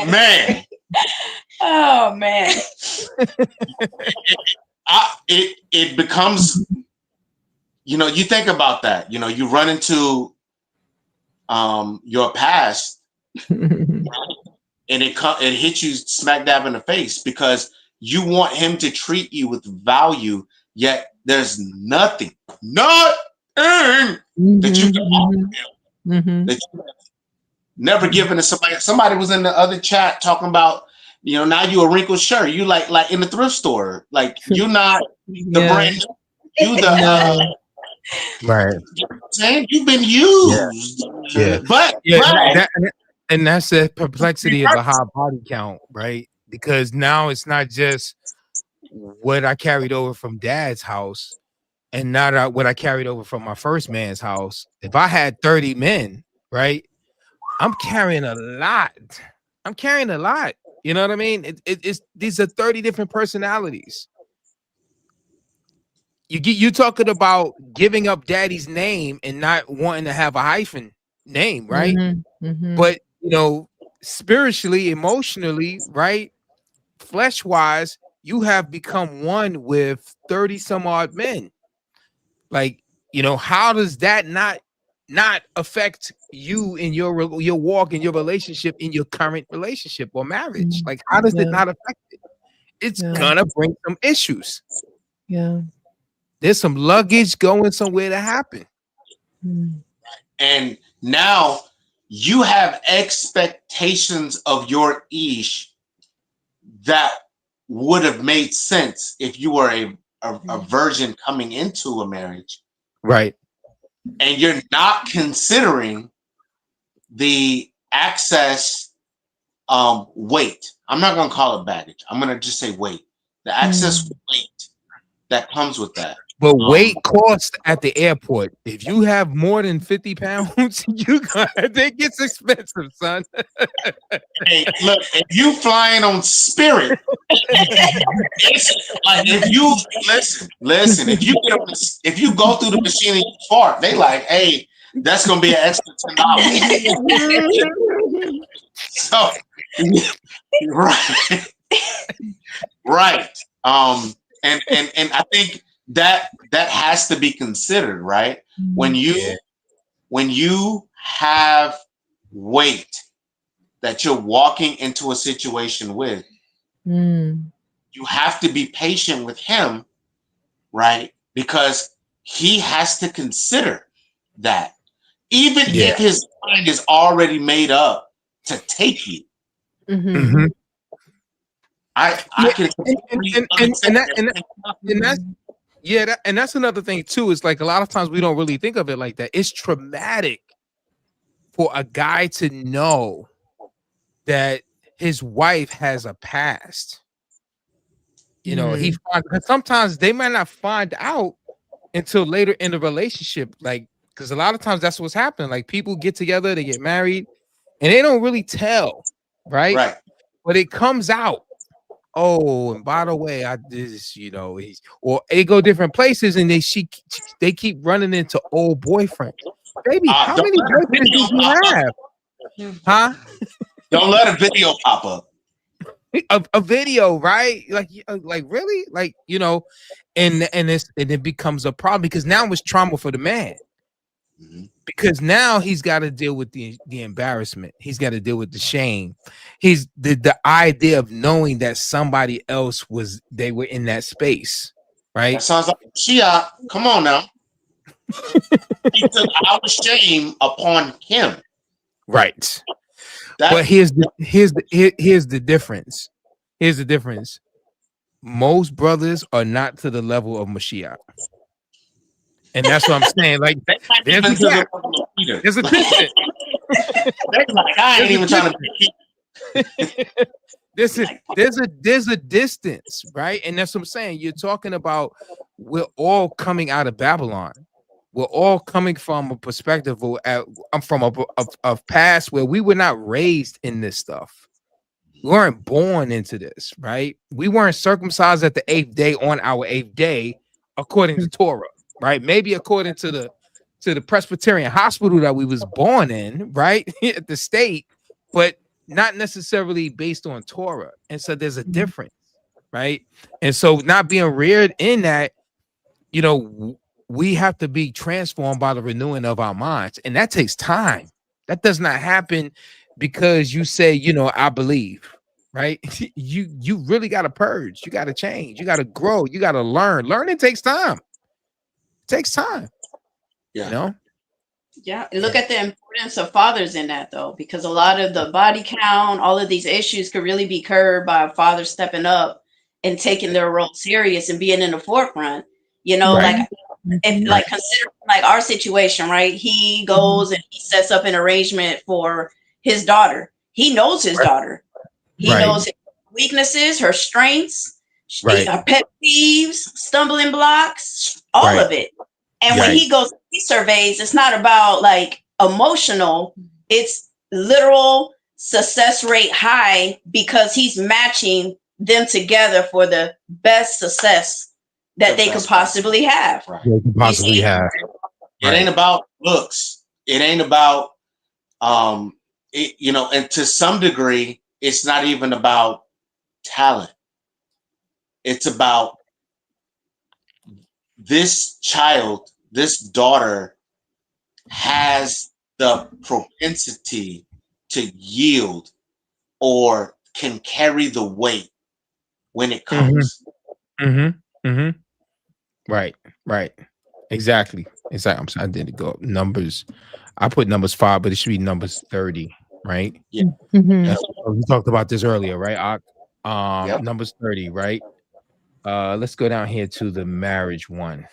Man. Oh man. It becomes, you know, you think about that. You know, you run into your past and it hits you smack dab in the face because you want him to treat you with value, yet there's nothing that you can offer him that you have never given to somebody. Somebody was in the other chat talking about, you know, now you a wrinkled shirt. You like in the thrift store. Like you're not the brand. You the right. You know what I'm saying? You've been used. Yeah. But and that's the perplexity of the high body count, right? Because now it's not just what I carried over from dad's house and not what I carried over from my first man's house. If I had 30 men, right, I'm carrying a lot. You know what I mean? It's these are 30 different personalities. You talking about giving up daddy's name and not wanting to have a hyphen name, right? But you know, spiritually, emotionally, right? Flesh wise, you have become one with 30 some odd men. Like, you know, how does that not affect you in your walk in your relationship, in your current relationship or marriage? Like, how does it not affect it? It's gonna bring some issues. Yeah. There's some luggage going somewhere to happen. And now you have expectations of your ish that would have made sense if you were a virgin coming into a marriage. Right. And you're not considering the access weight. I'm not going to call it baggage. I'm going to just say weight. The access weight that comes with that. But weight cost at the airport. If you have more than 50 pounds, it gets expensive, son. Hey, look, if you flying on Spirit, it's like if you listen, if you get on if you go through the machine and you fart, they like, hey, that's gonna be an extra $10. So right. And I think that has to be considered, right? When you have weight that you're walking into a situation with, you have to be patient with him, right? Because he has to consider that, even if his mind is already made up to take you. And that's another thing too. Is like a lot of times we don't really think of it like that. It's traumatic for a guy to know that his wife has a past. You know, sometimes they might not find out until later in the relationship. Like, because a lot of times that's what's happening. Like, people get together, they get married, and they don't really tell, right? But it comes out. Oh, and by the way, I did this, you know, or they go different places and they keep running into old boyfriends. Baby, how many boyfriends do you have? Huh? Don't let a video pop up. A video, right? Like really? Like, you know, and it becomes a problem because now it's trauma for the man. Because now he's got to deal with the embarrassment. He's got to deal with the shame. He's the idea of knowing that somebody else they were in that space, right? That sounds like Shia. Come on now. He took our shame upon him. Right. But here's the difference. Here's the difference. Most brothers are not to the level of Mashiach. And that's what I'm saying. Like, there's a gap. There's a distance. Like, I ain't even trying to. There's a distance, right? And that's what I'm saying. You're talking about we're all coming out of Babylon. We're all coming from a perspective of past where we were not raised in this stuff. We weren't born into this, right? We weren't circumcised at the 8th day on our 8th day, according to Torah, right? Maybe according to the Presbyterian hospital that we was born in, right? At the state, but not necessarily based on Torah. And so there's a difference, right? And so not being reared in that, you know, we have to be transformed by the renewing of our minds, and that takes time. That does not happen because you say, you know, I believe, right? You really got to purge, you got to change, you got to grow, you got to learn. Learning takes time. It takes time. Yeah. You know? Yeah. And look at the importance of fathers in that, though, because a lot of the body count, all of these issues could really be curbed by a father stepping up and taking their role serious and being in the forefront. You know, Right. like if like consider like our situation, right? He goes and he sets up an arrangement for his daughter. He knows his daughter. He knows his weaknesses, her strengths, her pet peeves, stumbling blocks, all of it. And when he goes, he surveys, it's not about like emotional, it's literal success rate high because he's matching them together for the best success that they could possibly have. They could possibly have. It ain't about looks. It ain't about, you know, and to some degree, it's not even about talent. It's about this child, this daughter has the propensity to yield or can carry the weight when it comes. Right. Exactly. I'm sorry, I didn't go up. Numbers. I put numbers 5, but it should be numbers 30, right? Yeah. We talked about this earlier, right? Numbers 30, right? Let's go down here to the marriage one.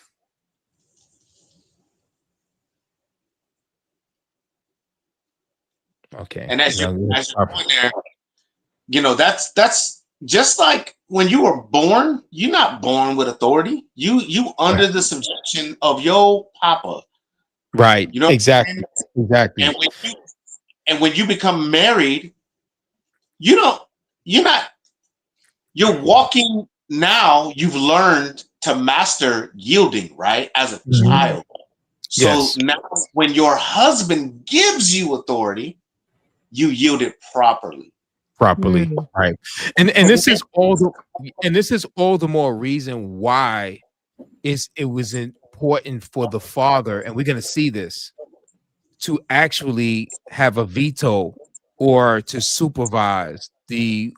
Okay. And as you're point there, you know, that's just like when you were born, you're not born with authority. You under the subjection of your papa. Right. You know, exactly. And when you become married, you're walking now, you've learned to master yielding, right? As a child. So now when your husband gives you authority, you yield it properly. Right. And this is all the more reason why it was important for the father, and we're going to see this, to actually have a veto or to supervise the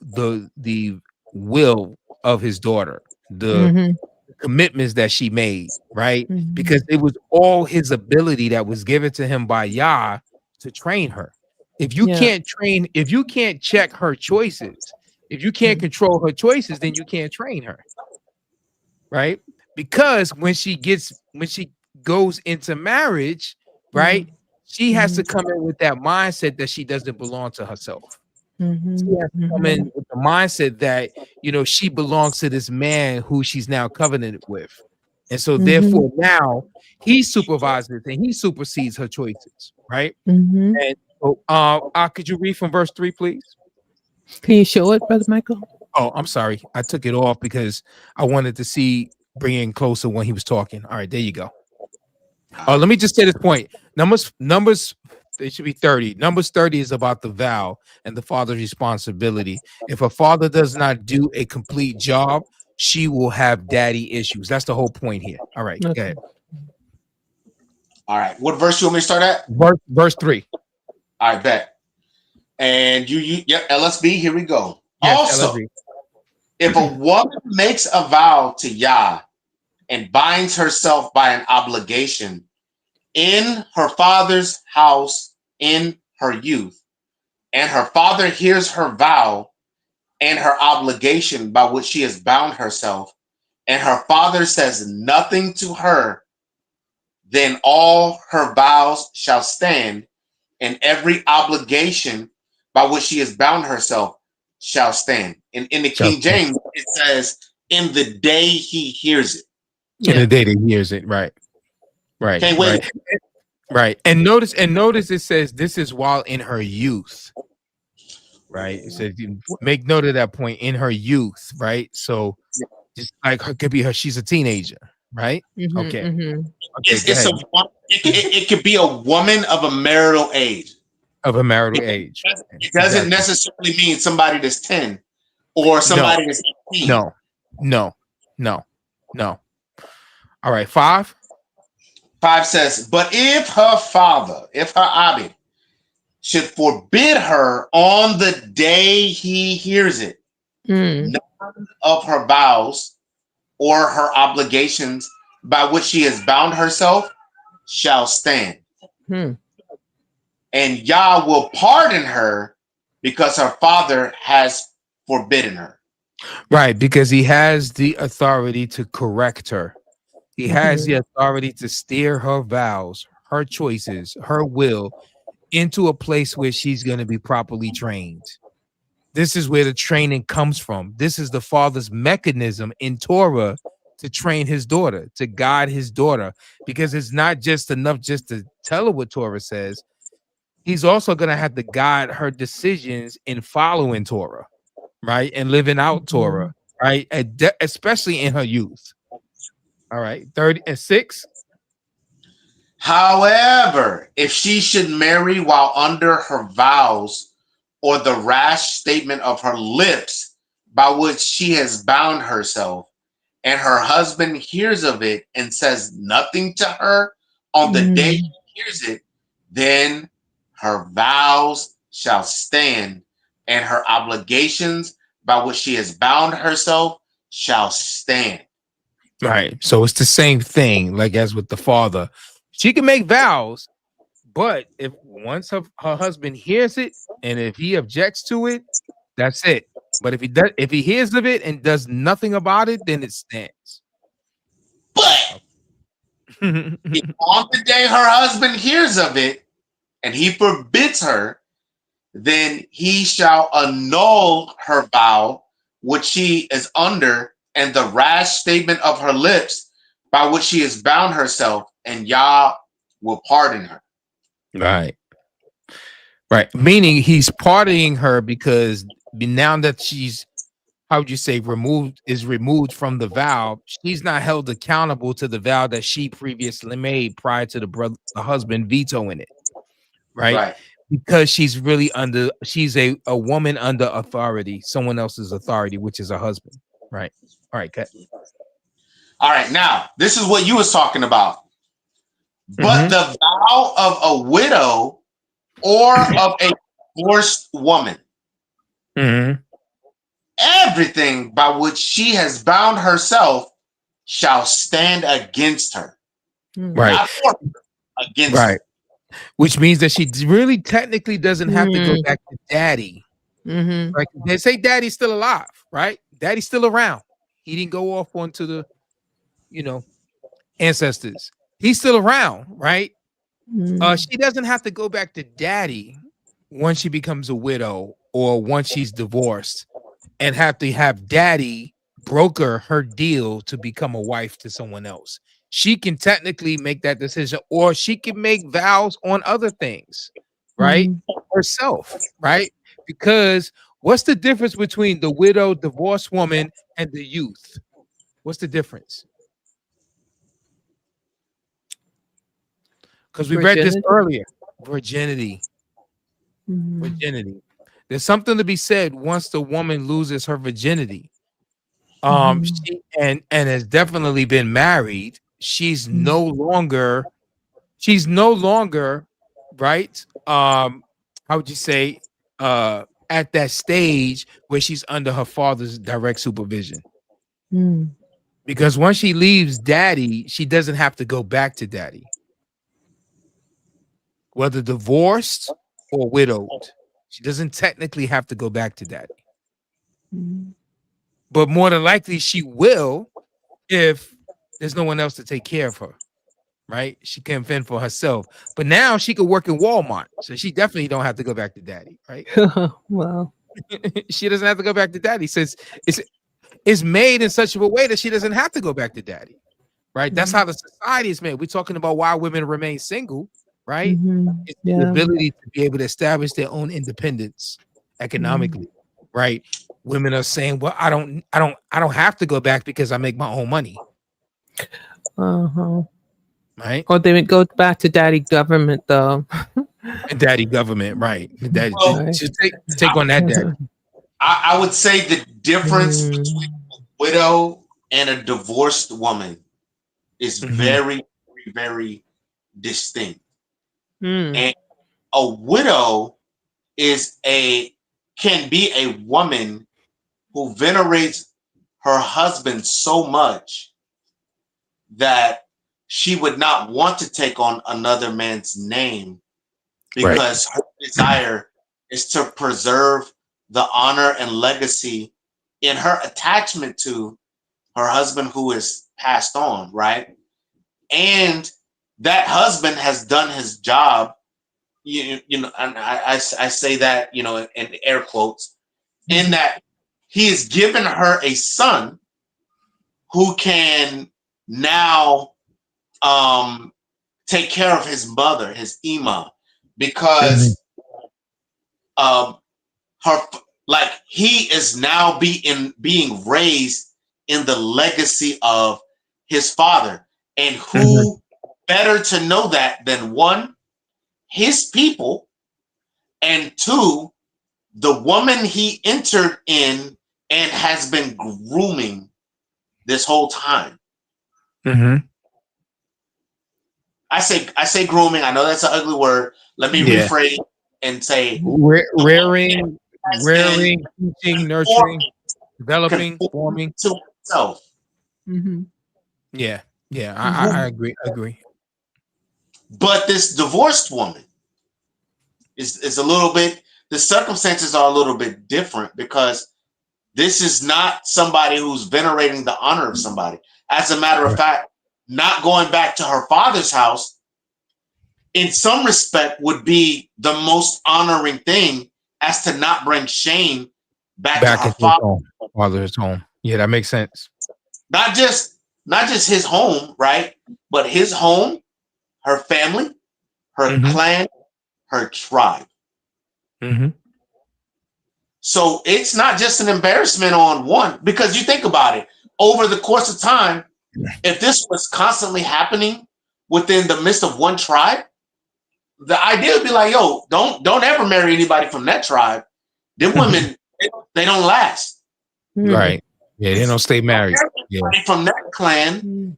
will of his daughter, the commitments that she made, right? Because it was all his ability that was given to him by Yah to train her. If you can't train, if you can't check her choices, if you can't control her choices, then you can't train her, right? Because when she goes into marriage, right, she has to come in with that mindset that she doesn't belong to herself. She has to come in with the mindset that, you know, she belongs to this man who she's now covenanted with. And so therefore now he supervises and he supersedes her choices, right? And so could you read from verse 3, please? Can you show it, Brother Michael? Oh, I'm sorry. I took it off because I wanted to bring in closer when he was talking. All right, there you go. Let me just say this point. Numbers, it should be 30. Numbers 30 is about the vow and the father's responsibility. If a father does not do a complete job, she will have daddy issues. That's the whole point here. All right, go ahead. All right. What verse you want me to start at? Verse 3. All right, bet. And LSB, here we go. Yes, also, LSB. If a woman makes a vow to Yah and binds herself by an obligation in her father's house in her youth, and her father hears her vow and her obligation by which she has bound herself, and her father says nothing to her, then all her vows shall stand, and every obligation by which she has bound herself shall stand. And in the King James, it says, in the day he hears it. In the day that he hears it, right. Can't wait. Right. And notice it says this is while in her youth. right? It says you make note of that point in her youth, right? So just like her could be her, she's a teenager, right? Okay. Okay, It could be a woman of a marital age. Of a marital age. It doesn't necessarily mean somebody that's 10 or somebody that's 18. No. All right, 5. 5 says, but if her father, if her Abid, should forbid her on the day he hears it, none of her vows or her obligations by which she has bound herself shall stand. And Yah will pardon her because her father has forbidden her. Right, because he has the authority to correct her. He has the authority to steer her vows, her choices, her will into a place where she's going to be properly trained. This is where the training comes from. This is the father's mechanism in Torah to train his daughter, to guide his daughter, because it's not just enough just to tell her what Torah says. He's also going to have to guide her decisions in following Torah, right? And living out Torah, right? Especially in her youth. All right, 36. However, if she should marry while under her vows or the rash statement of her lips by which she has bound herself, and her husband hears of it and says nothing to her on the day he hears it, then her vows shall stand, and her obligations by which she has bound herself shall stand. Right. So it's the same thing, like as with the father. She can make vows, but if once her husband hears it, and if he objects to it, that's it. But if he hears of it and does nothing about it, then it stands. But if on the day her husband hears of it and he forbids her, then he shall annul her vow which she is under, and the rash statement of her lips by which she has bound herself, and Yah will pardon her. Right. Meaning he's pardoning her because now that she's, how would you say, removed from the vow, she's not held accountable to the vow that she previously made prior to the husband vetoing it. Right. Because she's really she's a woman under authority, someone else's authority, which is her husband. Right. All right, cut. All right, now this is what you was talking about. But the vow of a widow or of a divorced woman, everything by which she has bound herself shall stand against her. Right. Not for her, against her. Which means that she really technically doesn't have to go back to daddy. Right? They say daddy's still alive, right? Daddy's still around. He didn't go off onto the, ancestors. He's still around, right? She doesn't have to go back to daddy once she becomes a widow or once she's divorced and have to have daddy broker her deal to become a wife to someone else. She can technically make that decision, or she can make vows on other things, right? Herself, right? Because what's the difference between the widow, divorced woman, and the youth? What's the difference? Because we read this earlier. Virginity. Virginity. There's something to be said once the woman loses her virginity. She and has definitely been married. She's no longer, right? How would you say, at that stage where she's under her father's direct supervision. Because once she leaves daddy, she doesn't have to go back to daddy. Whether divorced or widowed, she doesn't technically have to go back to daddy. But more than likely she will if there's no one else to take care of her, right? She can fend for herself. But now she could work in Walmart, so she definitely don't have to go back to daddy, right? Wow. She doesn't have to go back to daddy. Since it's made in such a way that she doesn't have to go back to daddy, right? That's how the society is made. We're talking about why women remain single, right? It's the ability to be able to establish their own independence economically, right? Women are saying, well, I don't have to go back because I make my own money. Right. Or they would go back to daddy government though. Daddy government, right? Daddy, Well, just take on that daddy. I would say the difference between a widow and a divorced woman is very, very distinct. And a widow can be a woman who venerates her husband so much that she would not want to take on another man's name because her desire is to preserve the honor and legacy in her attachment to her husband who is passed on, right? And that husband has done his job, you know, and I say that, you know, in air quotes, in that he has given her a son who can now take care of his mother, his Ima, because he is now being raised in the legacy of his father. And who better to know that than one, his people, and two, the woman he entered in and has been grooming this whole time. I say grooming. I know that's an ugly word. Let me rephrase and say rearing, teaching, nurturing, developing, forming to itself. Yeah, I agree. But this divorced woman is a little bit. The circumstances are a little bit different because this is not somebody who's venerating the honor of somebody. As a matter of fact, not going back to her father's house, in some respect, would be the most honoring thing, as to not bring shame back to her father's home. Yeah, that makes sense. Not just his home, right? But his home, her family, her clan, her tribe. So it's not just an embarrassment on one, because you think about it, over the course of time, if this was constantly happening within the midst of one tribe, the idea would be like, yo, don't ever marry anybody from that tribe. Them women, they don't last. Right. Yeah, they don't stay married. From that clan,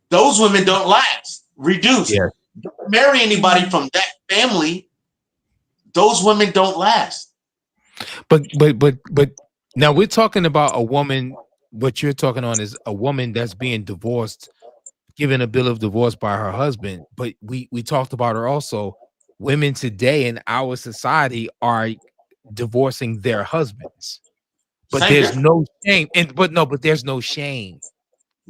those women don't last. Reduce. Yeah. Don't marry anybody from that family, those women don't last. But now we're talking about a woman. What you're talking on is a woman that's being divorced, given a bill of divorce by her husband. But we talked about her also. Women today in our society are divorcing their husbands, but there's no shame. But there's no shame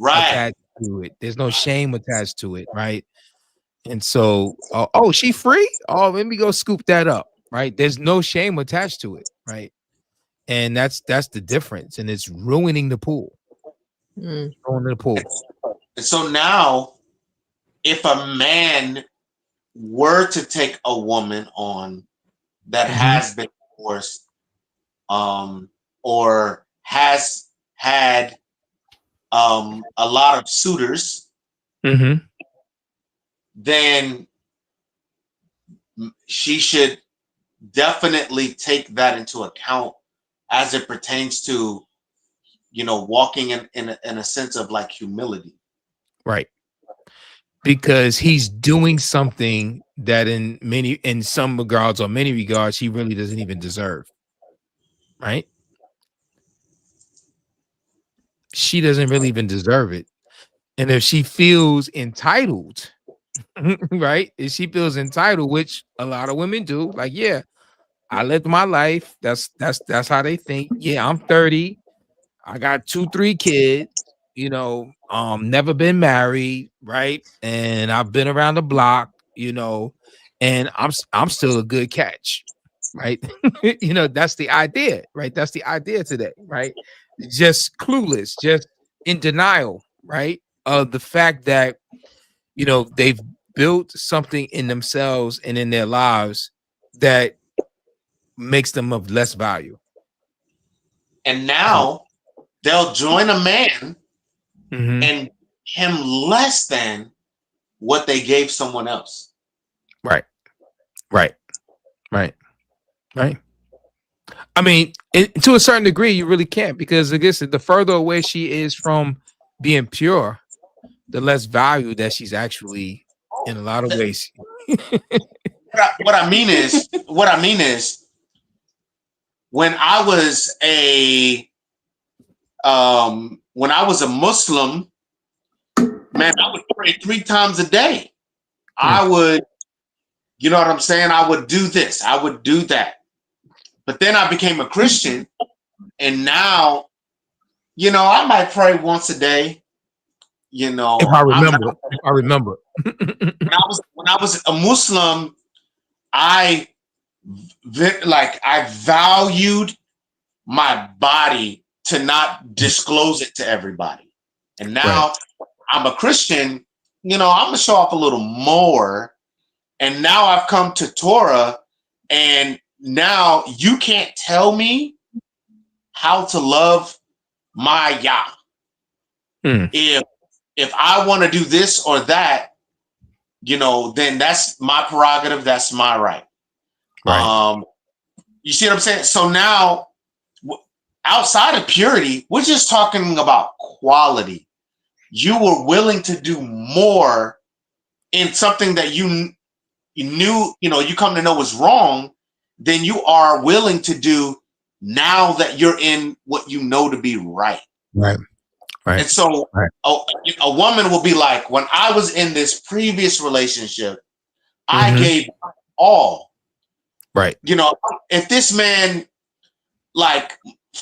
attached to it. There's no shame attached to it, right? And so, oh, she free? Oh, let me go scoop that up, right? There's no shame attached to it, right? And that's the difference, and it's ruining the pool. Ruining the pool. And so now, if a man were to take a woman on that has been divorced, or has had a lot of suitors, then she should definitely take that into account as it pertains to, you know, walking in a sense of like humility. Right. Because he's doing something that in some regards or many regards he really doesn't even deserve. Right? She doesn't really even deserve it. And if she feels entitled, right? If she feels entitled, which a lot of women do, like, yeah, I lived my life. That's how they think. Yeah, I'm 30. I got 2-3 kids, you know, never been married, right? And I've been around the block, you know, and I'm still a good catch, right? You know, that's the idea, right? That's the idea today, right? Just clueless, just in denial, right? Of the fact that, you know, they've built something in themselves and in their lives that makes them of less value. And now they'll join a man and him less than what they gave someone else. Right. I mean, to a certain degree, you really can't, because I guess the further away she is from being pure, the less value that she's actually in a lot of ways. What I mean is, when I was a Muslim, man, I would pray 3 times a day. I would, you know what I'm saying? I would do this, I would do that. But then I became a Christian, and now, you know, I might pray once a day. You know, if I remember. When I was a Muslim, I valued my body to not disclose it to everybody. And now I'm a Christian, you know, I'm gonna show off a little more. And now I've come to Torah, and now you can't tell me how to love my Yah. If I want to do this or that, you know, then that's my prerogative, that's my right. You see what I'm saying? So now, outside of purity, we're just talking about quality. You were willing to do more in something that you knew, you know, you come to know was wrong, than you are willing to do now that you're in what you know to be right. Right. And so a woman will be like, when I was in this previous relationship, I gave all. Right. You know, if this man like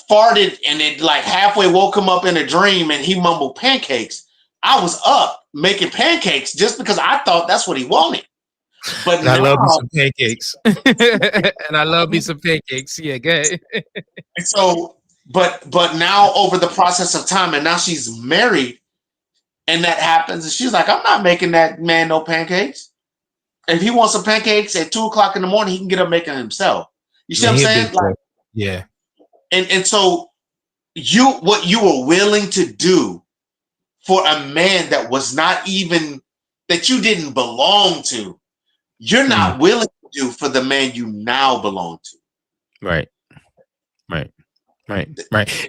farted and it like halfway woke him up in a dream and he mumbled pancakes, I was up making pancakes just because I thought that's what he wanted. But I love me some pancakes. And I love me some pancakes. Yeah, good. And so, but now over the process of time, and now she's married, and that happens, and she's like, I'm not making that man no pancakes. If he wants some pancakes at 2:00 in the morning, he can get up making them himself. You see what I'm saying? Like, yeah. And so what you were willing to do for a man that was not even, that you didn't belong to, you're not willing to do for the man you now belong to. Right. And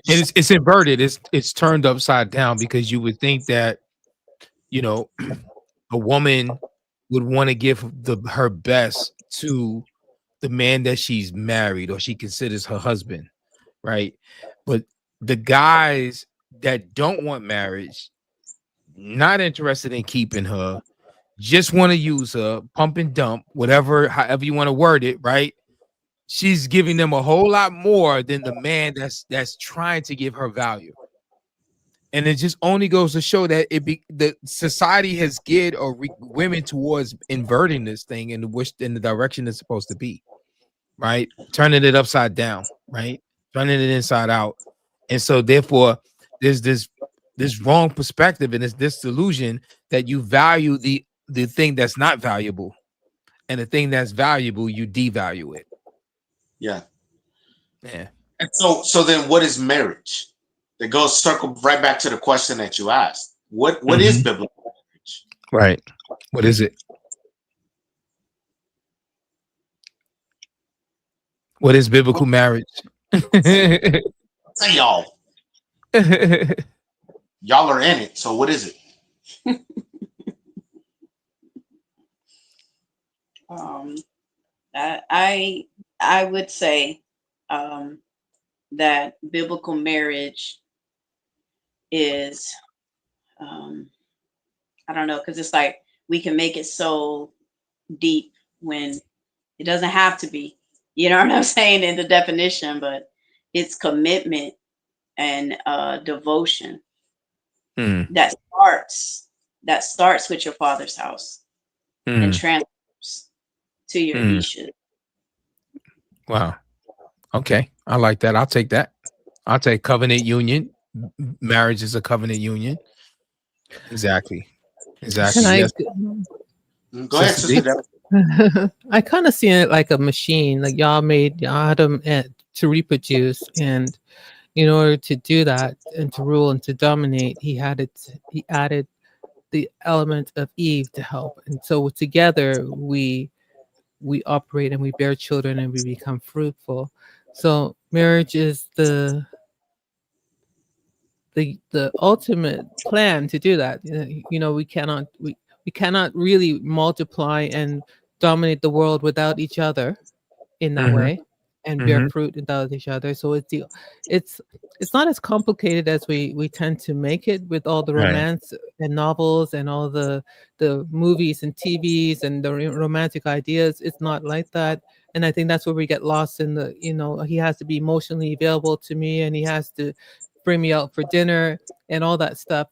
it's inverted. It's turned upside down, because you would think that, you know, a woman would want to give her best to the man that she's married or she considers her husband, right? But the guys that don't want marriage, not interested in keeping her, just want to use her, pump and dump, however you want to word it, right? She's giving them a whole lot more than the man that's trying to give her value. And it just only goes to show that the society has geared women towards inverting this thing in the direction it's supposed to be, right? Turning it upside down, right? Turning it inside out. And so therefore there's this wrong perspective, and it's this delusion that you value the thing that's not valuable, and the thing that's valuable, you devalue it. Yeah. And so then what is marriage? That goes circle right back to the question that you asked. What is biblical marriage? Right. What is it? What is biblical marriage? Say y'all. Y'all are in it. So what is it? I would say that biblical marriage is, I don't know, because it's like we can make it so deep when it doesn't have to be. You know what I'm saying, in the definition, but it's commitment and devotion that starts with your father's house and transfers to your issues. Wow. Okay. I like that. I'll take that. I'll take covenant union. Marriage is a covenant union. Exactly. Can I, Go ahead, Sister Deborah. I kind of see it like a machine. Like y'all made Adam to reproduce, and in order to do that and to rule and to dominate, he added the element of Eve to help, and so together we operate and we bear children and we become fruitful. So marriage is the ultimate plan to do that. We cannot really multiply and dominate the world without each other in that way, and bear fruit without each other. So it's not as complicated as we tend to make it with all the romance and novels and all the movies and TVs and the romantic ideas. It's not like that. And I think that's where we get lost in he has to be emotionally available to me, and he has to bring me out for dinner and all that stuff.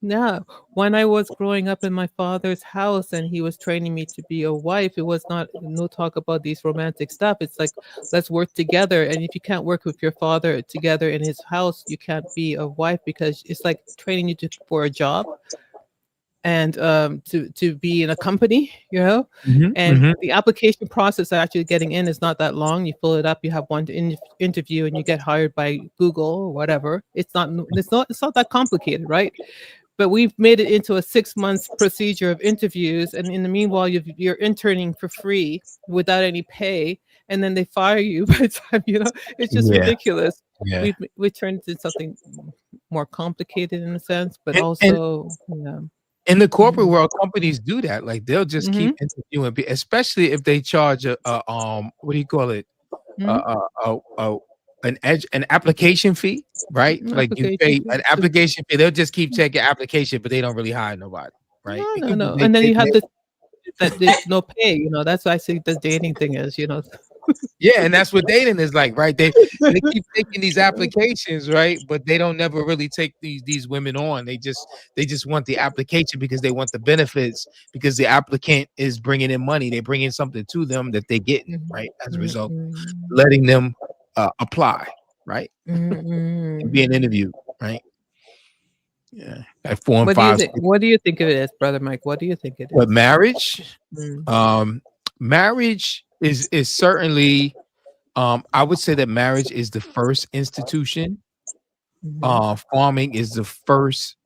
Yeah, when I was growing up in my father's house and he was training me to be a wife, it was no talk about these romantic stuff. It's like, let's work together. And if you can't work with your father together in his house, you can't be a wife, because it's like training you for a job and to be in a company, and the application process actually getting in is not that long. You fill it up, you have one interview, and you get hired by Google or whatever. It's not that complicated, right? But we've made it into a 6-month procedure of interviews, and in the meanwhile, you're interning for free without any pay, and then they fire you by the time it's just ridiculous. Yeah. We turned it into something more complicated in a sense, but also in the corporate world, companies do that. Like they'll just keep interviewing, especially if they charge a what do you call it? An application fee, right? Like you pay an application fee. They'll just keep checking application, but they don't really hire nobody, right? No. And then you have that there's no pay. That's why I see the dating thing is. Yeah, and that's what dating is like, right? They keep taking these applications, right? But they don't never really take these women on. They just want the application because they want the benefits, because the applicant is bringing in money. They bring in something to them that they get, right? As a result, letting them apply, right? And being interviewed, right? Yeah, at 4 and 5. What do you think of it as, Brother Mike? What do you think it is? But marriage, marriage is certainly, I would say that marriage is the first institution. Farming is the first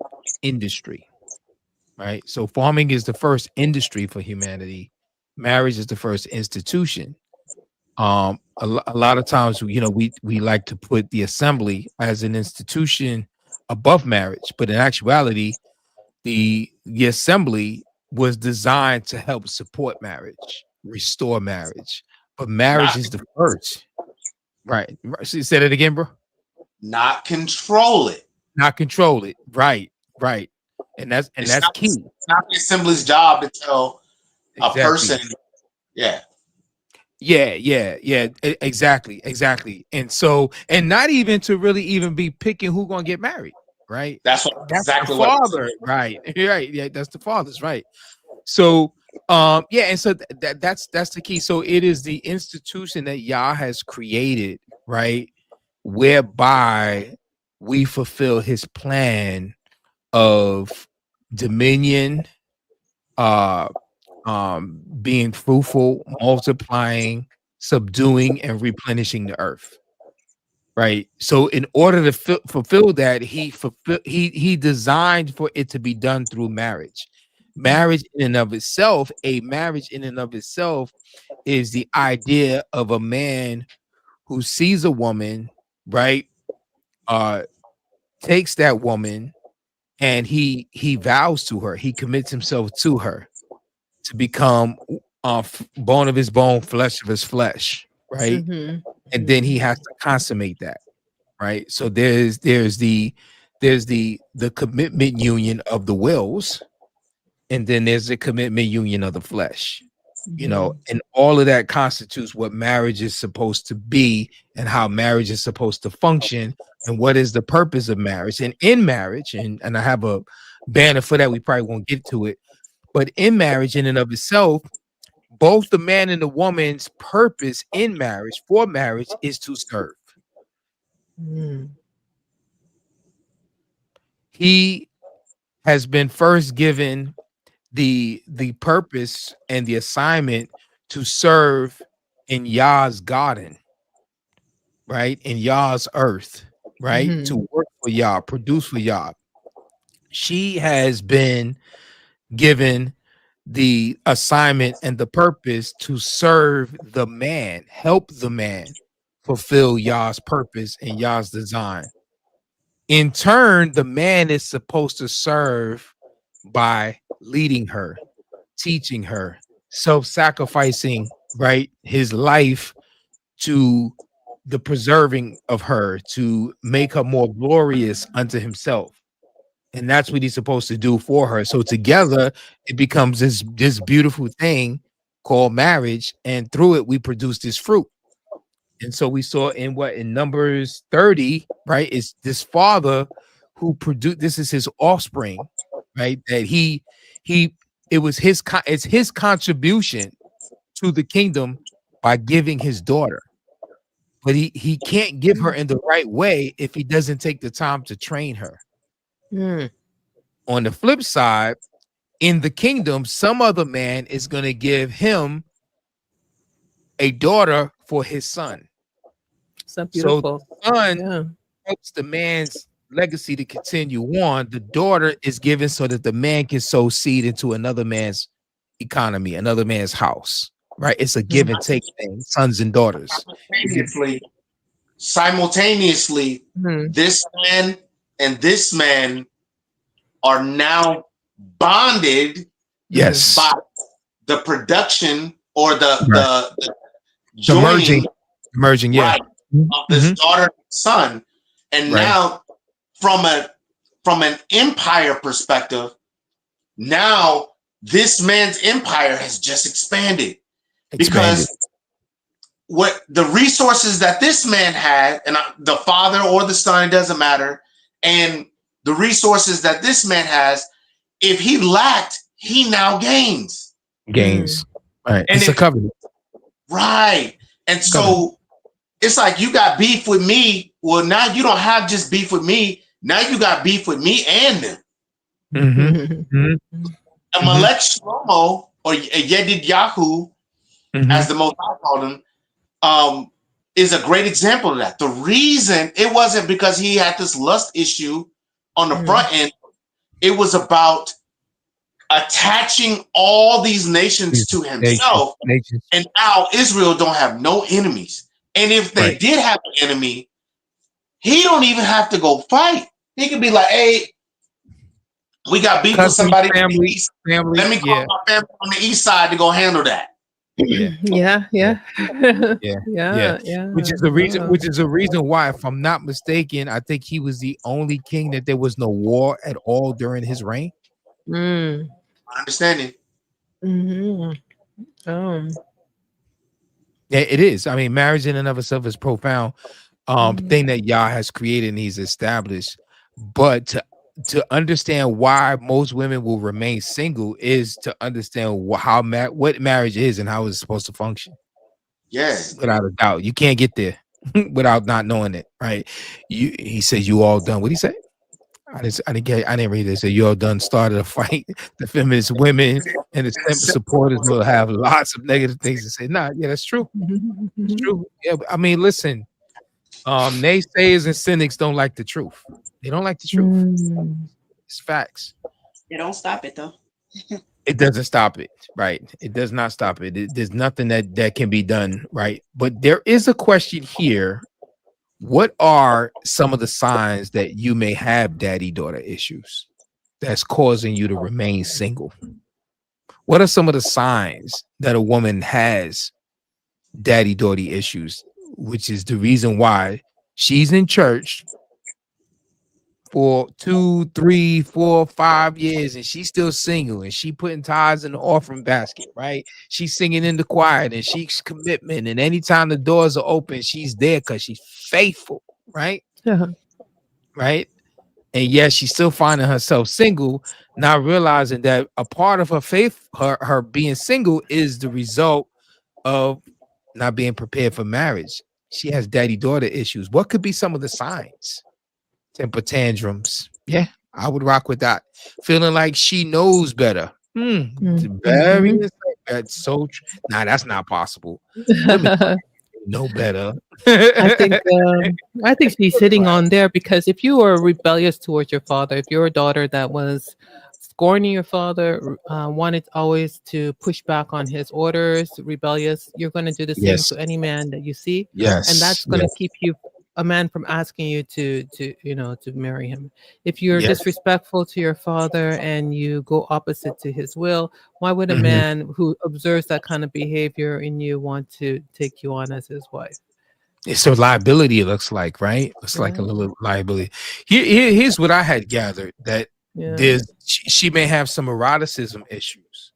industry, right? So farming is the first industry for humanity. Marriage is the first institution. A lot of times, we like to put the assembly as an institution above marriage, but in actuality, the assembly was designed to help support marriage, restore marriage, but marriage is the first. Right. So you said it again, bro. Not control it. Not control it. Right. And that's key. It's not the assembly's job to tell a person. Yeah. Exactly. And not even to really even be picking who gonna get married, right? That's exactly the father, right? Yeah, that's the father's, right? So and so that's the key. So it is the institution that Yah has created, right, whereby we fulfill his plan of dominion, being fruitful, multiplying, subduing, and replenishing the earth. Right. So in order to fulfill that, he designed for it to be done through marriage. Marriage in and of itself, is the idea of a man who sees a woman, right? Takes that woman and he vows to her, he commits himself to her to become bone of his bone, flesh of his flesh, right? And then he has to consummate that, right? So there's the commitment union of the wills, and then there's the commitment union of the flesh, and all of that constitutes what marriage is supposed to be and how marriage is supposed to function and what is the purpose of marriage. And in marriage, and I have a banner for that, we probably won't get to it, but in marriage in and of itself, both the man and the woman's purpose in marriage, for marriage, is to serve. He has been first given the purpose and the assignment to serve in Yah's garden, right? In Yah's earth, right? To work for Yah, produce for Yah. She has been given the assignment and the purpose to serve the man, help the man fulfill Yah's purpose and Yah's design. In turn, the man is supposed to serve by leading her, teaching her, self-sacrificing, right, his life to the preserving of her, to make her more glorious unto himself. And that's what he's supposed to do for her. So together it becomes this beautiful thing called marriage, and through it we produce this fruit. And so we saw in Numbers 30, right? It's this father who produced, this is his offspring, right? That it's his contribution to the kingdom by giving his daughter. But he can't give her in the right way if he doesn't take the time to train her. On the flip side, in the kingdom, some other man is going to give him a daughter for his son. So beautiful. So the son helps the man's legacy to continue on. The daughter is given so that the man can sow seed into another man's economy, another man's house, right? It's a give and take thing, sons and daughters. Simultaneously, this man and this man are now bonded, yes, by the production or the merging, yeah, right, of this daughter and son. And now from an empire perspective, now this man's empire has just expanded. Because what the resources that this man had, and the father or the son, it doesn't matter, and the resources that this man has, if he lacked, he now gains. Right. And it's a covenant. Right. And so it's like, you got beef with me. Well, now you don't have just beef with me. Now you got beef with me and them. And Malek Shlomo, or Yedid Yahu, as the Most High called him, is a great example of that. The reason it wasn't because he had this lust issue on the front end. It was about attaching all these nations to himself. And now Israel don't have no enemies. And if they did have an enemy, he don't even have to go fight. He could be like, hey, we got beef with somebody. Family. Let me call my family on the east side to go handle that. Yeah. Which is the reason why, if I'm not mistaken, I think he was the only king that there was no war at all during his reign. My understanding. Yeah, it is. I mean, marriage in and of itself is profound thing that Yah has created and he's established. But to understand why most women will remain single is to understand what marriage is and how it's supposed to function. Yes, without a doubt. You can't get there without not knowing it, right? He said, "You all done." What did he say? I didn't read it. So you all done started a fight. The feminist women and the supporters will have lots of negative things to say. Nah, yeah, that's true. It's true. Yeah, I mean, listen. Naysayers and cynics don't like the truth. They don't like the truth. It's facts. They don't stop it though. It doesn't stop it, right? It does not stop it. There's nothing that can be done, right? But there is a question here. What are some of the signs that you may have daddy-daughter issues that's causing you to remain single? What are some of the signs that a woman has daddy-daughter issues, which is the reason why she's in church for 2, 3, 4, 5 years and she's still single and she putting tithes in the offering basket, right? She's singing in the choir and she's commitment, and anytime the doors are open, she's there because she's faithful, right? Right? And yes, she's still finding herself single, not realizing that a part of her faith, her being single, is the result of not being prepared for marriage. She has daddy-daughter issues. What could be some of the signs? Temper tantrums. Yeah, I would rock with that. Feeling like she knows better Very that's so true. Nah, that's not possible. No better. I think she's sitting on there because if you were rebellious towards your father, if you're a daughter that was scorning your father, wanted always to push back on his orders, rebellious, you're going to do the same to any man that you see, and that's going to keep you a man from asking you to to marry him. If you're disrespectful to your father and you go opposite to his will, why would a man who observes that kind of behavior in you want to take you on as his wife? It's a liability, it looks like, right? It's like a little liability. Here's what I had gathered, that she may have some eroticism issues.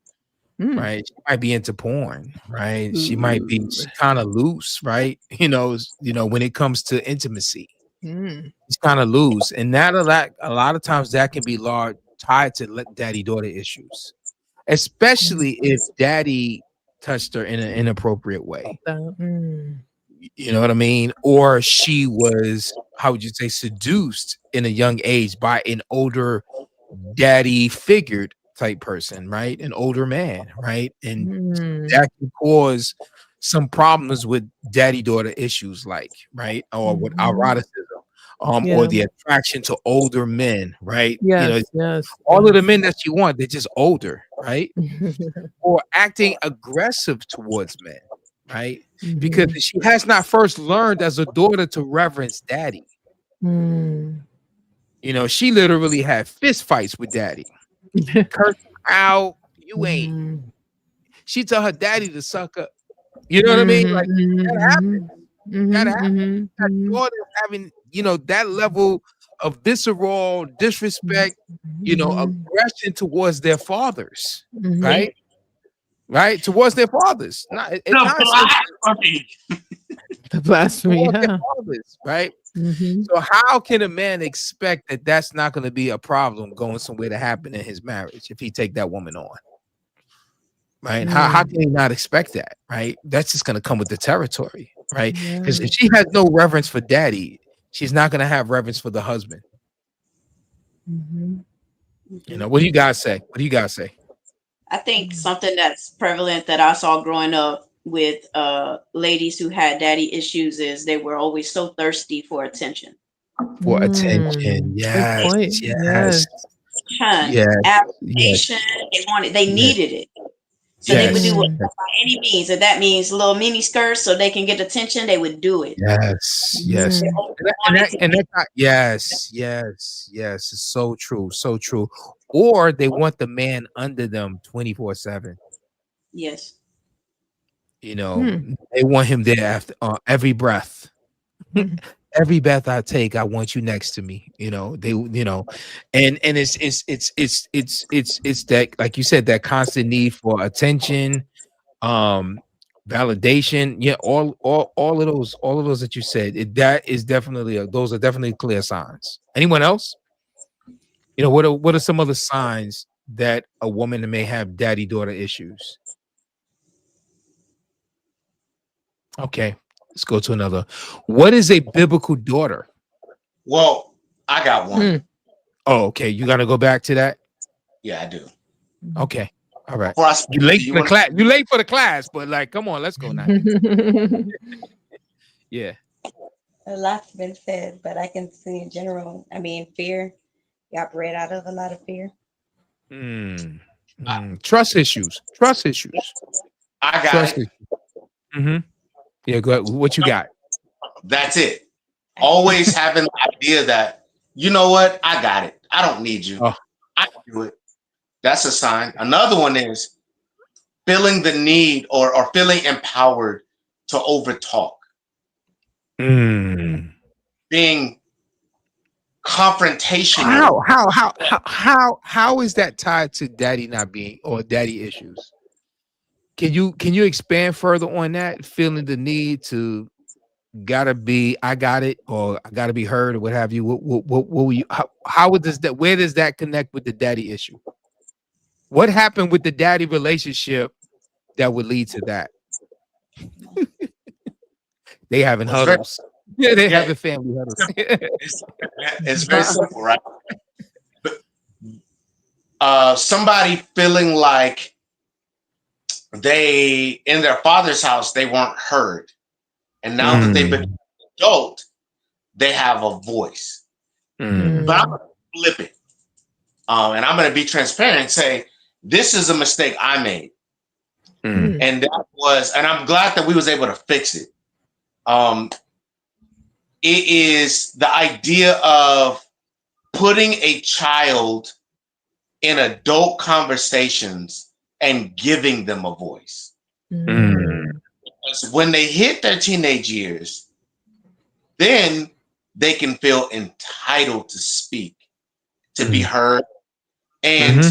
Right, she might be into porn, right? She might be kind of loose, right? You know, when it comes to intimacy, she's kind of loose, and a lot of times that can be tied to daddy-daughter issues, especially if daddy touched her in an inappropriate way. You know what I mean? Or she was, how would you say, seduced in a young age by an older daddy figured type person, right? An older man, right? And that can cause some problems with daddy-daughter issues, like, right? Or with eroticism, or the attraction to older men, right? All of the men that you want, they're just older, right? Or acting aggressive towards men, right? Because she has not first learned as a daughter to reverence daddy. You know, she literally had fist fights with daddy. Curse him out, you ain't. She tell her daddy to suck up. You know what I mean? Like that happens. That happens. That daughter having, that level of visceral disrespect, aggression towards their fathers, right? Right, towards their fathers. The blasphemy, right? So how can a man expect that that's not going to be a problem going somewhere to happen in his marriage if he take that woman on? Right? How can he not expect that? Right? That's just going to come with the territory, right? Because if she has no reverence for daddy, she's not going to have reverence for the husband. What do you guys say? What do you guys say? I think something that's prevalent that I saw growing up with ladies who had daddy issues is they were always so thirsty for attention. For attention, yes. Affirmation, they needed it. So they would do it by any means. If that means little mini skirts so they can get attention, they would do it. Yes. It's so true. So true. Or they want the man under them 24/7. Yes. They want him there after every breath. Every breath I take, I want you next to me. And it's that, like you said, that constant need for attention, validation. All of those that you said, that is definitely those are definitely clear signs. Anyone else? What are some other signs that a woman may have daddy-daughter issues? Okay, let's go to another. What is a biblical daughter? Well, I got one. Oh, okay. You got to go back to that? Yeah, I do. Okay. All right. You late for the class. You late for the class, but like, come on, let's go now. Yeah. A lot's been said, but I can see in general. I mean, fear. You operate out of a lot of fear. Trust issues. I got it. Yeah, go ahead. What you got? That's it. Always having the idea that, you know what? I got it. I don't need you. I can do it. That's a sign. Another one is feeling the need or feeling empowered to overtalk. Being confrontational. How is that tied to daddy not being or daddy issues? Can you expand further on that? Feeling the need to gotta be, I got it, or I gotta be heard, or what have you? What will you? How would this that? Where does that connect with the daddy issue? What happened with the daddy relationship that would lead to that? They having huddles. They having family huddles. It's very simple, right? somebody feeling like they, in their father's house, they weren't heard. And now that they've been adult, they have a voice. But I'm going to flip it. And I'm going to be transparent and say, this is a mistake I made. And that was, and I'm glad that we was able to fix it. It is the idea of putting a child in adult conversations and giving them a voice. Because when they hit their teenage years, then they can feel entitled to speak, to be heard. And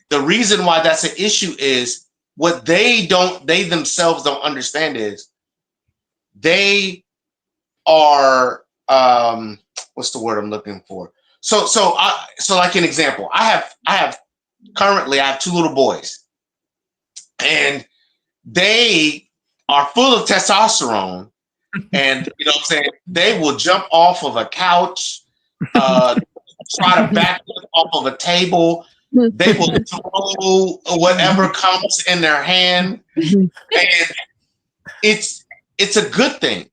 the reason why that's an issue is what they themselves don't understand is they are, what's the word I'm looking for? So like an example, I have currently 2 little boys, and they are full of testosterone, and you know what I'm saying, they will jump off of a couch, try to back off of a table. They will throw whatever comes in their hand, and it's a good thing.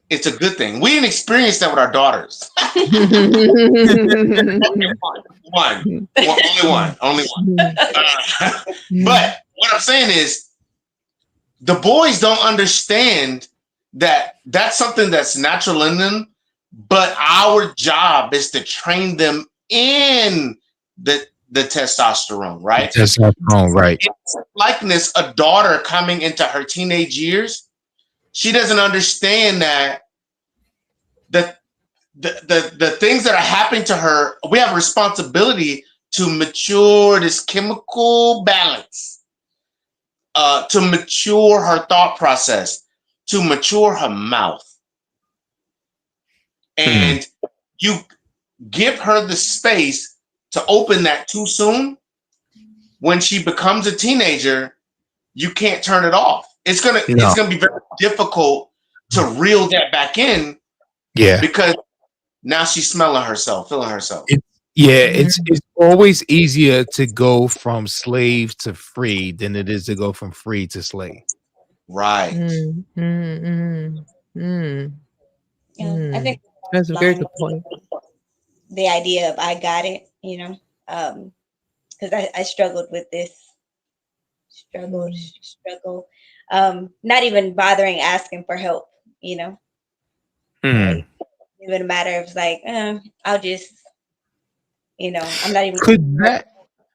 It's a good thing. We didn't experience that with our daughters. Only one. But what I'm saying is, the boys don't understand that that's something that's natural in them, but our job is to train them in the testosterone, right? Testosterone, right. It's likeness, a daughter coming into her teenage years, she doesn't understand that the things that are happening to her, we have a responsibility to mature this chemical balance, to mature her thought process, to mature her mouth. And you give her the space to open that too soon. When she becomes a teenager, you can't turn it off. It's gonna be very difficult to reel that back in. Yeah. Because now she's smelling herself, feeling herself. It's always easier to go from slave to free than it is to go from free to slave. Right. I think that's a very good point. The idea of I got it, you know, because I struggled with this. Struggle. Not even bothering asking for help, you know. Like, even a matter of like, I'll just, you know, I'm not even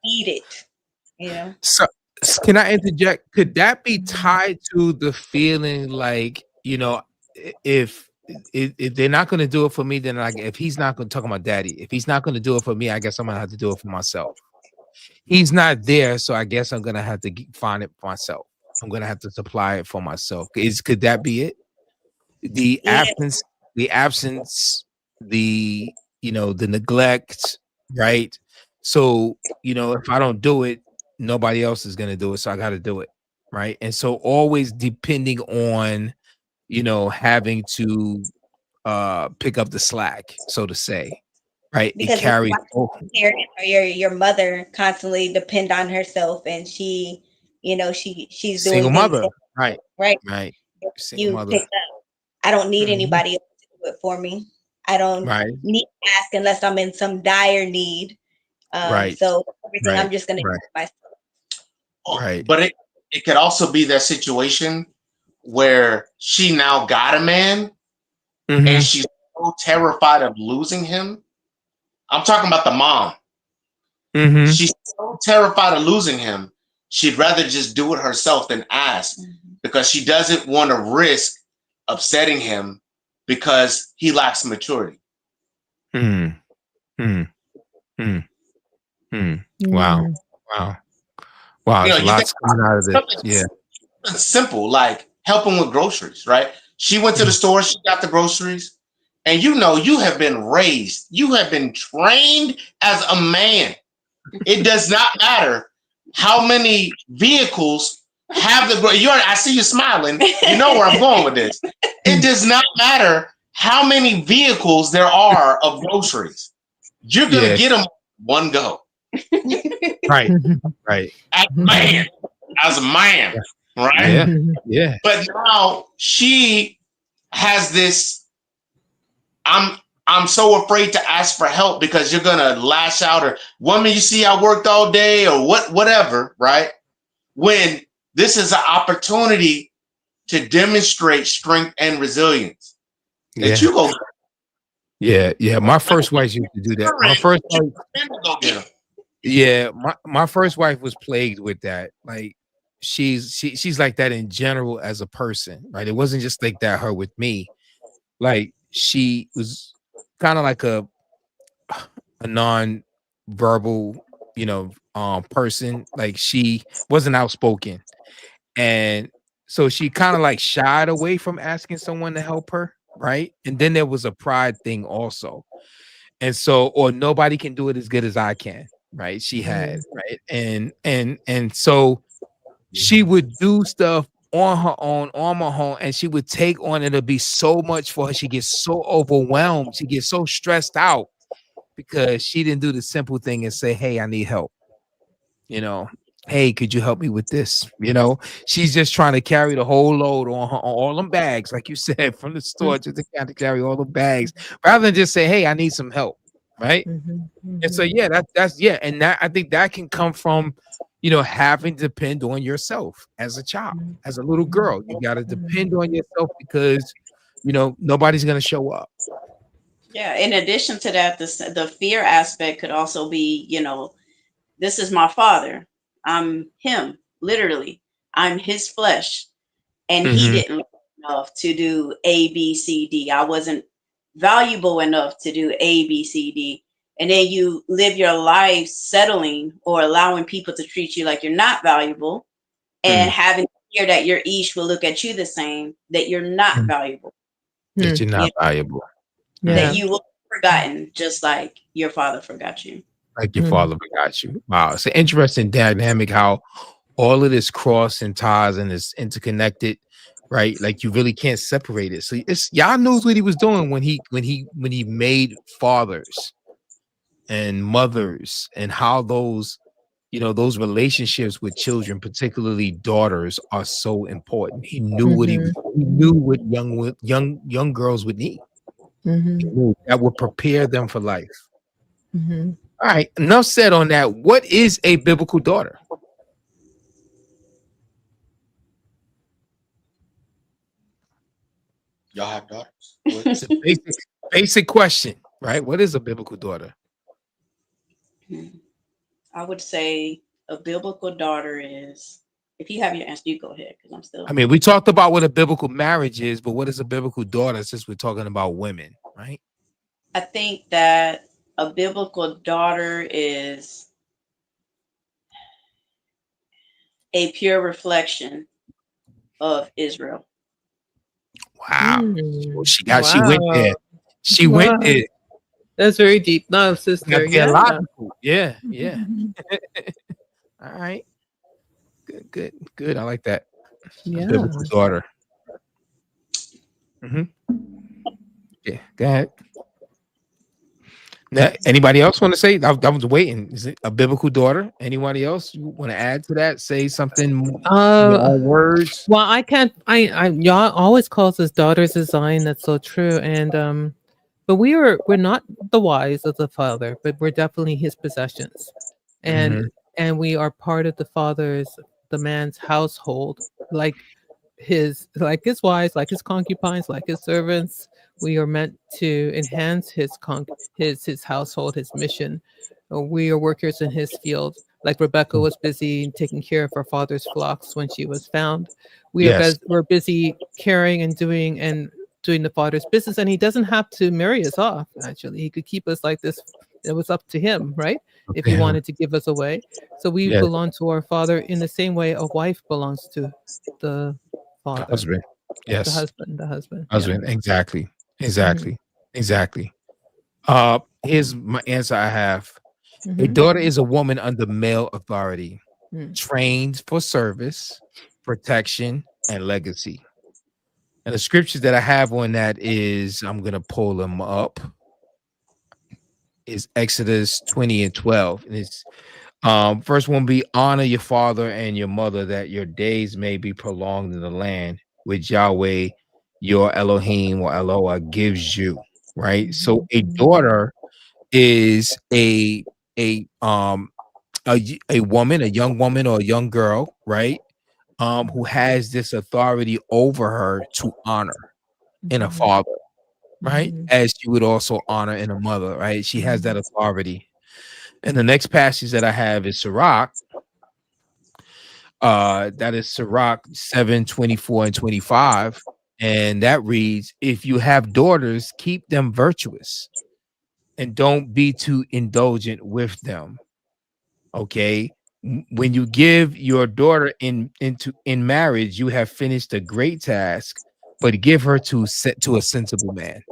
eat it, you know. So can I interject? Could that be tied to the feeling like, you know, if they're not going to do it for me, then like, if he's not going to talk about daddy, if he's not going to do it for me, I guess I'm going to have to do it for myself. He's not there, so I guess I'm going to have to find it for myself. I'm going to have to supply it for myself. Could that be it? The absence, the, you know, the neglect, right? So, you know, if I don't do it, nobody else is going to do it. So I got to do it. Right. And so always depending on, you know, having to pick up the slack, so to say. Right. Because it carries your mother constantly depend on herself, and she, you know, she's doing single mother. Right. You pick up. I don't need anybody else to do it for me. I don't need to ask unless I'm in some dire need. So everything I'm just gonna do it myself. Right. But it could also be that situation where she now got a man and she's so terrified of losing him. I'm talking about the mom. She's so terrified of losing him, she'd rather just do it herself than ask, because she doesn't want to risk upsetting him because he lacks maturity. Wow. You know, there's lots coming out of it. Yeah. It's simple, like helping with groceries, right? She went to the store, she got the groceries, and you know, you have been raised, you have been trained as a man. It does not matter how many vehicles have the I see you smiling. You know where I'm going with this. It does not matter how many vehicles there are of groceries. You're gonna get them one go. Right. Right. As a man. As a man. Right? Yeah. Yeah. But now she has this, I'm so afraid to ask for help because you're gonna lash out, or woman, you see I worked all day, or whatever, right? When this is an opportunity to demonstrate strength and resilience. Yeah. That you go. Yeah, yeah. My first wife used to do that. My first wife, yeah, my first wife was plagued with that. Like she's like that in general as a person, right? It wasn't just like that her with me. Like she was kind of like a non-verbal, person. Like she wasn't outspoken. And so she kind of like shied away from asking someone to help her, right? And then there was a pride thing also. And so, or nobody can do it as good as I can, right? She had, right? And so she would do stuff on her own, and she would take on, it'll be so much for her. She gets so overwhelmed, she gets so stressed out because she didn't do the simple thing and say, hey, I need help. Hey, could you help me with this? She's just trying to carry the whole load on her, on all them bags, like you said, from the store, just to carry all the bags, rather than just say, hey, I need some help, right? And so, yeah, that's and that I think that can come from, having to depend on yourself as a child, as a little girl. You got to depend on yourself because, nobody's gonna show up. Yeah. In addition to that, the fear aspect could also be, this is my father. I'm him, literally. I'm his flesh. And he didn't love enough to do A, B, C, D. I wasn't valuable enough to do A, B, C, D. And then you live your life settling or allowing people to treat you like you're not valuable and having fear that your ish will look at you the same, that you're not valuable. That you're not valuable. That you will be forgotten, just like your father forgot you. Like your father forgot you. Wow. It's an interesting dynamic how all of this cross and ties and is interconnected, right? Like you really can't separate it. So y'all knows what he was doing when he made fathers and mothers, and how those those relationships with children, particularly daughters, are so important. He knew what he knew what young girls would need. That would prepare them for life. All right, enough said on that. What is a biblical daughter? Y'all have daughters? It's a basic question, right? What is a biblical daughter? I would say a biblical daughter is, if you have your answer, you go ahead, because I'm still. I mean, we talked about what a biblical marriage is, but what is a biblical daughter since we're talking about women, right? I think that a biblical daughter is a pure reflection of Israel. Wow. She went there. She went there. That's very deep. No, sister. Yeah. All right. Good. I like that. Yeah. A biblical daughter. Yeah, go ahead. Now, anybody else want to say? I was waiting. Is it a biblical daughter? Anybody else you want to add to that? Say something. Words. Well, I can't. Y'all always calls us daughters of Zion. That's so true. And but we're not the wives of the father, but we're definitely his possessions, and we are part of the man's household, like his wives, like his concubines, like his servants. We are meant to enhance his household, his mission. We are workers in his field. Like Rebecca was busy taking care of her father's flocks when she was found. We're busy caring and doing the father's business, and he doesn't have to marry us off. Actually, he could keep us like this. It was up to him, right? If he wanted to give us away. So we belong to our father in the same way a wife belongs to the father. The husband. Yes. The husband. Husband. Yeah. Exactly. Here's my answer I have. A daughter is a woman under male authority, trained for service, protection, and legacy. And the scriptures that I have on that is, I'm going to pull them up. is Exodus 20 and 12. And it's first one be honor your father and your mother, that your days may be prolonged in the land which Yahweh your Elohim or Eloah gives you. Right. So a daughter is a woman, a young woman or a young girl, right? Who has this authority over her to honor in a father, right? As you would also honor in a mother, right? She has that authority. And the next passage that I have is Sirach. That is Sirach 7:24 and 25. And that reads, if you have daughters, keep them virtuous and don't be too indulgent with them. Okay. When you give your daughter in marriage, you have finished a great task, but give her to a sensible man.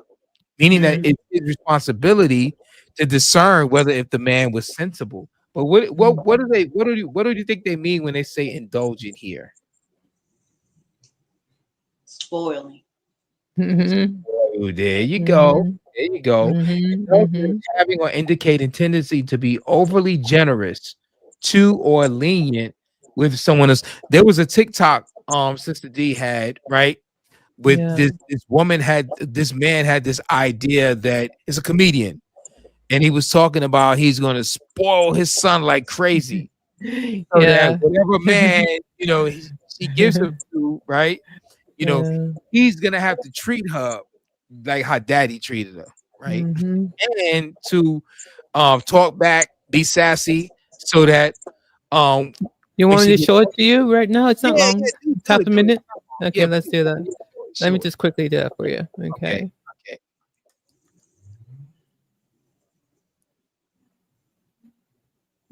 Meaning that it's his responsibility to discern whether if the man was sensible. But what do you think they mean when they say indulgent here? Spoiling. Oh, there you go. There you go. Having or indicating tendency to be overly generous to or lenient with someone else. There was a TikTok Sister D had, right? With this man had this idea that is a comedian, and he was talking about he's going to spoil his son like crazy. So that whatever man, she gives him to, right? He's going to have to treat her like how daddy treated her, right? And to talk back, be sassy, so that you want me to show it to you right now? It's not long. Half a minute. Okay, let's do that. Let me just quickly do that for you. Okay.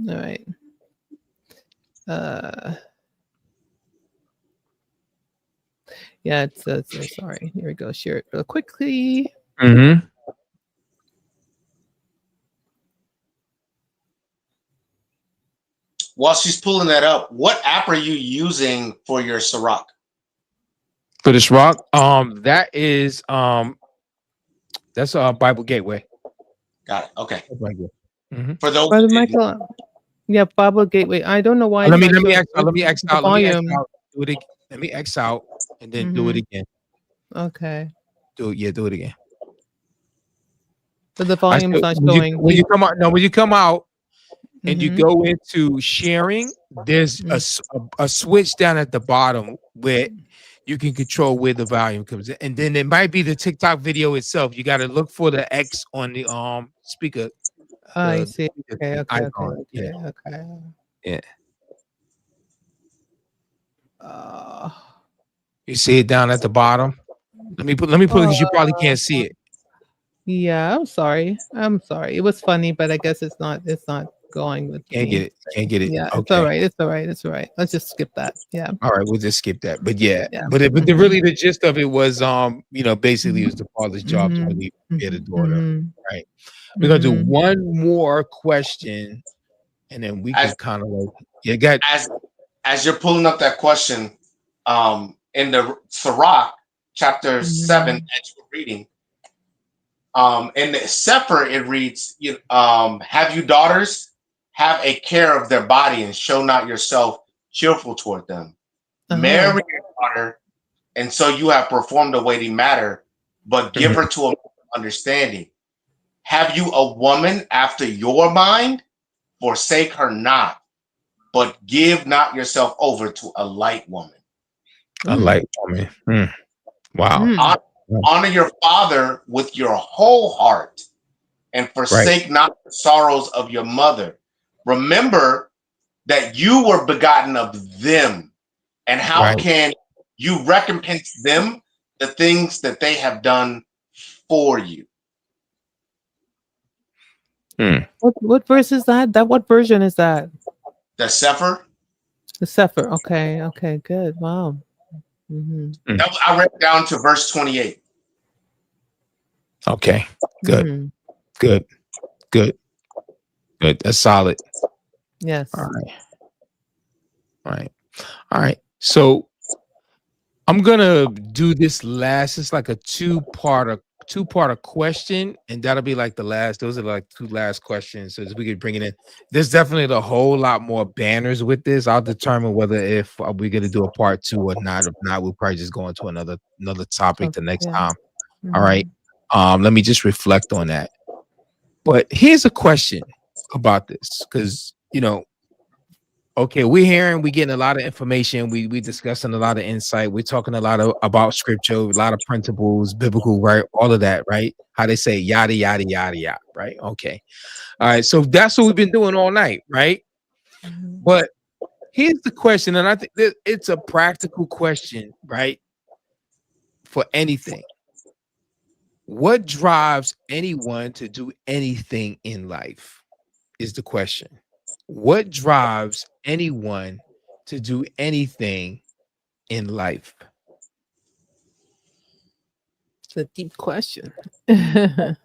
All right. Yeah, it's sorry. Here we go. Share it real quickly. While she's pulling that up, what app are you using for your Sirach? For this rock, that is that's Bible Gateway. Got it. Okay. For those, Brother Michael, yeah, Bible Gateway. I don't know why. Let me X out. Let me X out. Do it. Let me X out and then do it again. Okay. Do it again. So the volume is not showing. When you come out and you go into sharing, there's a switch down at the bottom where you can control where the volume comes in, and then it might be the TikTok video itself. You got to look for the X on the speaker. I see. Okay. Yeah. You see it down at the bottom. Let me put it because you probably can't see it. Yeah, I'm sorry. It was funny, but I guess it's not going with Can't me. get it. Yeah, okay. It's all right. Let's just skip that. Yeah. All right, we'll just skip that. But really the gist of it was basically it was the father's job to really prepare the daughter. Right. We're gonna do one more question and then we can kind of as you're pulling up that question, in the Sirach chapter 7 that you're reading, in the Sefer it reads, have you daughters? Have a care of their body and show not yourself cheerful toward them. Marry your daughter, and so you have performed a weighty matter, but give her to a understanding. Have you a woman after your mind? Forsake her not, but give not yourself over to a light woman. A light woman. Wow. Honor your father with your whole heart, and forsake not the sorrows of your mother. Remember that you were begotten of them, and how can you recompense them the things that they have done for you? What verse is that? What version is that? The Sefer. The Sefer. Okay, good. Wow. I read down to verse 28. Okay, good. Good. That's solid. Yes. All right. So I'm gonna do this last. It's like a two-parter two-part question, and that'll be like the last. Those are like 2 last questions, so we could bring it in. There's definitely a whole lot more banners with this. I'll determine whether if we're gonna do a part 2 or not. If not, we'll probably just go into another topic the next time. All right. Let me just reflect on that. But here's a question about this, because okay, we're getting a lot of information. We discussing a lot of insight. We're talking a lot about scripture, a lot of principles, biblical, right? All of that, right? How they say yada yada yada yada, right? Okay, all right. So that's what we've been doing all night, right? But here's the question, and I think that it's a practical question, right? For anything, what drives anyone to do anything in life is the question. What drives anyone to do anything in life? It's a deep question. If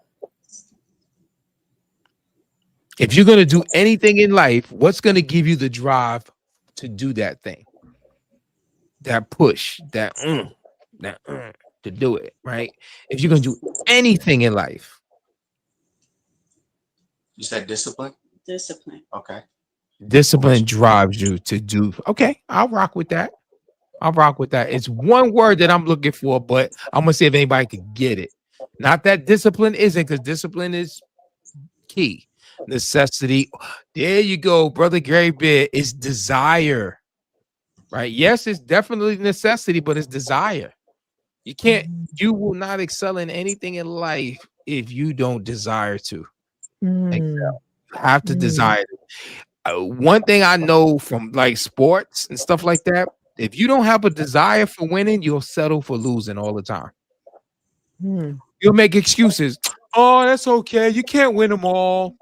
you're going to do anything in life, what's going to give you the drive to do that thing? That push, to do it, right? If you're going to do anything in life. You said discipline? Discipline. Okay. Discipline drives you to do. Okay, I'll rock with that. It's one word that I'm looking for, but I'm gonna see if anybody can get it. Not that discipline isn't, because discipline is key. Necessity. There you go, brother Gary Bear. It's desire, right? Yes, it's definitely necessity, but it's desire. You will not excel in anything in life if you don't desire to. You have to desire it. One thing I know from like sports and stuff like that, if you don't have a desire for winning, you'll settle for losing all the time. You'll make excuses. Oh, that's okay. You can't win them all.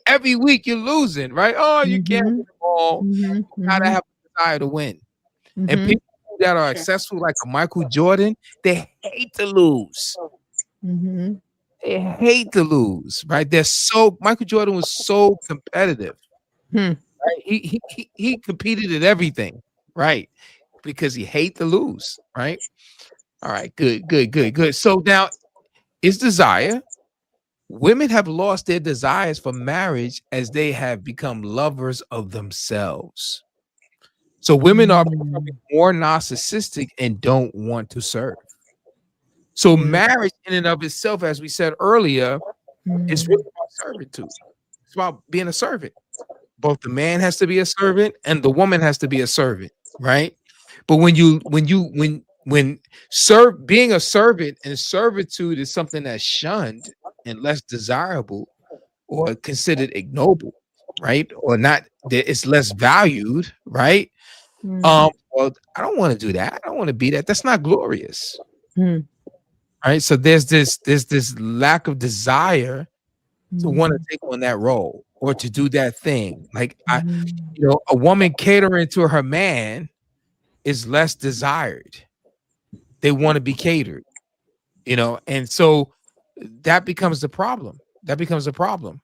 Every week you're losing, right? Oh, you can't win them all. You gotta have a desire to win. And people that are successful, like a Michael Jordan, they hate to lose. They hate to lose, right? Michael Jordan was so competitive. Right? He competed at everything, right? Because he hate to lose, right? All right, good. So now it's desire. Women have lost their desires for marriage as they have become lovers of themselves. So women are becoming more narcissistic and don't want to serve. So marriage in and of itself, as we said earlier, is really about servitude. It's about being a servant. Both the man has to be a servant and the woman has to be a servant, right? But being a servant and servitude is something that's shunned and less desirable or considered ignoble, right? Or not, that it's less valued, right? Well, I don't want to do that. I don't want to be that. That's not glorious. Right. So there's this lack of desire to want to take on that role or to do that thing. Like a woman catering to her man is less desired. They want to be catered, and so that becomes the problem.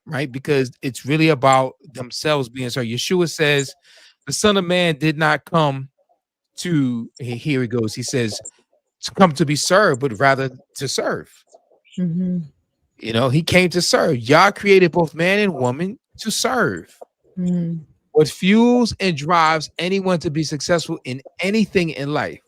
Right? Because it's really about themselves being served. Yeshua says the Son of Man did not come to, here he goes. He says, to come to be served, but rather to serve. He came to serve. Yah created both man and woman to serve. What fuels and drives anyone to be successful in anything in life,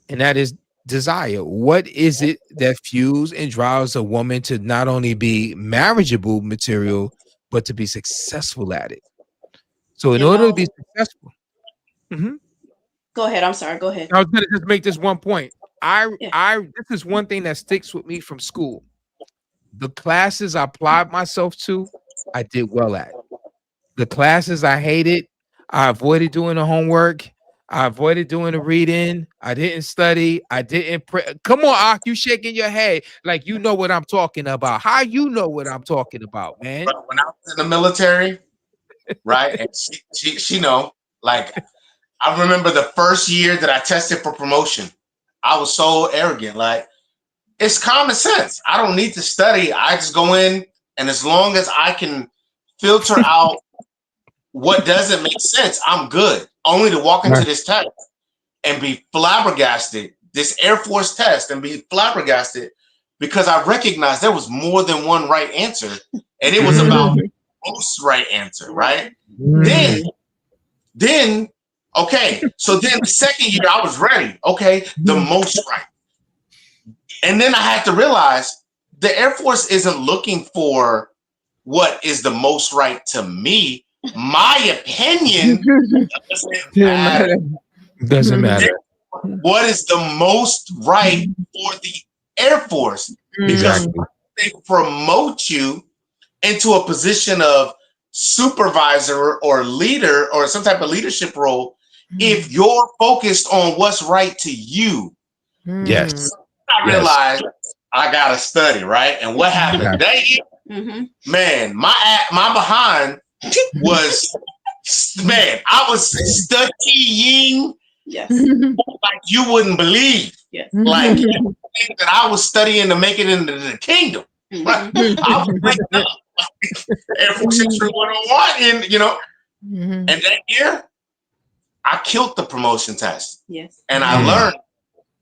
and that is desire. What is it that fuels and drives a woman to not only be marriageable material, but to be successful at it? So in order to be successful, go ahead. I'm sorry. Go ahead. I was going to just make this one point. This is one thing that sticks with me from school. The classes I applied myself to, I did well at. The classes I hated, I avoided doing the homework. I avoided doing the reading. I didn't study. I didn't pray. Come on, Ak, you shaking your head like you know what I'm talking about. How you know what I'm talking about, man? But when I was in the military, right, and she know, like, I remember the first year that I tested for promotion. I was so arrogant. Like, it's common sense. I don't need to study. I just go in, and as long as I can filter out what doesn't make sense, I'm good. Only to walk into this test and be flabbergasted this Air Force test and be flabbergasted because I recognized there was more than one right answer, and it was about most right answer, right? Then, okay, so then the second year I was ready. Okay, the most right. And then I had to realize the Air Force isn't looking for what is the most right to me. My opinion doesn't matter. What is the most right for the Air Force? Because they promote you into a position of supervisor or leader or some type of leadership role if you're focused on what's right to you. Yes. I realized I gotta study, right? And what happened that year? Man, my behind was I was studying like you wouldn't believe. Like that I was studying to make it into the kingdom. I was like, Air Force History 101, and you know, and that year I killed the promotion test. And I learned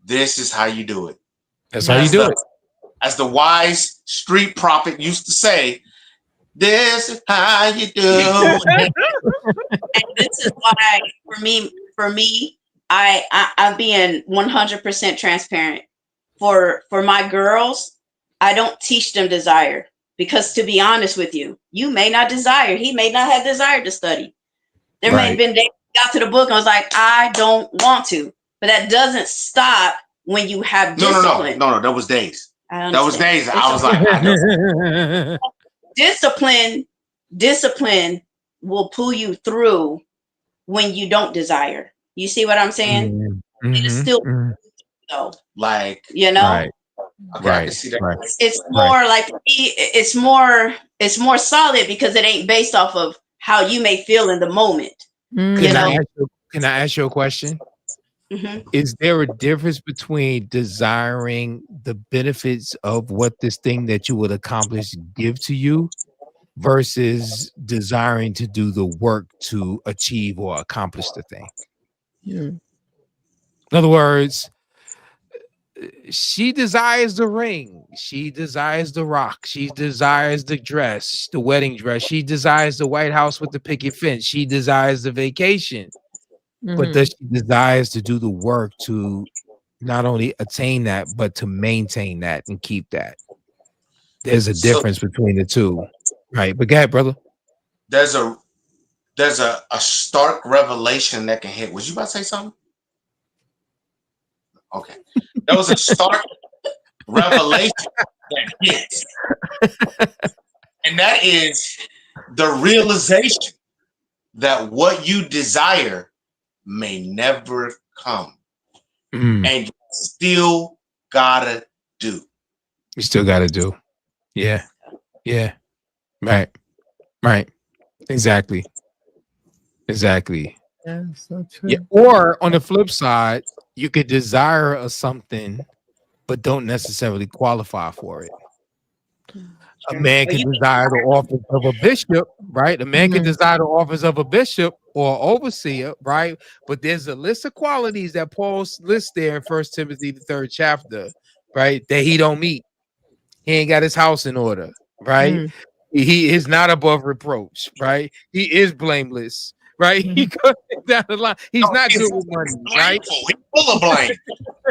this is how you do it. That's how you do it. As the wise street prophet used to say, this is how you do it. And this is why, for me, I'm being 100% transparent. For my girls, I don't teach them desire, because to be honest with you, you may not desire. He may not have desired to study. There may have been days I got to the book and I was like, I don't want to. But that doesn't stop when you have discipline. No, that was days. That was days. I was like, discipline will pull you through when you don't desire. You see what I'm saying? It is still though. Like, you know, okay, I can see that. It's more like it's more solid because it ain't based off of how you may feel in the moment. Can I ask you a question? Is there a difference between desiring the benefits of what this thing that you would accomplish give to you versus desiring to do the work to achieve or accomplish the thing? In other words, she desires the ring, she desires the rock, she desires the dress, the wedding dress, she desires the White House with the picket fence, she desires the vacation. But does she desires to do the work to not only attain that, but to maintain that and keep that? There's a difference between the two, right? But go ahead, brother. There's a stark revelation that can hit. Was you about to say something? Okay. That was a stark revelation that hits. And that is the realization that what you desire may never come. And you still gotta do. You still gotta do. Yeah. Right. Exactly. Yeah, so true. Yeah. Or on the flip side, you could desire a something but don't necessarily qualify for it. A man can desire the office of a bishop, right? A man can desire the office of a bishop or overseer, right? But there's a list of qualities that Paul lists there in 1 Timothy, the 3rd chapter, right? That he don't meet. He ain't got his house in order, right? He is not above reproach, right? He is blameless, right? He goes down the line. He's not good with money, right? He's full of blame.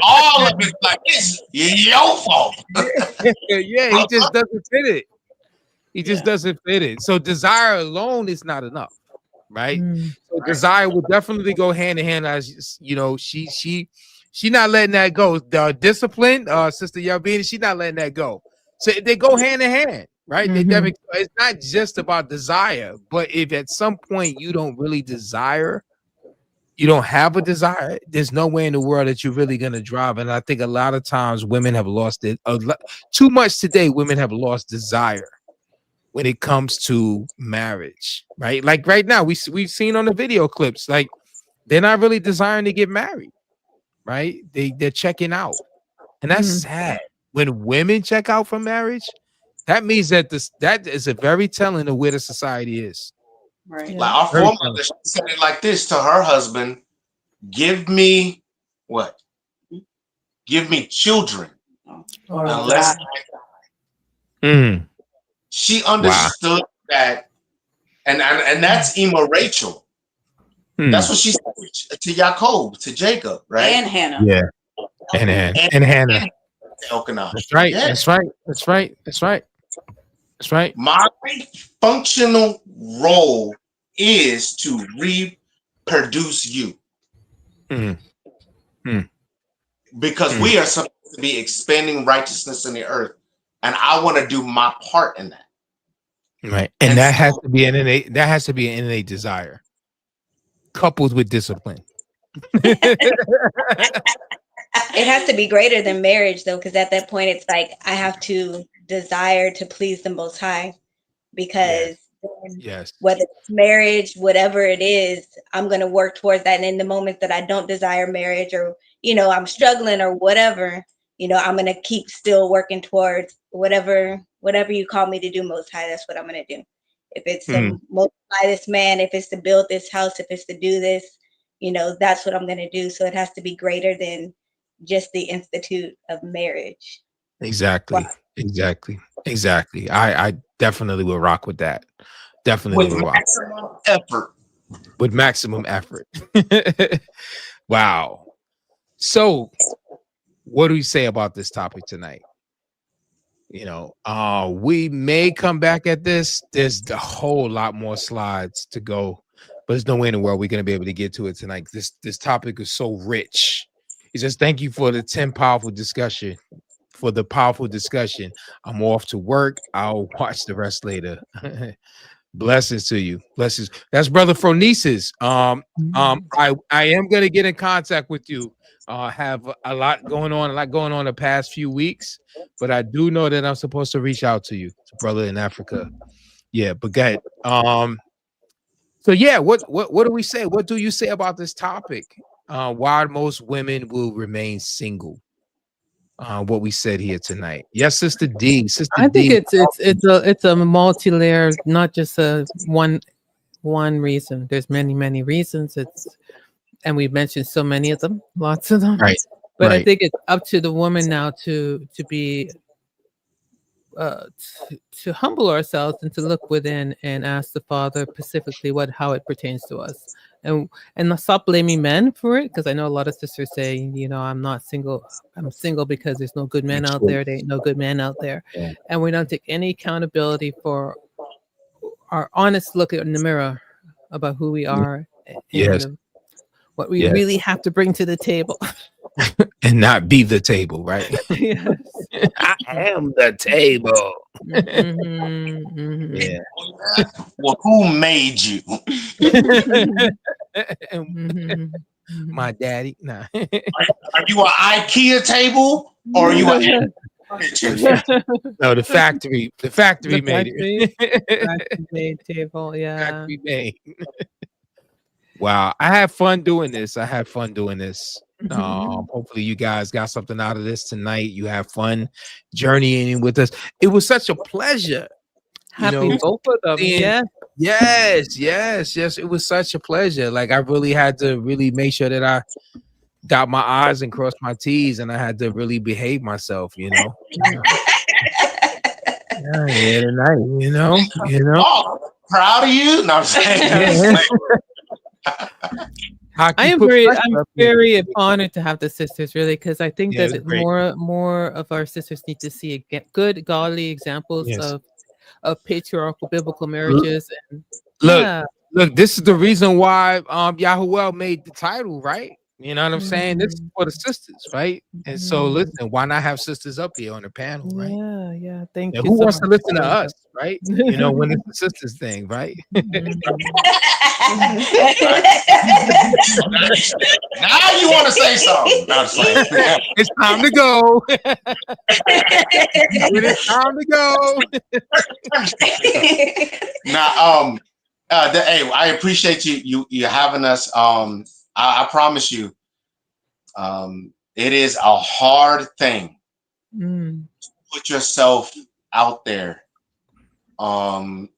All of it, like, it's your fault. Yeah, he just doesn't fit it. He just doesn't fit it. So desire alone is not enough, right? So desire will definitely go hand in hand. As you know, she not letting that go. The discipline, Sister Yabini, she not letting that go. So they go hand in hand, right? It's not just about desire, but if at some point you don't really desire, you don't have a desire, there's no way in the world that you're really going to drive. And I think a lot of times women have lost it. Too much today, women have lost desire when it comes to marriage, right? Like right now, we've seen on the video clips, like they're not really desiring to get married, right? They're checking out. And that's sad. When women check out from marriage, that means that that is a very telling of where the society is. Right. Like our foremother, she said it like this to her husband: give me what? give me children Oh, unless she understood that, and that's Ema Rachel. That's what she said to Jacob, to Jacob, right? And Hannah. Yeah. And Hannah. Elkanah. That's right. Yes. That's right. That's right. That's right. That's right. My functional role is to reproduce you. Because we are supposed to be expanding righteousness in the earth. And I want to do my part in that. Right. And that has to be an innate desire, coupled with discipline. It has to be greater than marriage, though, because at that point, it's like I have to desire to please the Most High, because whether it's marriage, whatever it is, I'm going to work towards that. And in the moment that I don't desire marriage, or, I'm struggling or whatever, I'm going to keep still working towards whatever you call me to do, Most High. That's what I'm going to do. If it's to multiply this man, if it's to build this house, if it's to do this, that's what I'm going to do. So it has to be greater than just the institute of marriage. Exactly. Wow. Exactly. I definitely will rock with that. Definitely with maximum effort. With maximum effort. Wow. So what do we say about this topic tonight? We may come back at this. There's a whole lot more slides to go, but there's no way in the world we're going to be able to get to it tonight. This topic is so rich. It's just thank you for the powerful discussion. I'm off to work. I'll watch the rest later. Blessings to you. Blessings. That's Brother Phronesis. I am going to get in contact with you. Have a lot going on the past few weeks, but I do know that I'm supposed to reach out to you, brother in Africa. Yeah, but go ahead. So yeah, what do we say? What do you say about this topic? Why most women will remain single? What we said here tonight. Yes, Sister D. I think it's a multi-layered, not just a one reason. There's many reasons. And we've mentioned so many of them, lots of them. Right. But I think it's up to the woman now to be to humble ourselves and to look within and ask the Father specifically how it pertains to us, and not stop blaming men for it, because I know a lot of sisters say, I'm not single, I'm single because there's no good men out there. There ain't no good men out there, and we don't take any accountability for our honest look in the mirror about who we are. And what we really have to bring to the table. And not be the table, right? Yes. I am the table. Yeah. Well, who made you? My daddy. Nah. Are you an IKEA table or are you a No, the factory made it. Factory made table, yeah. Factory made. Wow, I had fun doing this. Hopefully you guys got something out of this tonight. You have fun journeying with us. It was such a pleasure. Happy both of them. Yes. It was such a pleasure. Like, I really had to make sure that I dot my I's and cross my T's, and I had to really behave myself, tonight, Oh, proud of you. No, I'm saying. I'm very honored to have the sisters, really, because I think that more of our sisters need to see good, godly examples of patriarchal biblical marriages. And look, this is the reason why Yahuwah made the title, right? You know what I'm saying? This is for the sisters, right? And so, listen, why not have sisters up here on the panel, right? Yeah. Thank you. Who wants to listen to us, right? When it's the sisters thing, right? Now you want to say something. No, it's time to go. It's time to go. Now, hey, I appreciate you having us. I promise you, it is a hard thing to put yourself out there on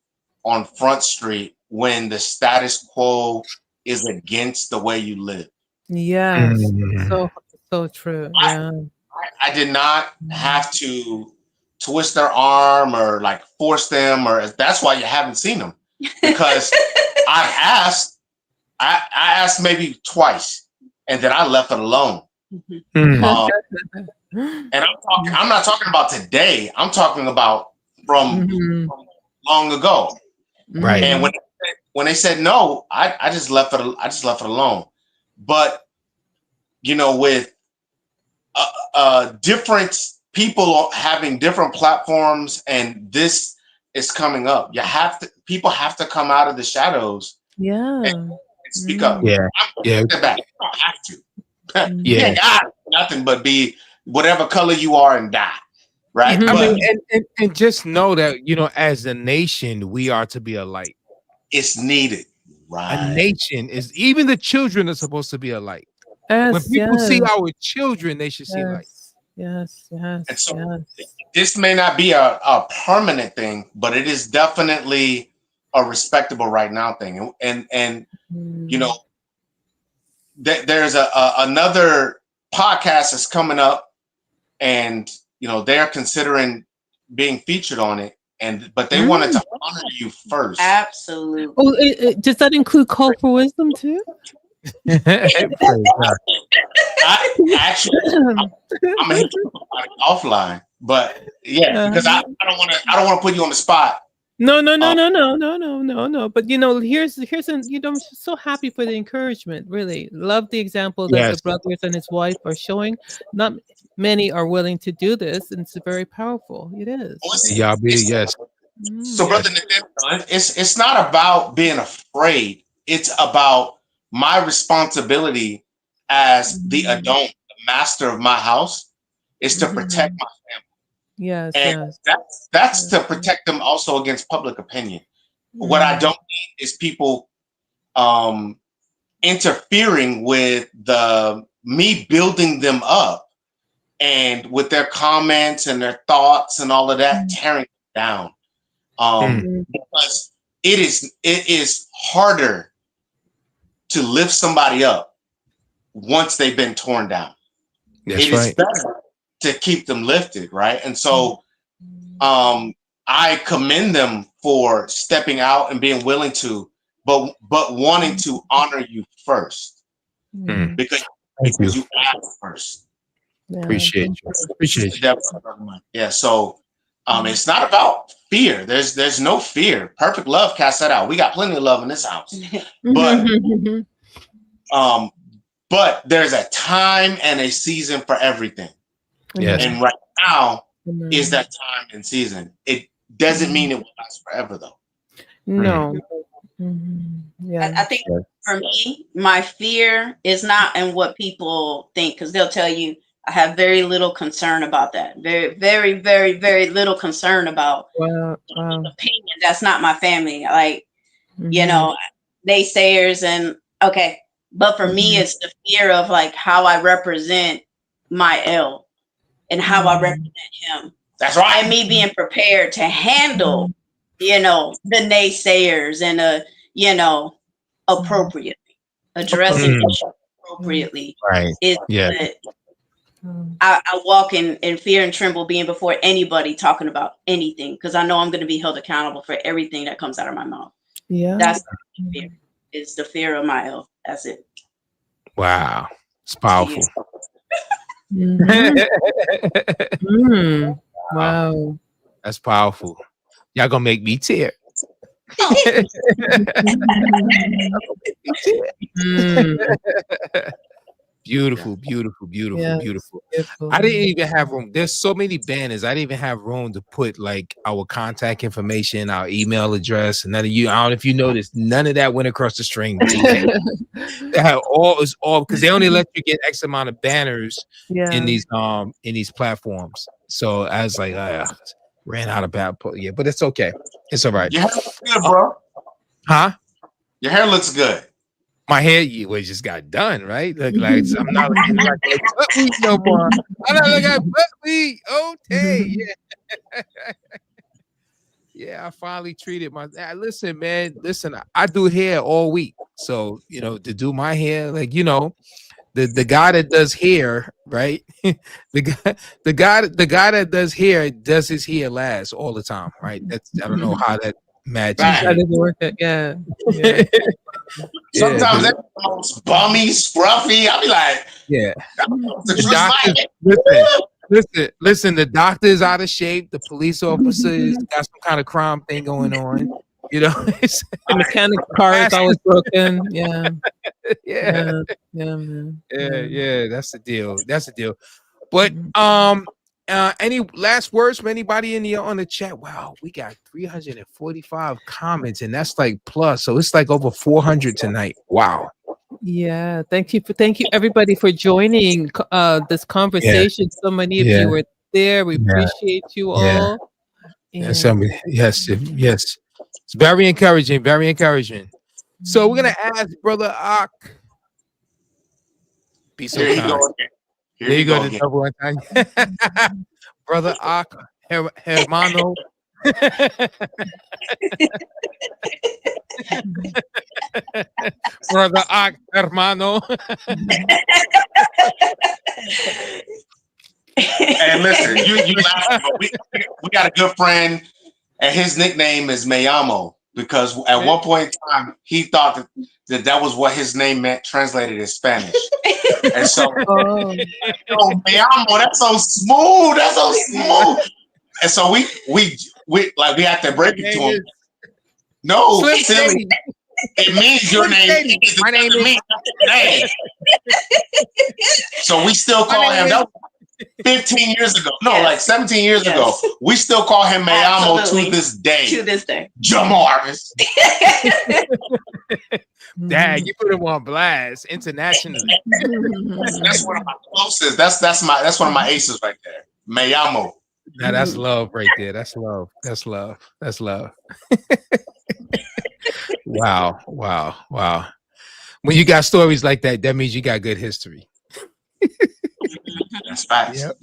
Front Street when the status quo is against the way you live. Yes, so true. I did not have to twist their arm or like force them, or that's why you haven't seen them, because I asked maybe twice, and then I left it alone. And I'm not talking about today. I'm talking about from long ago. Right. And when they said no, I just left it. I just left it alone. But with different people having different platforms, and this is coming up. People have to come out of the shadows. And speak up. Yeah. You don't have to. Yeah. Nothing but be whatever color you are and die. Right. I mean, and just know that, as a nation, we are to be a light. It's needed. Right. A nation is, even the children are supposed to be a light. Yes, when people see our children, they should see light. Yes. And so this may not be a permanent thing, but it is definitely a respectable right now thing. And there's another podcast that's coming up, and they're considering being featured on it, but they wanted to honor you first. Absolutely. Oh, does that include Call for Wisdom too? I'm gonna hit you offline, but yeah, because I don't want to put you on the spot. No. But here's I'm so happy for the encouragement. Really love the example that the brothers and his wife are showing. Not many are willing to do this, and it's very powerful. It is. Yes. So, brother, it's not about being afraid. It's about my responsibility as the adult, the master of my house, is to protect my family. Yes, and that's to protect them also against public opinion. What I don't need is people interfering with me building them up, and with their comments and their thoughts and all of that, tearing them down. Because it is harder to lift somebody up once they've been torn down. It is better to keep them lifted, right? And so I commend them for stepping out and being willing to, but wanting to honor you first, because you asked first. Appreciate you. Yeah. So it's not about fear. There's no fear. Perfect love casts that out. We got plenty of love in this house, but there's a time and a season for everything. Yes. And right now is that time and season. It doesn't mean it will last forever, though. No. Yeah. I think for me, my fear is not in what people think, because they'll tell you I have very little concern about that. Very, very, very, very little concern about opinion. That's not my family. Like, naysayers and okay. But for me, it's the fear of like how I represent my L and how I represent him. That's right. And me being prepared to handle, the naysayers and appropriately addressing issues appropriately. Right. I walk in fear and tremble being before anybody talking about anything, because I know I'm going to be held accountable for everything that comes out of my mouth. Yeah. That's the fear. It's the fear of my L. That's it. Wow. It's powerful. Wow. That's powerful. Y'all gonna make me tear. Beautiful. I didn't even have room. There's so many banners. I didn't even have room to put like our contact information, our email address, and none of you. I don't know if you noticed, none of that went across the string. They had all because they only let you get X amount of banners in these platforms. So I was like, ran out of bad. Yeah, but it's okay. It's all right. Your hair looks good, bro. Huh? Your hair looks good. My hair just got done, right? Look like I'm not looking like butt weed no more. I'm not looking at butt weed. Okay, yeah. Yeah, I finally treated my. Listen, man. Listen, I do hair all week, so to do my hair, like the guy that does hair, right? the guy that does hair does his hair last all the time, right? That's I don't know how that matches. That doesn't work. Yeah. Yeah. Sometimes that's the most bummy, scruffy. I'll be like, yeah. The Listen, the doctor is out of shape. The police officer has got some kind of crime thing going on. You know, the mechanic car is always broken. Yeah. Yeah. Man. Yeah. That's the deal. But any last words from anybody in here on the chat? Wow, we got 345 comments, and that's like plus, so it's like over 400 tonight. Wow. Yeah, thank you everybody for joining this conversation. So many of you were there. We appreciate you all. Yes, it's very encouraging. So we're gonna ask Brother Ak. Be so kind. There you go, the double entendre. Brother Ak, hermano. Brother Ak, hermano. Hey, listen, you laughing, but we got a good friend, and his nickname is Mayamo, because at one point in time he thought that was what his name meant translated in Spanish. And so, Mayamo, that's so smooth. And so we have to break it to him. No, silly. It means your name. My name is name. So we still call him. That was 15 years ago. No, like 17 years ago. We still call him Mayamo to this day. Jamarvis. Dang, you put him on blast internationally. That's one of my closest. That's one of my aces right there. Mayamo. Now that's love right there. That's love. Wow. When you got stories like that, that means you got good history. That's facts. Yep.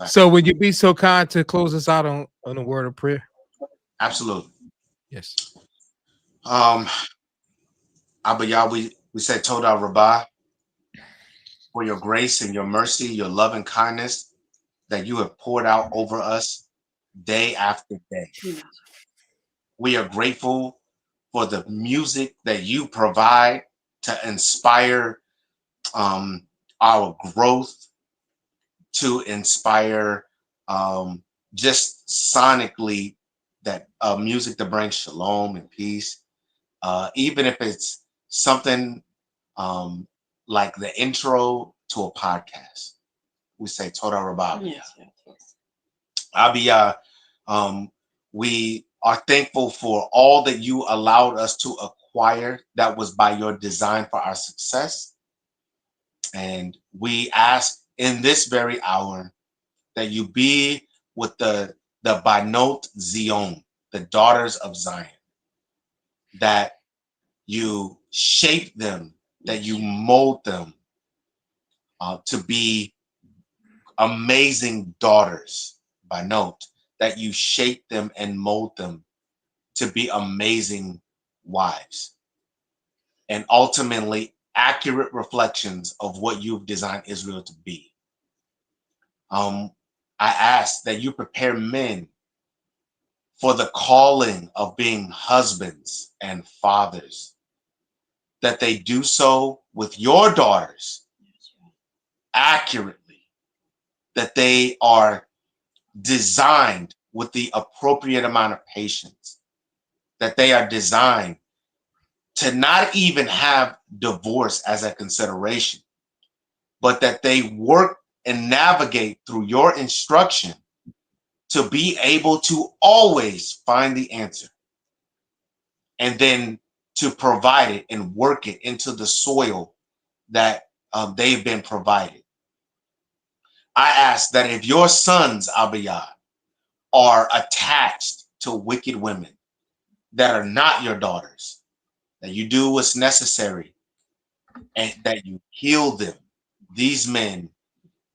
So would you be so kind to close us out on a word of prayer? Absolutely. Yes. Abba Yah, we say Toda Rabbah for your grace and your mercy, your love and kindness that you have poured out over us day after day. We are grateful for the music that you provide to inspire our growth, to inspire just sonically that music that brings shalom and peace. Even if it's something like the intro to a podcast, we say Toda Rabbah. Abiyah, we are thankful for all that you allowed us to acquire that was by your design for our success. And we ask in this very hour that you be with the Banot Zion, the daughters of Zion, that you shape them, that you mold them to be amazing daughters, Banot, that you shape them and mold them to be amazing wives, and ultimately accurate reflections of what you've designed Israel to be. I ask that you prepare men for the calling of being husbands and fathers, that they do so with your daughters accurately, that they are designed with the appropriate amount of patience, that they are designed to not even have divorce as a consideration, but that they work and navigate through your instruction to be able to always find the answer, and then to provide it and work it into the soil that they've been provided. I ask that if your sons, Abiyah, are attached to wicked women that are not your daughters, that you do what's necessary and that you heal them, these men,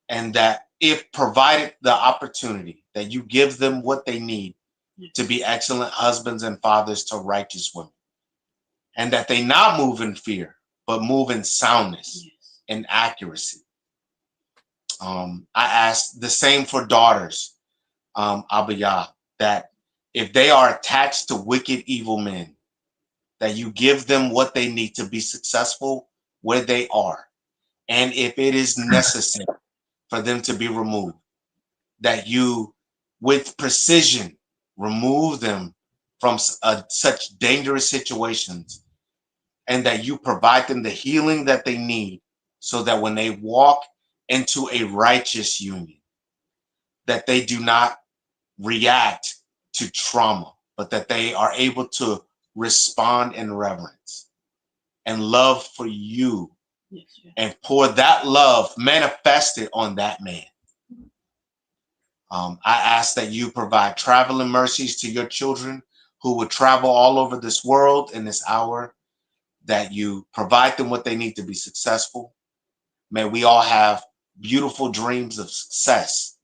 and that if provided the opportunity, that you give them what they need to be excellent husbands and fathers to righteous women, and that they not move in fear, but move in soundness and accuracy. I ask the same for daughters, Abiyah, that if they are attached to wicked, evil men, that you give them what they need to be successful where they are. And if it is necessary for them to be removed, that you, with precision, remove them from such dangerous situations, and that you provide them the healing that they need so that when they walk into a righteous union, that they do not react to trauma, but that they are able to respond in reverence and love for you, and pour that love manifested on that man. I ask that you provide traveling mercies to your children who would travel all over this world in this hour, that you provide them what they need to be successful. May we all have beautiful dreams of success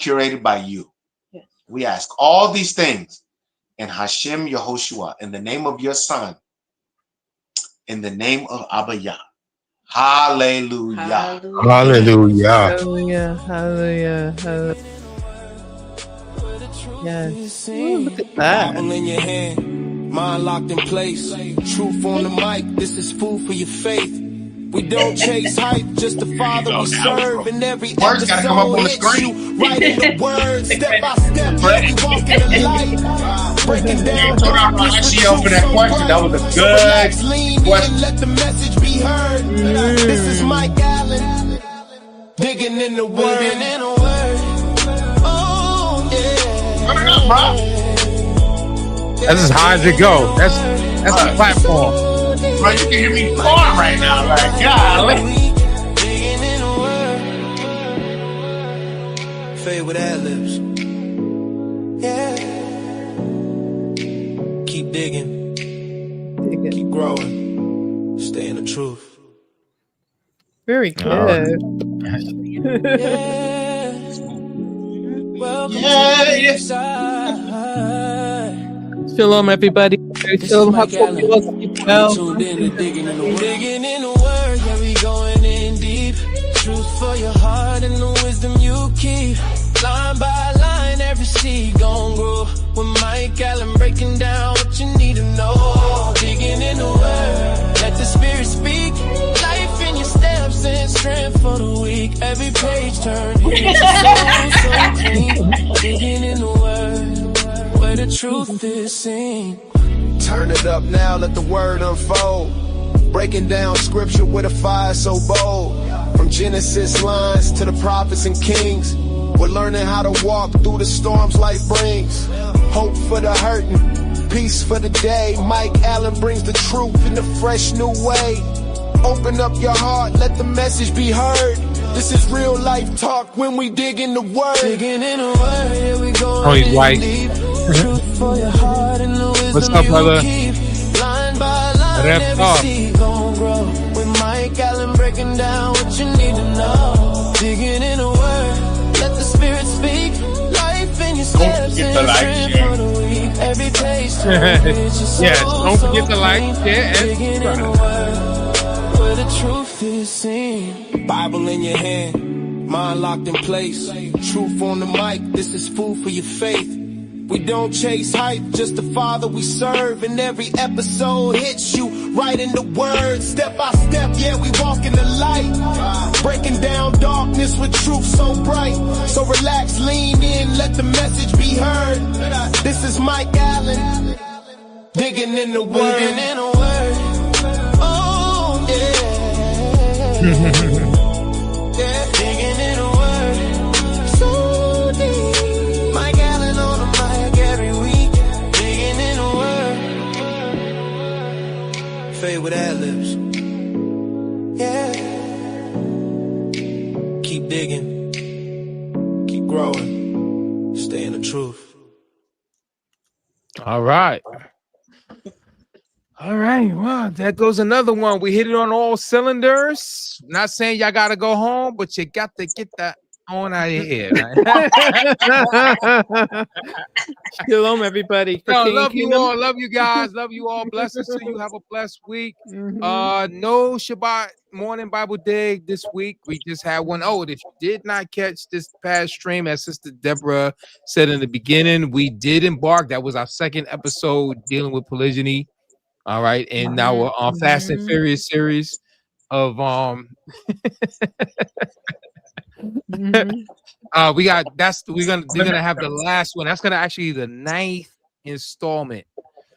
curated by you. Yes. We ask all these things in Hashem Yehoshua, in the name of your son, in the name of Abiyah. Hallelujah. Hallelujah. Hallelujah. Hallelujah. Hallelujah. Yes. Ooh, look at that. Bible in your hand, mind locked in place. Truth on the mic, this is food for your faith. We don't chase hype, just the Father we serve. And every episode hits you right in the words, step by step. Yeah, we walk in the light, breaking down darkness with truth so bright. That was a So relax, lean in, let the message be heard. This is Mike Allen, digging in the word. Oh yeah. Turn it up, bro. That's as high as it goes. That's the platform. Bro, you can hear me pouring right now. Like, golly. Fade with ad-libs. Yeah. Keep digging. Keep growing. Stay in the truth. Very good. Shalom, everybody. Shalom, how come you all keep well? Digging in the word, yeah, we going in deep. Truth for your heart and the wisdom you keep. Line by line, every seed gon' grow. With Mike Allen breaking down what you need to know. Digging in the word, let the spirit speak. Life in your steps and strength for the weak. Every page turned, your soul so clean. Digging in the word, where the truth is seen. Turn it up now, let the word unfold. Breaking down scripture with a fire so bold. From Genesis lines to the prophets and kings. We're learning how to walk through the storms life brings. Hope for the hurting, peace for the day. Mike Allen brings the truth in a fresh new way. Open up your heart, let the message be heard. This is real life talk when we dig in the word. Digging in the word, here we go. Oh, he's white. Truth for your heart and the wisdom What's up, brother? Line by line, every seed gon' grow. With Mike Allen breaking down what you need to know. Digging in the word, let the spirit speak. Life in your steps and strength for the weak. Every page turns. Yes, don't forget to like, share, and subscribe. Where the truth is seen. Bible in your hand, mind locked in place. Truth on the mic, this is food for your faith. We don't chase hype, just the Father we serve. And every episode hits you right in the word. Step by step, yeah, we walk in the light. Breaking down darkness with truth so bright. So relax, lean in, let the message be heard. This is Mike Allen, digging in the word. Oh, yeah. Yeah, digging in the word. So deep. Mike Allen on the mic every week. Digging in the word. Fade with ad-libs. Yeah. Keep digging. Keep growing. Stay in the truth. All right. All right. Well, that goes another one. We hit it on all cylinders. Not saying y'all got to go home, but you got to get that on out of here. Shalom, everybody. Yo, love you all. Love you guys. Love you all. Blessings to you. Have a blessed week. No Shabbat morning Bible day this week. We just had one. Oh, if you did not catch this past stream, as Sister Deborah said in the beginning, we did embark. That was our second episode dealing with polygyny. All right, and now we're on Fast and Furious series of we got we're gonna have the last one. That's gonna actually be the 9th installment.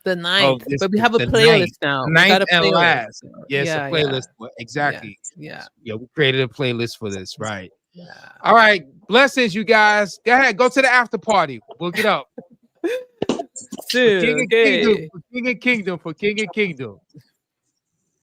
The 9th, but we have a playlist now. We got a playlist. And last. Yes, a playlist. Yeah. Exactly. Yeah. Yeah, we created a playlist for this, right? Yeah. All right. Blessings, you guys. Go ahead, go to the after party. Book it up. For King and Kingdom. For King and Kingdom.